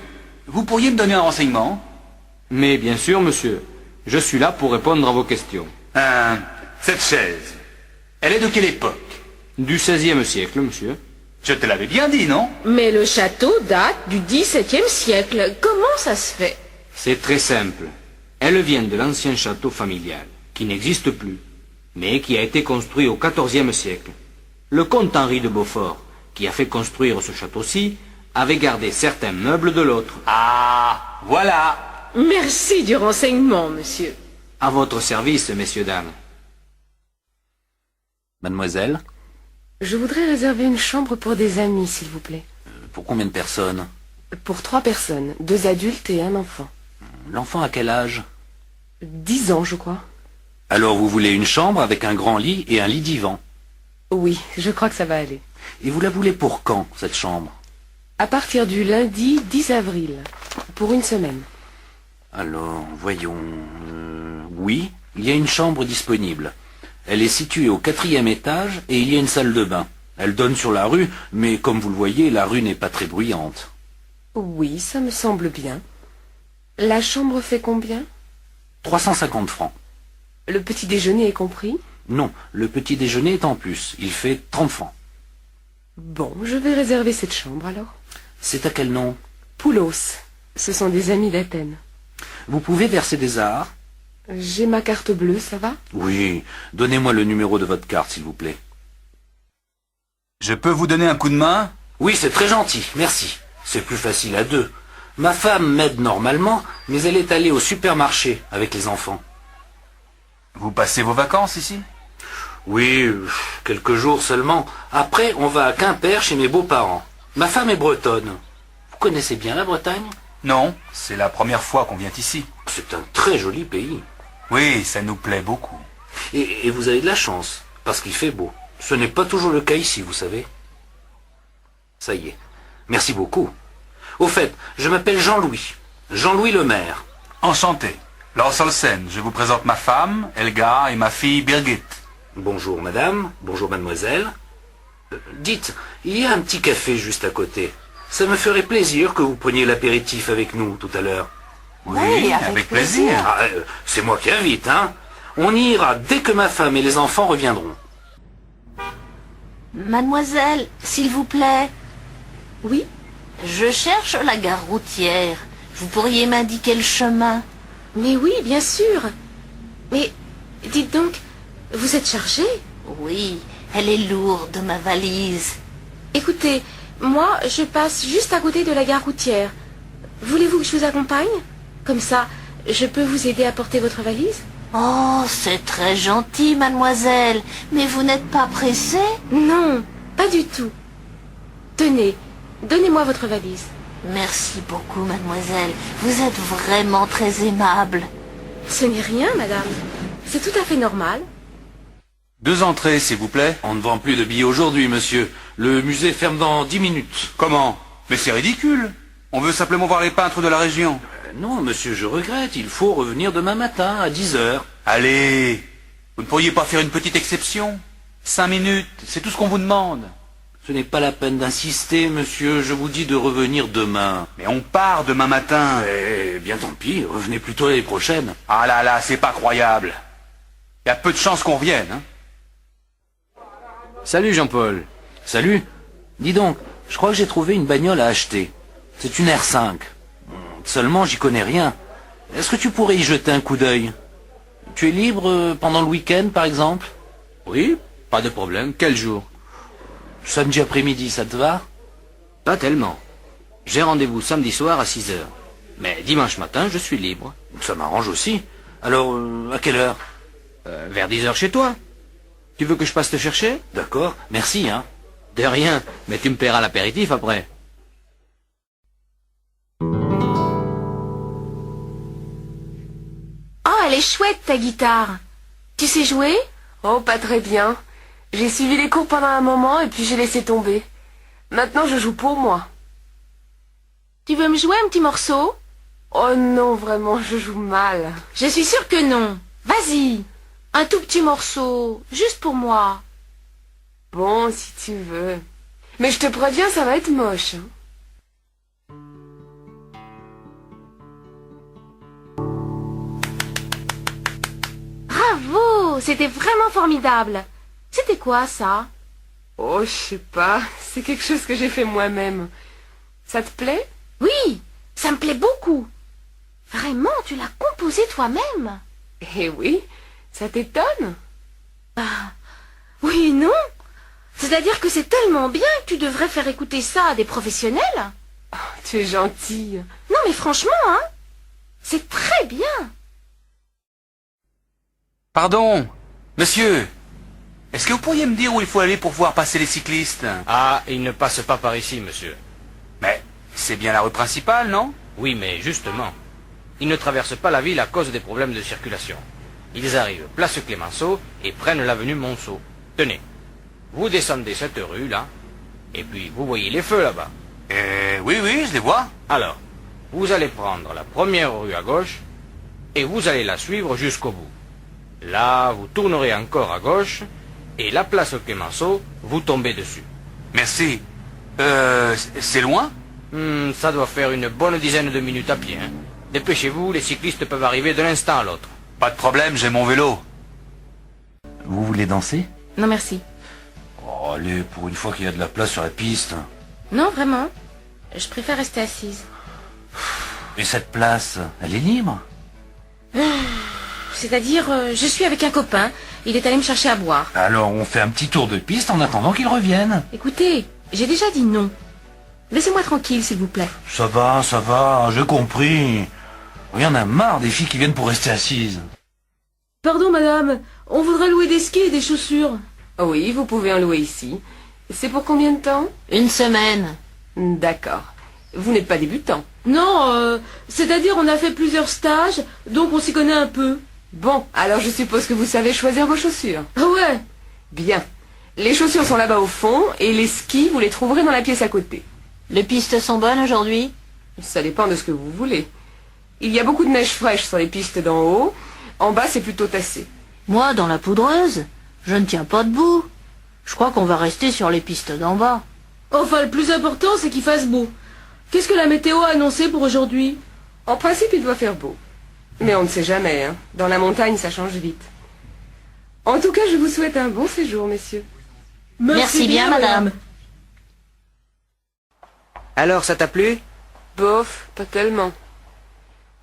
Vous pourriez me donner un renseignement? Mais bien sûr, monsieur. Je suis là pour répondre à vos questions. Cette chaise, elle est de quelle époque? Du XVIe siècle, monsieur. Je te l'avais bien dit, non? Mais le château date du XVIIe siècle. Comment ça se fait? C'est très simple. Elle vient de l'ancien château familial, qui n'existe plus, mais qui a été construit au XIVe siècle. Le comte Henri de Beaufort, qui a fait construire ce château-ci, avait gardé certains meubles de l'autre. Ah, voilà. Merci du renseignement, monsieur. À votre service, messieurs, dames. Mademoiselle, Je voudrais réserver une chambre pour des amis, s'il vous plaît. pour combien de personnes? Pour 3 personnes, 2 adultes et un enfant. L'enfant a quel âge? 10 ans, je crois. Alors vous voulez une chambre avec un grand lit et un lit divan. Oui, je crois que ça va aller. Et vous la voulez pour quand, cette chambre? À partir du lundi 10 avril, pour une semaine. Alors, voyons... oui, il y a une chambre disponible. Elle est située au 4e étage et il y a une salle de bain. Elle donne sur la rue, mais comme vous le voyez, la rue n'est pas très bruyante. Oui, ça me semble bien. La chambre fait combien? 350 francs. Le petit déjeuner est compris? Non, le petit déjeuner est en plus. Il fait 30 francs. Bon, je vais réserver cette chambre alors. C'est à quel nom? Poulos. Ce sont des amis d'Athènes. Vous pouvez verser des arts? J'ai ma carte bleue, ça va? Oui. Donnez-moi le numéro de votre carte, s'il vous plaît. Je peux vous donner un coup de main? Oui, c'est très gentil, merci. C'est plus facile à 2. Ma femme m'aide normalement, mais elle est allée au supermarché avec les enfants. Vous passez vos vacances ici? Oui, quelques jours seulement. Après, on va à Quimper chez mes beaux-parents. Ma femme est bretonne. Vous connaissez bien la Bretagne? Non, c'est la première fois qu'on vient ici. C'est un très joli pays. Oui, ça nous plaît beaucoup. Et vous avez de la chance, parce qu'il fait beau. Ce n'est pas toujours le cas ici, vous savez. Ça y est. Merci beaucoup. Au fait, je m'appelle Jean-Louis. Jean-Louis le maire. Enchanté. Lars Olsen, je vous présente ma femme, Elga, et ma fille, Birgit. Bonjour madame, bonjour mademoiselle. Dites, il y a un petit café juste à côté. Ça me ferait plaisir que vous preniez l'apéritif avec nous tout à l'heure. Oui, avec plaisir. Ah, c'est moi qui invite, hein. On y ira dès que ma femme et les enfants reviendront. Mademoiselle, s'il vous plaît. Oui? Je cherche la gare routière. Vous pourriez m'indiquer le chemin? Mais oui, bien sûr. Mais dites donc, vous êtes chargé? Oui, elle est lourde, ma valise. Écoutez, moi, je passe juste à côté de la gare routière. Voulez-vous que je vous accompagne? Comme ça, je peux vous aider à porter votre valise? Oh, c'est très gentil, mademoiselle. Mais vous n'êtes pas pressée? Non, pas du tout. Tenez, donnez-moi votre valise. Merci beaucoup, mademoiselle. Vous êtes vraiment très aimable. Ce n'est rien, madame. C'est tout à fait normal. 2 entrées, s'il vous plaît. On ne vend plus de billets aujourd'hui, monsieur. Le musée ferme dans 10 minutes. Comment? Mais c'est ridicule. On veut simplement voir les peintres de la région. Non, monsieur, je regrette. Il faut revenir demain matin à 10 heures. Allez, vous ne pourriez pas faire une petite exception? 5 minutes, c'est tout ce qu'on vous demande. Ce n'est pas la peine d'insister, monsieur. Je vous dis de revenir demain. Mais on part demain matin. Eh bien, tant pis. Revenez plutôt l'année prochaine. Ah là là, c'est pas croyable. Il y a peu de chances qu'on revienne, hein. Salut, Jean-Paul. Salut. Dis donc, je crois que j'ai trouvé une bagnole à acheter. C'est une R5. Seulement, j'y connais rien. Est-ce que tu pourrais y jeter un coup d'œil? Tu es libre pendant le week-end, par exemple? Oui, pas de problème. Quel jour? Samedi après-midi, ça te va? Pas tellement. J'ai rendez-vous samedi soir à 6 heures. Mais dimanche matin, je suis libre. Ça m'arrange aussi. Alors, à quelle heure? Vers 10 heures chez toi. Tu veux que je passe te chercher? D'accord, merci, hein. De rien, mais tu me paieras l'apéritif après. Oh, elle est chouette, ta guitare. Tu sais jouer? Oh, pas très bien. J'ai suivi les cours pendant un moment et puis j'ai laissé tomber. Maintenant, je joue pour moi. Tu veux me jouer un petit morceau? Oh non, vraiment, je joue mal. Je suis sûre que non. Vas-y. Un tout petit morceau, juste pour moi. Bon, si tu veux. Mais je te préviens, ça va être moche. Bravo, c'était vraiment formidable. C'était quoi, ça? Oh, je sais pas. C'est quelque chose que j'ai fait moi-même. Ça te plaît? Oui, ça me plaît beaucoup. Vraiment, tu l'as composé toi-même? Eh oui, ça t'étonne? Bah, oui et non. C'est-à-dire que c'est tellement bien que tu devrais faire écouter ça à des professionnels. Oh, tu es gentille. Non mais franchement, hein, c'est très bien. Pardon, monsieur, est-ce que vous pourriez me dire où il faut aller pour voir passer les cyclistes? Ah, ils ne passent pas par ici, monsieur. Mais c'est bien la rue principale, non? Oui, mais justement, ils ne traversent pas la ville à cause des problèmes de circulation. Ils arrivent place Clémenceau et prennent l'avenue Monceau. Tenez, vous descendez cette rue là, et puis vous voyez les feux là-bas. Oui, je les vois. Alors, vous allez prendre la première rue à gauche, et vous allez la suivre jusqu'au bout. Là, vous tournerez encore à gauche, et la place Clémenceau, vous tombez dessus. Merci. C'est loin? Ça doit faire une bonne dizaine de minutes à pied. Hein. Dépêchez-vous, les cyclistes peuvent arriver de l'instant à l'autre. Pas de problème, j'ai mon vélo. Vous voulez danser? Non, merci. Oh, allez, pour une fois qu'il y a de la place sur la piste. Non, vraiment. Je préfère rester assise. Et cette place, elle est libre? C'est-à-dire, je suis avec un copain. Il est allé me chercher à boire. Alors on fait un petit tour de piste en attendant qu'il revienne. Écoutez, j'ai déjà dit non. Laissez-moi tranquille, s'il vous plaît. Ça va, j'ai compris. Il y en a marre des filles qui viennent pour rester assises. Pardon, madame, on voudrait louer des skis et des chaussures. Oui, vous pouvez en louer ici. C'est pour combien de temps? Une semaine. D'accord. Vous n'êtes pas débutant? Non, c'est-à-dire on a fait plusieurs stages, donc on s'y connaît un peu. Bon, alors je suppose que vous savez choisir vos chaussures. Ah ouais. Bien. Les chaussures sont là-bas au fond, et les skis, vous les trouverez dans la pièce à côté. Les pistes sont bonnes aujourd'hui? Ça dépend de ce que vous voulez. Il y a beaucoup de neige fraîche sur les pistes d'en haut. En bas, c'est plutôt tassé. Moi, dans la poudreuse, je ne tiens pas debout. Je crois qu'on va rester sur les pistes d'en bas. Enfin, le plus important, c'est qu'il fasse beau. Qu'est-ce que la météo a annoncé pour aujourd'hui? En principe, il doit faire beau. Mais on ne sait jamais, hein. Dans la montagne, ça change vite. En tout cas, je vous souhaite un bon séjour, messieurs. Merci bien, madame. Alors, ça t'a plu? Bof, pas tellement.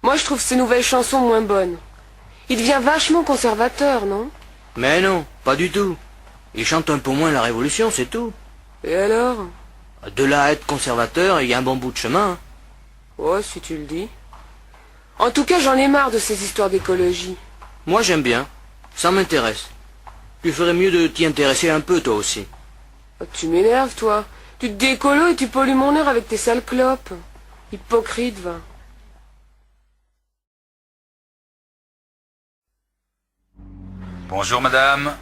Moi, je trouve ces nouvelles chansons moins bonnes. Il devient vachement conservateur, non? Mais non, pas du tout. Ils chantent un peu moins la Révolution, c'est tout. Et alors? De là à être conservateur, il y a un bon bout de chemin. Hein. Oh, si tu le dis. En tout cas, j'en ai marre de ces histoires d'écologie. Moi, j'aime bien. Ça m'intéresse. Tu ferais mieux de t'y intéresser un peu, toi aussi. Oh, tu m'énerves, toi. Tu te dis écolo et tu pollues mon air avec tes sales clopes. Hypocrite, va. Bonjour, madame.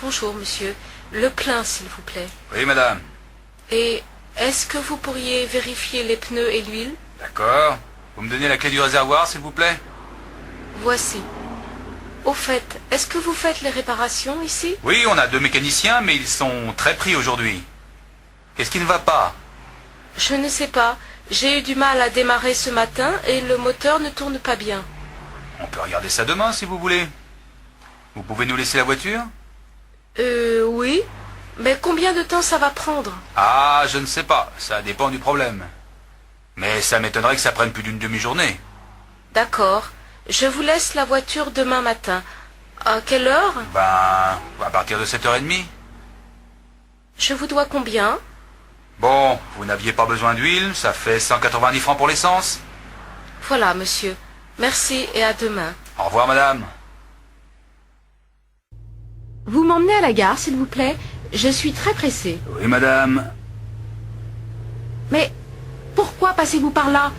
Bonjour, monsieur. Le plein, s'il vous plaît. Oui, madame. Et est-ce que vous pourriez vérifier les pneus et l'huile? D'accord. Vous me donnez la clé du réservoir, s'il vous plaît? Voici. Au fait, est-ce que vous faites les réparations ici? Oui, on a 2 mécaniciens, mais ils sont très pris aujourd'hui. Qu'est-ce qui ne va pas? Je ne sais pas. J'ai eu du mal à démarrer ce matin et le moteur ne tourne pas bien. On peut regarder ça demain, si vous voulez. Vous pouvez nous laisser la voiture? Oui. Mais combien de temps ça va prendre? Ah, je ne sais pas. Ça dépend du problème. Mais ça m'étonnerait que ça prenne plus d'une demi-journée. D'accord. Je vous laisse la voiture demain matin. À quelle heure? À partir de 7h30. Je vous dois combien? Bon, vous n'aviez pas besoin d'huile, ça fait 190 francs pour l'essence. Voilà, monsieur. Merci et à demain. Au revoir, madame. Vous m'emmenez à la gare, s'il vous plaît? Je suis très pressée. Oui, madame. Mais pourquoi passez-vous par là?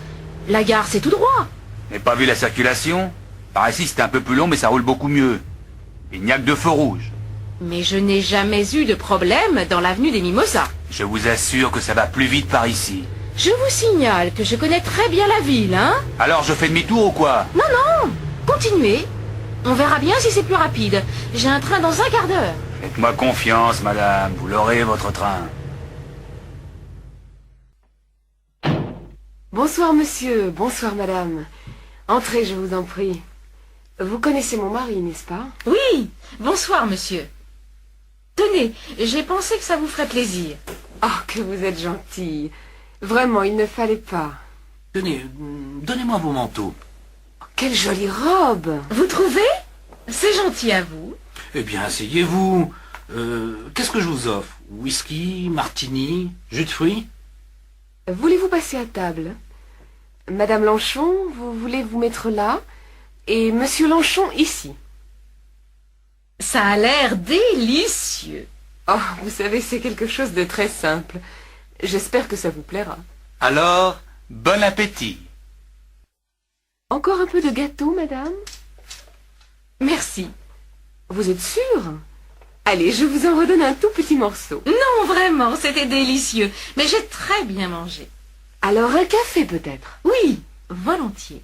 La gare, c'est tout droit. Vous n'avez pas vu la circulation? Par ici, c'était un peu plus long, mais ça roule beaucoup mieux. Il n'y a que 2 feux rouges. Mais je n'ai jamais eu de problème dans l'avenue des Mimosas. Je vous assure que ça va plus vite par ici. Je vous signale que je connais très bien la ville, hein? Alors, je fais demi-tour ou quoi? Non, non! Continuez. On verra bien si c'est plus rapide. J'ai un train dans un quart d'heure. Faites-moi confiance, madame. Vous l'aurez, votre train. Bonsoir, monsieur. Bonsoir, madame. Entrez, je vous en prie. Vous connaissez mon mari, n'est-ce pas? Oui. Bonsoir, monsieur. Tenez, j'ai pensé que ça vous ferait plaisir. Oh, que vous êtes gentille. Vraiment, il ne fallait pas. Tenez, donnez-moi vos manteaux. Oh, quelle jolie robe! Vous trouvez? C'est gentil à vous. Eh bien, asseyez-vous. Qu'est-ce que je vous offre? Whisky, martini, jus de fruits? Voulez-vous passer à table? Madame Lanchon, vous voulez vous mettre là? Et Monsieur Lanchon ici. Ça a l'air délicieux. Oh, vous savez, c'est quelque chose de très simple. J'espère que ça vous plaira. Alors, bon appétit. Encore un peu de gâteau, madame? Merci. Vous êtes sûre? Allez, je vous en redonne un tout petit morceau. Non, vraiment, c'était délicieux. Mais j'ai très bien mangé. Alors un café peut-être? Oui, volontiers.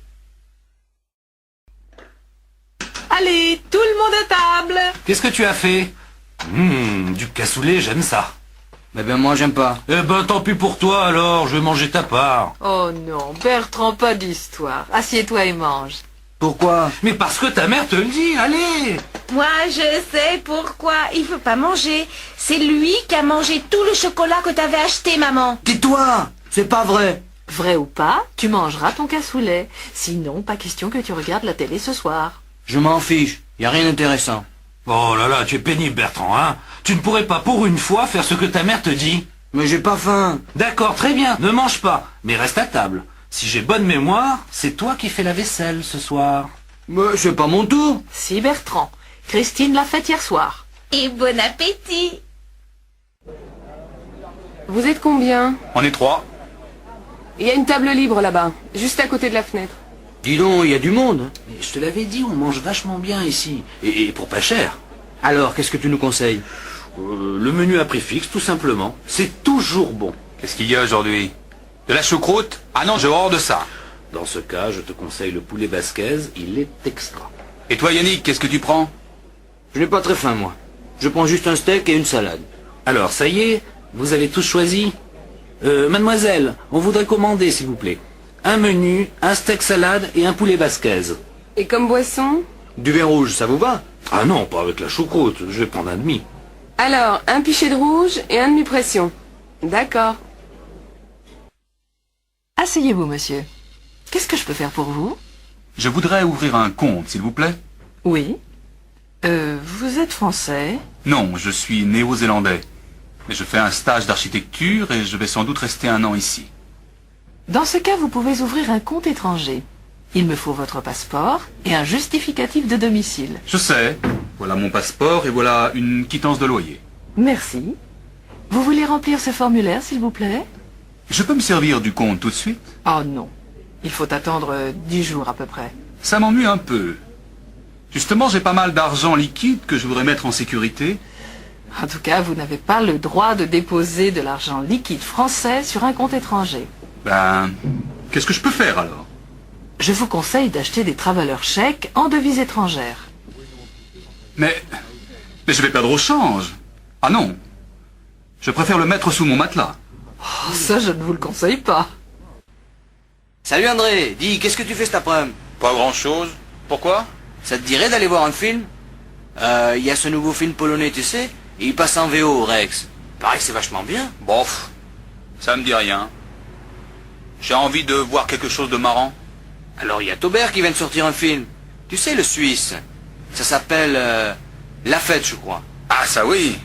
Allez, tout le monde à table! Qu'est-ce que tu as fait? Du cassoulet, j'aime ça. Mais ben moi j'aime pas. Eh ben tant pis pour toi alors, je vais manger ta part. Oh non, Bertrand, pas d'histoire. Assieds-toi et mange. Pourquoi? Mais parce que ta mère te le dit, allez! Moi, je sais pourquoi. Il veut pas manger. C'est lui qui a mangé tout le chocolat que t'avais acheté, maman. Tais-toi! C'est pas vrai. Vrai ou pas, tu mangeras ton cassoulet. Sinon, pas question que tu regardes la télé ce soir. Je m'en fiche. Y a rien d'intéressant. Oh là là, tu es pénible Bertrand, hein? Tu ne pourrais pas pour une fois faire ce que ta mère te dit? Mais j'ai pas faim. D'accord, très bien, ne mange pas, mais reste à table. Si j'ai bonne mémoire, c'est toi qui fais la vaisselle ce soir. Mais c'est pas mon tour. Si, Bertrand. Christine l'a faite hier soir. Et bon appétit. Vous êtes combien? On est 3. Il y a une table libre là-bas, juste à côté de la fenêtre. Dis donc, il y a du monde. Mais je te l'avais dit, on mange vachement bien ici. Et pour pas cher. Alors, qu'est-ce que tu nous conseilles? Le menu à prix fixe, tout simplement. C'est toujours bon. Qu'est-ce qu'il y a aujourd'hui? De la choucroute? Ah non, j'ai horreur de ça. Dans ce cas, je te conseille le poulet basquez, il est extra. Et toi Yannick, qu'est-ce que tu prends? Je n'ai pas très faim, moi. Je prends juste un steak et une salade. Alors, ça y est, vous avez tous choisi? Mademoiselle, on voudrait commander, s'il vous plaît. Un menu, un steak salade et un poulet basquez. Et comme boisson? Du vin rouge, ça vous va? Ah non, pas avec la choucroute, je vais prendre un demi. Alors, un pichet de rouge et un demi-pression. D'accord. Asseyez-vous, monsieur. Qu'est-ce que je peux faire pour vous? Je voudrais ouvrir un compte, s'il vous plaît. Oui. Vous êtes français? Non, je suis néo-zélandais. Mais je fais un stage d'architecture et je vais sans doute rester 1 an ici. Dans ce cas, vous pouvez ouvrir un compte étranger. Il me faut votre passeport et un justificatif de domicile. Je sais. Voilà mon passeport et voilà une quittance de loyer. Merci. Vous voulez remplir ce formulaire, s'il vous plaît? Je peux me servir du compte tout de suite? Oh non. Il faut attendre 10 jours à peu près. Ça m'ennuie un peu. Justement, j'ai pas mal d'argent liquide que je voudrais mettre en sécurité. En tout cas, vous n'avez pas le droit de déposer de l'argent liquide français sur un compte étranger. Ben, qu'est-ce que je peux faire alors? Je vous conseille d'acheter des travelers chèques en devises étrangères. Mais je vais perdre au change. Ah non. Je préfère le mettre sous mon matelas. Oh, ça, je ne vous le conseille pas. Salut André, dis, qu'est-ce que tu fais cet après-midi? Pas grand-chose. Pourquoi? Ça te dirait d'aller voir un film? Il y a ce nouveau film polonais, tu sais, et il passe en VO, Rex. Pareil que c'est vachement bien. Bof, ça me dit rien. J'ai envie de voir quelque chose de marrant. Alors il y a Taubert qui vient de sortir un film. Tu sais, le Suisse. Ça s'appelle La Fête, je crois. Ah ça oui.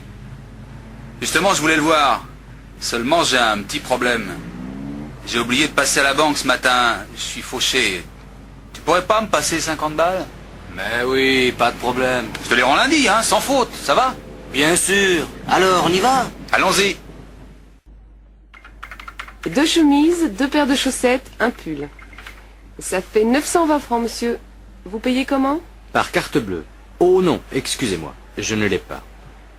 Justement, je voulais le voir. Seulement, j'ai un petit problème. J'ai oublié de passer à la banque ce matin. Je suis fauché. Tu pourrais pas me passer 50 balles? Mais oui, pas de problème. Je te les rends lundi, hein, sans faute, ça va? Bien sûr. Alors, on y va? Allons-y. 2 chemises, 2 paires de chaussettes, un pull. Ça fait 920 francs, monsieur. Vous payez comment? Par carte bleue. Oh non, excusez-moi, je ne l'ai pas.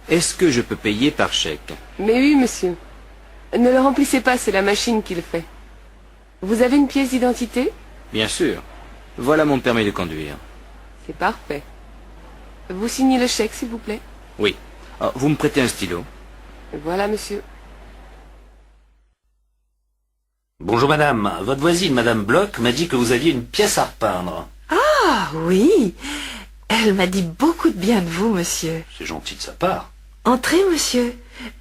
Est-ce que je peux payer par chèque? Mais oui, monsieur. Ne le remplissez pas, c'est la machine qui le fait. Vous avez une pièce d'identité? Bien sûr. Voilà mon permis de conduire. C'est parfait. Vous signez le chèque, s'il vous plaît? Oui. Oh, vous me prêtez un stylo? Voilà, monsieur. Bonjour madame, votre voisine, madame Bloch, m'a dit que vous aviez une pièce à repeindre. Ah oui. Elle m'a dit beaucoup de bien de vous, monsieur. C'est gentil de sa part. Entrez, monsieur.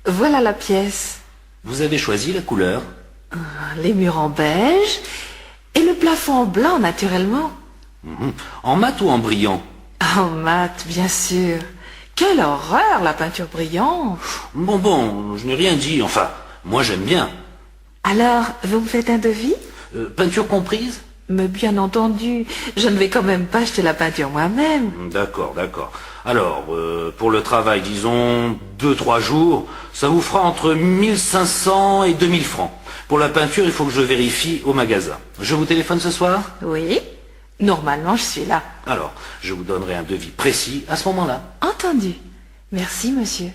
Voilà la pièce. Vous avez choisi la couleur? Les murs en beige et le plafond en blanc, naturellement. En mat ou en brillant? En mat, bien sûr. Quelle horreur, la peinture brillante. Bon, je n'ai rien dit. Enfin, moi j'aime bien. Alors, vous me faites un devis? Peinture comprise? Mais bien entendu, je ne vais quand même pas acheter la peinture moi-même. D'accord, d'accord. Alors, pour le travail, disons 2-3 jours, ça vous fera entre 1500 et 2000 francs. Pour la peinture, il faut que je vérifie au magasin. Je vous téléphone ce soir? Oui, normalement je suis là. Alors, je vous donnerai un devis précis à ce moment-là. Entendu. Merci, monsieur.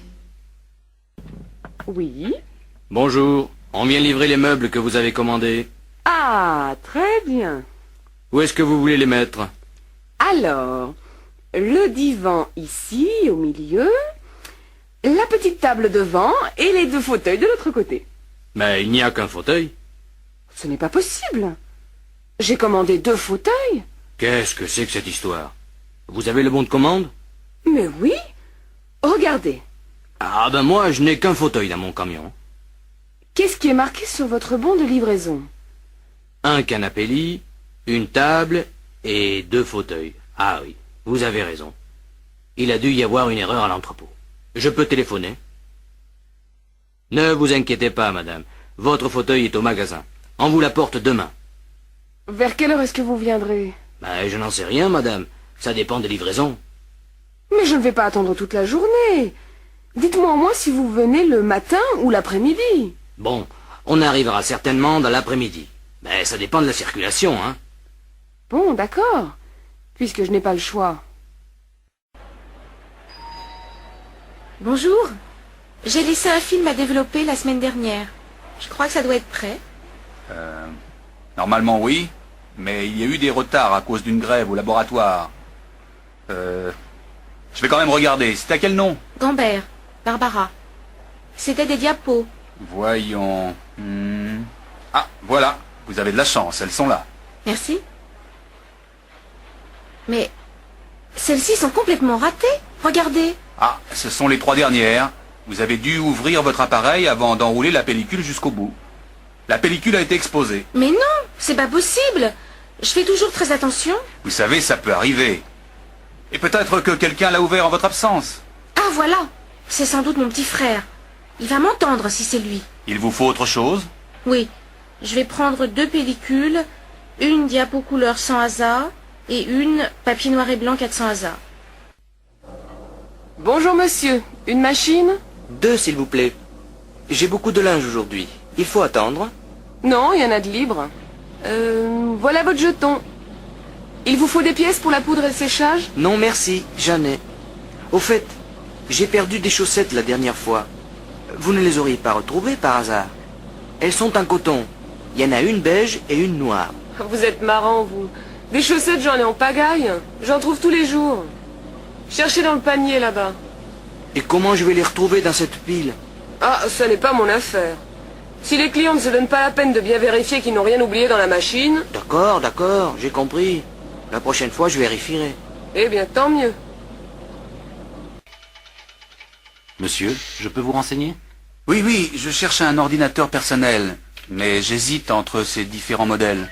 Oui. Bonjour, on vient livrer les meubles que vous avez commandés. Ah, très bien. Où est-ce que vous voulez les mettre? Alors, le divan ici, au milieu, la petite table devant et les 2 fauteuils de l'autre côté. Mais il n'y a qu'un fauteuil. Ce n'est pas possible. J'ai commandé 2 fauteuils. Qu'est-ce que c'est que cette histoire? Vous avez le bon de commande? Mais oui. Regardez. Ah ben moi, je n'ai qu'un fauteuil dans mon camion. Qu'est-ce qui est marqué sur votre bon de livraison? Un canapé-lit, une table et 2 fauteuils. Ah oui, vous avez raison. Il a dû y avoir une erreur à l'entrepôt. Je peux téléphoner? Ne vous inquiétez pas, madame. Votre fauteuil est au magasin. On vous l'apporte demain. Vers quelle heure est-ce que vous viendrez? Ben, je n'en sais rien, madame. Ça dépend des livraisons. Mais je ne vais pas attendre toute la journée. Dites-moi au moins si vous venez le matin ou l'après-midi. Bon, on arrivera certainement dans l'après-midi. Mais ça dépend de la circulation, hein. Bon, d'accord. Puisque je n'ai pas le choix. Bonjour. J'ai laissé un film à développer la semaine dernière. Je crois que ça doit être prêt. Normalement oui, mais il y a eu des retards à cause d'une grève au laboratoire. Je vais quand même regarder. C'est à quel nom? Gambert, Barbara. C'était des diapos. Voyons. Ah, voilà. Vous avez de la chance, elles sont là. Merci. Mais celles-ci sont complètement ratées. Regardez. Ah, ce sont les 3 dernières. Vous avez dû ouvrir votre appareil avant d'enrouler la pellicule jusqu'au bout. La pellicule a été exposée. Mais non, c'est pas possible. Je fais toujours très attention. Vous savez, ça peut arriver. Et peut-être que quelqu'un l'a ouvert en votre absence. Ah voilà, c'est sans doute mon petit frère. Il va m'entendre si c'est lui. Il vous faut autre chose? Oui, je vais prendre 2 pellicules, une diapo couleur sans hasard et une papier noir et blanc 400 hasard. Bonjour monsieur, une machine? 2 s'il vous plaît. J'ai beaucoup de linge aujourd'hui. Il faut attendre? Non, il y en a de libre. Voilà votre jeton. Il vous faut des pièces pour la poudre et le séchage? Non merci, j'en ai. Au fait, j'ai perdu des chaussettes la dernière fois. Vous ne les auriez pas retrouvées par hasard? Elles sont en coton. Il y en a une beige et une noire. Vous êtes marrant, vous. Des chaussettes, j'en ai en pagaille. J'en trouve tous les jours. Cherchez dans le panier, là-bas. Et comment je vais les retrouver dans cette pile? Ah, ça n'est pas mon affaire. Si les clients ne se donnent pas la peine de bien vérifier qu'ils n'ont rien oublié dans la machine... D'accord, d'accord, j'ai compris. La prochaine fois, je vérifierai. Eh bien, tant mieux. Monsieur, je peux vous renseigner? Oui, oui, je cherche un ordinateur personnel. Mais j'hésite entre ces différents modèles.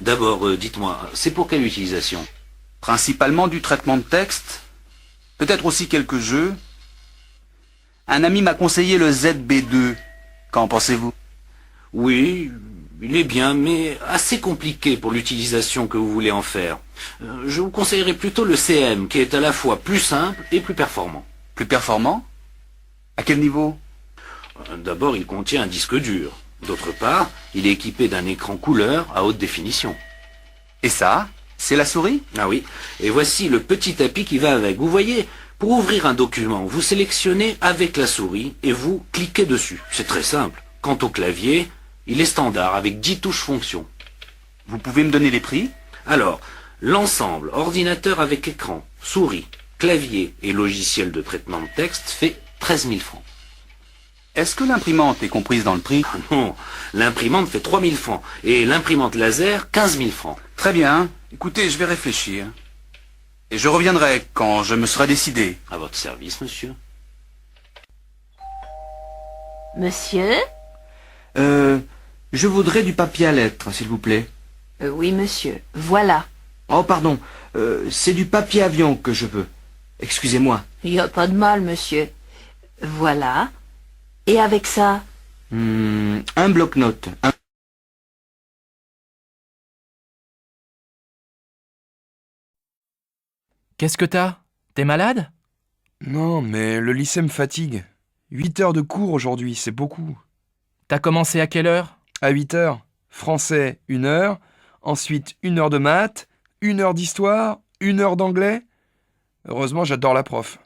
D'abord, dites-moi, c'est pour quelle utilisation? Principalement du traitement de texte. Peut-être aussi quelques jeux. Un ami m'a conseillé le ZB2. Qu'en pensez-vous? Oui, il est bien, mais assez compliqué pour l'utilisation que vous voulez en faire. Je vous conseillerais plutôt le CM, qui est à la fois plus simple et plus performant. Plus performant? À quel niveau? D'abord, il contient un disque dur. D'autre part, il est équipé d'un écran couleur à haute définition. Et ça, c'est la souris? Ah oui, et voici le petit tapis qui va avec. Vous voyez, pour ouvrir un document, vous sélectionnez avec la souris et vous cliquez dessus. C'est très simple. Quant au clavier, il est standard avec 10 touches fonction. Vous pouvez me donner les prix? Alors, l'ensemble, ordinateur avec écran, souris, clavier et logiciel de traitement de texte fait 13 000 francs. Est-ce que l'imprimante est comprise dans le prix? Non, l'imprimante fait 3 000 francs et l'imprimante laser 15 000 francs. Très bien. Écoutez, je vais réfléchir. Et je reviendrai quand je me serai décidé. À votre service, monsieur. Monsieur? Je voudrais du papier à lettres, s'il vous plaît. Oui, monsieur. Voilà. Oh, pardon. C'est du papier avion que je veux. Excusez-moi. Il n'y a pas de mal, monsieur. Voilà. Et avec ça? Un bloc-notes. Qu'est-ce que t'as? T'es malade? Non, mais le lycée me fatigue. 8 heures de cours aujourd'hui, c'est beaucoup. T'as commencé à quelle heure? À 8 heures. Français, 1 heure. Ensuite, 1 heure de maths, 1 heure d'histoire, 1 heure d'anglais. Heureusement, j'adore la prof.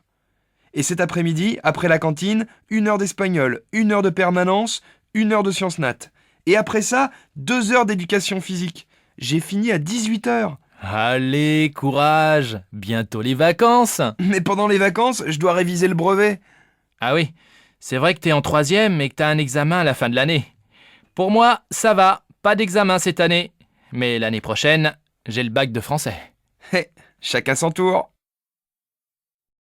Et cet après-midi, après la cantine, 1 heure d'espagnol, 1 heure de permanence, 1 heure de sciences nat. Et après ça, 2 heures d'éducation physique. J'ai fini à 18 heures. Allez, courage! Bientôt les vacances! Mais pendant les vacances, je dois réviser le brevet. Ah oui, c'est vrai que t'es en 3e et que t'as un examen à la fin de l'année. Pour moi, ça va, pas d'examen cette année. Mais l'année prochaine, j'ai le bac de français. Chacun son tour.